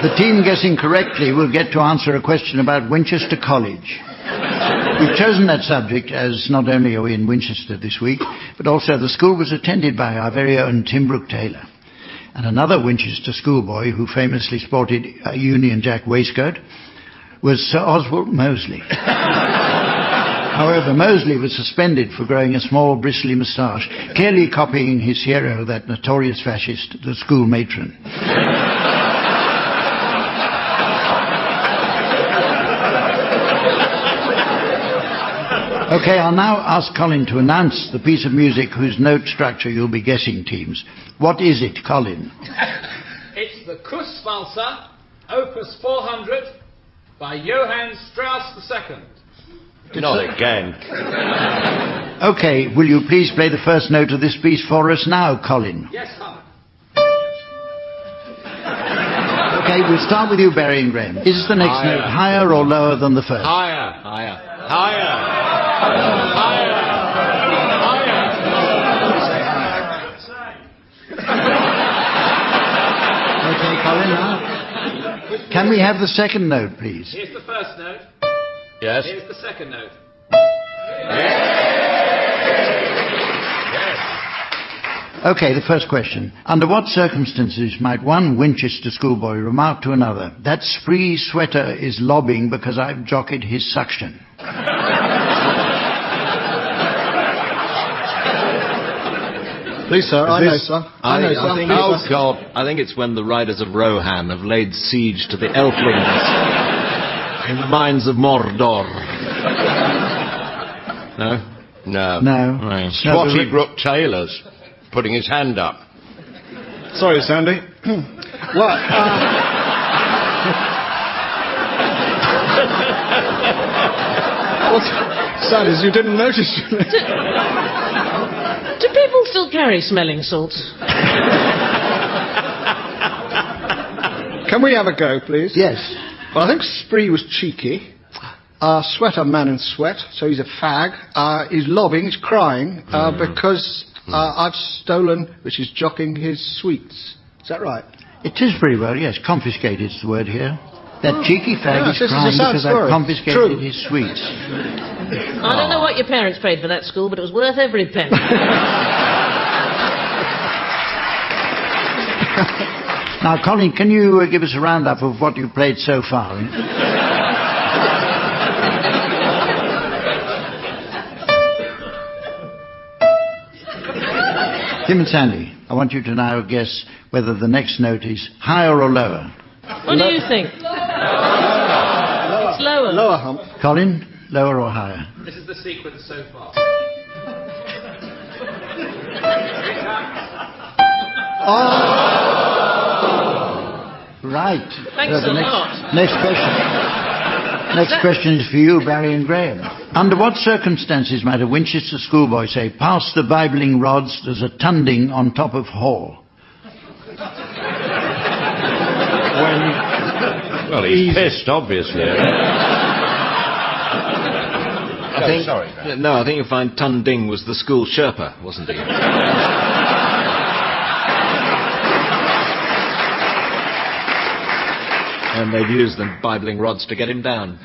The team guessing correctly will get to answer a question about Winchester College. We've chosen that subject as not only are we in Winchester this week, but also the school was attended by our very own Tim Brooke-Taylor. And another Winchester schoolboy who famously sported a Union Jack waistcoat was Sir Oswald Mosley. However, Mosley was suspended for growing a small bristly moustache, clearly copying his hero, that notorious fascist, the school matron. Okay, I'll now ask Colin to announce the piece of music whose note structure you'll be guessing, teams. What is it, Colin? It's the Kusswalzer, Opus 400, by Johann Strauss II. Not again. Okay, will you please play the first note of this piece for us now, Colin? Yes, Humph. Okay, we'll start with you, Barry and Graham. Is the next note higher or lower than the first? Higher. Higher. Okay, Colin, now. Can we have the second note, please? Here's the first note. Yes. Here's the second note. Okay, the first question. Under what circumstances might one Winchester schoolboy remark to another, that spree sweater is lobbing because I've jockeyed his suction? Please, sir, I know some. I think it's when the riders of Rohan have laid siege to the Elflings in the mines of Mordor. No? No. No. Right. Swatty Brooke-Taylor's putting his hand up. Sorry, Sandy. What? What's sad is you didn't notice. Do people still carry smelling salts? Can we have a go, please? Yes. Well, I think Spree was cheeky. Sweater, man in sweat, so he's a fag. He's lobbing, he's crying, because I've stolen, which is jockeying his sweets. Is that right? It is pretty well, yes. Confiscated's the word here. That cheeky fag Yes, is this is a crying sad because story. I've confiscated True. his sweets. I don't know what your parents paid for that school, but it was worth every penny. Now, Colin, can you give us a roundup of what you've played so far? Tim and Sandy, I want you to now guess whether the next note is higher or lower. What do you think? It's lower. Lower, Humph. Colin, lower or higher? This is the sequence so far. right. Thanks a lot. Next question is for you, Barry and Graham. Under what circumstances might a Winchester schoolboy say, "Pass the Bibling rods, there's a tunding on top of Hall"? Well, he's pissed, obviously. I think you'll find Tun Ding was the school Sherpa, wasn't he? And they'd use the Bibling rods to get him down.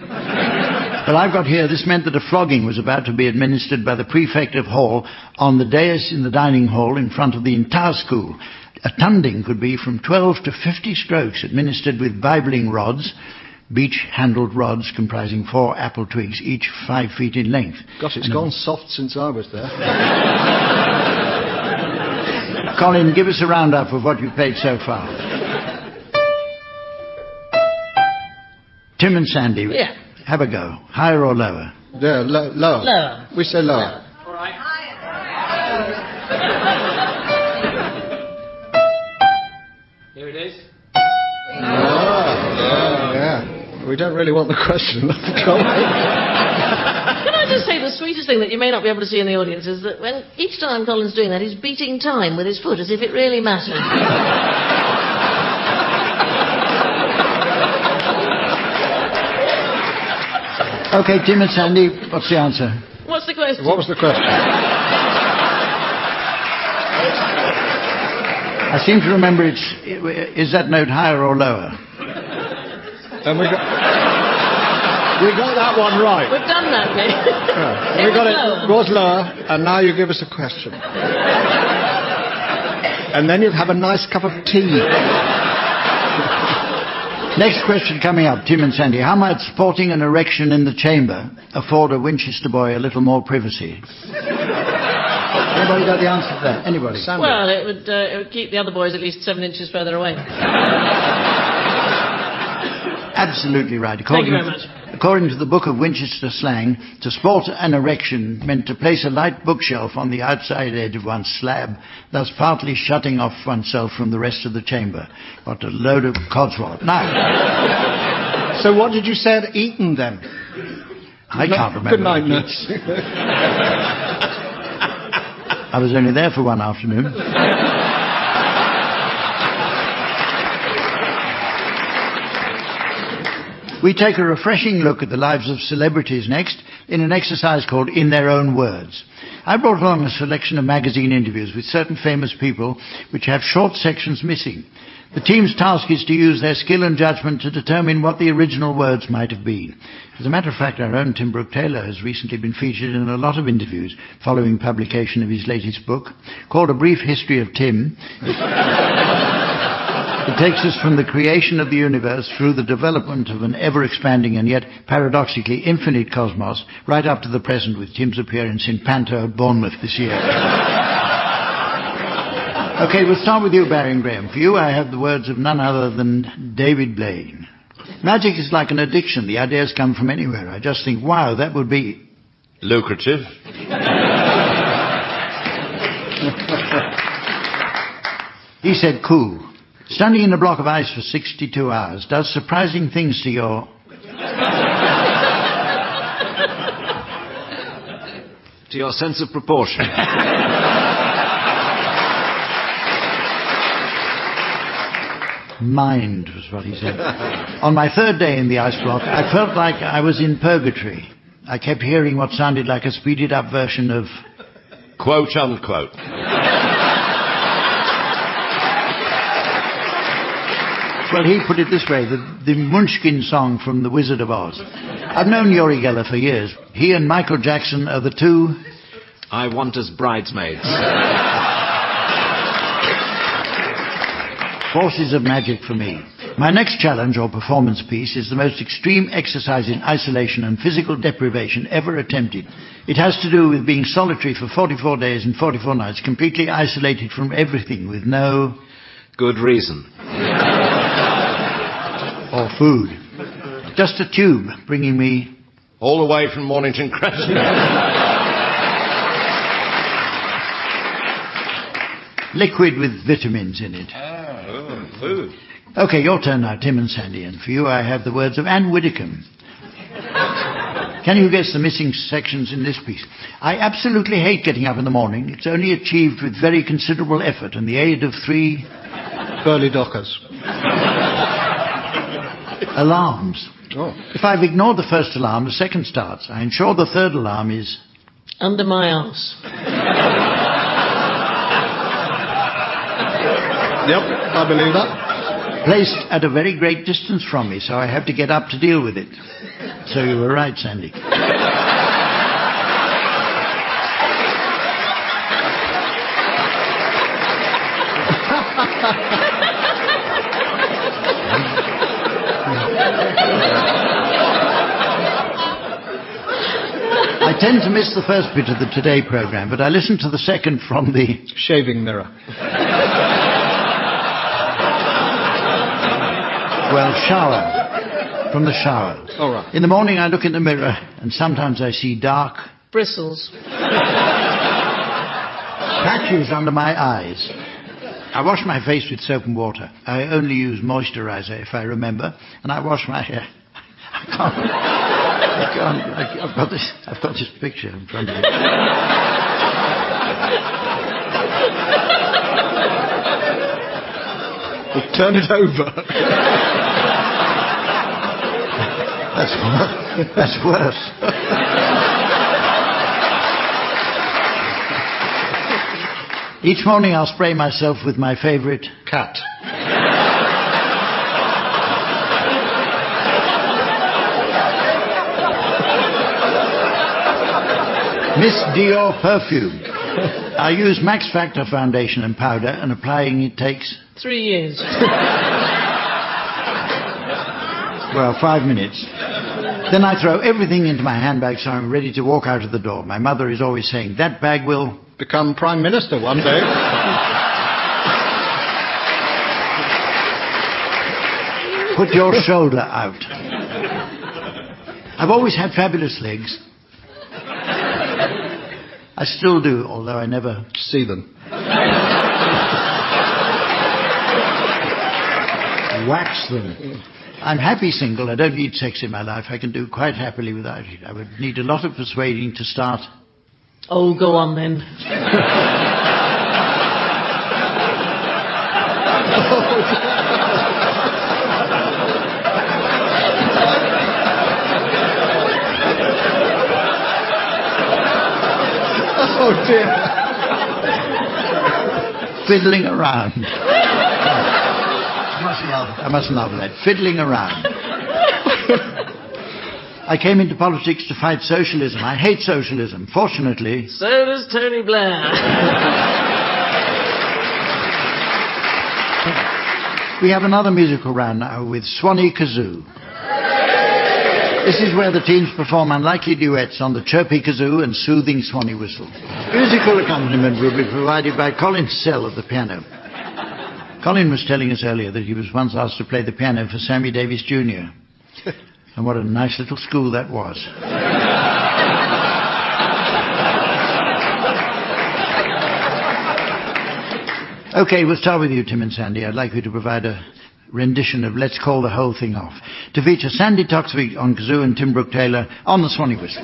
Well, I've got here, this meant that a flogging was about to be administered by the prefect of Hall on the dais in the dining hall in front of the entire school. A tunding could be from 12 to 50 strokes administered with Bibling rods, beech-handled rods comprising 4 apple twigs, each 5 feet in length. Gosh, it's gone soft since I was there. Colin, give us a round-up of what you've played so far. Tim and Sandy, have a go. Higher or lower? There, lower. Lower. We say lower. All right. Here it is. Yeah. We don't really want the question. Can I just say the sweetest thing that you may not be able to see in the audience is that when each time Colin's doing that, he's beating time with his foot as if it really mattered. Okay, Tim and Sandy, what's the answer? What's the question? What was the question? I seem to remember is that note higher or lower? And we got that one right. We've done that bit. Yeah. It was lower, and now you give us a question. And then you'd have a nice cup of tea. Next question coming up, Tim and Sandy. How might sporting an erection in the chamber afford a Winchester boy a little more privacy? Anybody got the answer to that? Anybody? Sandy. Well, it would keep the other boys at least 7 inches further away. Absolutely right. Thank you very much. According to the Book of Winchester slang, to sport an erection meant to place a light bookshelf on the outside edge of one's slab, thus partly shutting off oneself from the rest of the chamber. What a load of codswallop. Now... So what did you say at Eton, then? I can't remember. Good night, nurse. I was only there for one afternoon. We take a refreshing look at the lives of celebrities next in an exercise called In Their Own Words. I brought along a selection of magazine interviews with certain famous people which have short sections missing. The team's task is to use their skill and judgment to determine what the original words might have been. As a matter of fact, our own Tim Brooke-Taylor has recently been featured in a lot of interviews following publication of his latest book, called A Brief History of Tim. It takes us from the creation of the universe through the development of an ever-expanding and yet paradoxically infinite cosmos, right up to the present with Tim's appearance in Panto at Bournemouth this year. Okay, we'll start with you, Barry and Graham. For you, I have the words of none other than David Blaine. Magic is like an addiction. The ideas come from anywhere. I just think, wow, that would be... lucrative. He said, cool. Standing in a block of ice for 62 hours does surprising things to your... to your sense of proportion. Mind was what he said. On my third day in the ice block, I felt like I was in purgatory. I kept hearing what sounded like a speeded-up version of... quote, unquote. Well, he put it this way, the Munchkin song from The Wizard of Oz. I've known Uri Geller for years. He and Michael Jackson are the two... I want as bridesmaids. Forces of magic for me. My next challenge or performance piece is the most extreme exercise in isolation and physical deprivation ever attempted. It has to do with being solitary for 44 days and 44 nights, completely isolated from everything with no... good reason. Or food. Just a tube bringing me... all the way from Mornington Crescent. liquid with vitamins in it. Food. OK, your turn now, Tim and Sandy, and for you I have the words of Anne Widdecombe. Can you guess the missing sections in this piece? I absolutely hate getting up in the morning. It's only achieved with very considerable effort and the aid of 3... Burley Dockers. Alarms. Oh. If I've ignored the first alarm, the second starts. I ensure the third alarm is... Under my arse. Yep, I believe that. Placed at a very great distance from me, so I have to get up to deal with it. So you were right, Sandy. I tend to miss the first bit of the Today programme, but I listen to the second from the... Shaving mirror. Well, shower. From the shower. All right. In the morning I look in the mirror and sometimes I see dark... Bristles. patches under my eyes. I wash my face with soap and water. I only use moisturiser if I remember, and I wash my hair. I've got this picture in front of me. Well, turn it over. That's worse. Each morning I'll spray myself with my favourite cat. Miss Dior perfume. I use Max Factor foundation and powder, and applying it takes... 3 years. Well, 5 minutes. Then I throw everything into my handbag so I'm ready to walk out of the door. My mother is always saying, that bag will... become Prime Minister one day. Put your shoulder out. I've always had fabulous legs. I still do, although I never see them. Wax them. I'm happy single. I don't need sex in my life. I can do quite happily without it. I would need a lot of persuading to start. Oh, go on then. Oh dear. Fiddling around. I mustn't laugh at that. Fiddling around. I came into politics to fight socialism. I hate socialism. Fortunately... So does Tony Blair. We have another musical round now with Swanee Kazoo. This is where the teams perform unlikely duets on the chirpy kazoo and soothing Swanee whistle. Musical accompaniment will be provided by Colin Sell at the piano. Colin was telling us earlier that he was once asked to play the piano for Sammy Davis Jr. And what a nice little school that was. OK, we'll start with you, Tim and Sandy. I'd like you to provide a rendition of Let's Call the Whole Thing Off, to feature Sandy Toksvig on kazoo and Tim Brooke-Taylor on the Swanee whistle.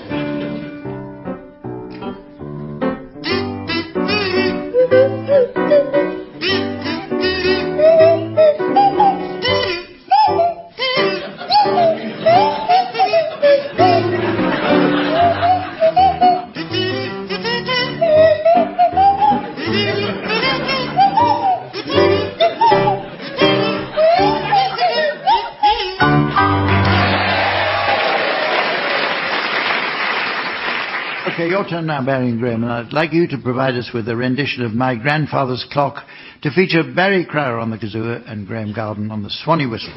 Okay, your turn now, Barry and Graham, and I'd like you to provide us with a rendition of My Grandfather's Clock to feature Barry Crowder on the kazoo and Graham Garden on the Swanee whistle.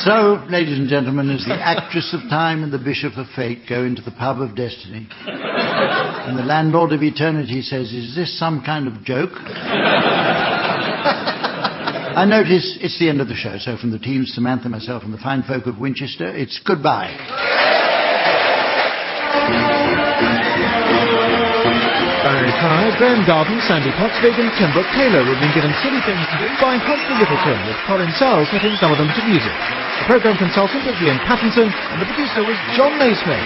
So, ladies and gentlemen, as the actress of time and the bishop of fate go into the pub of destiny, and the landlord of eternity says, "Is this some kind of joke?" I notice it's the end of the show, so from the team, Samantha, myself, and the fine folk of Winchester, it's goodbye. Barry Pryor, Graham Garden, Sandy Potsvig and Tim Brooke-Taylor have been given Silly Things to Do by Humphrey Lyttelton, with Colin Sells setting some of them to music. The programme consultant was Ian Pattinson, and the producer was John Naismith.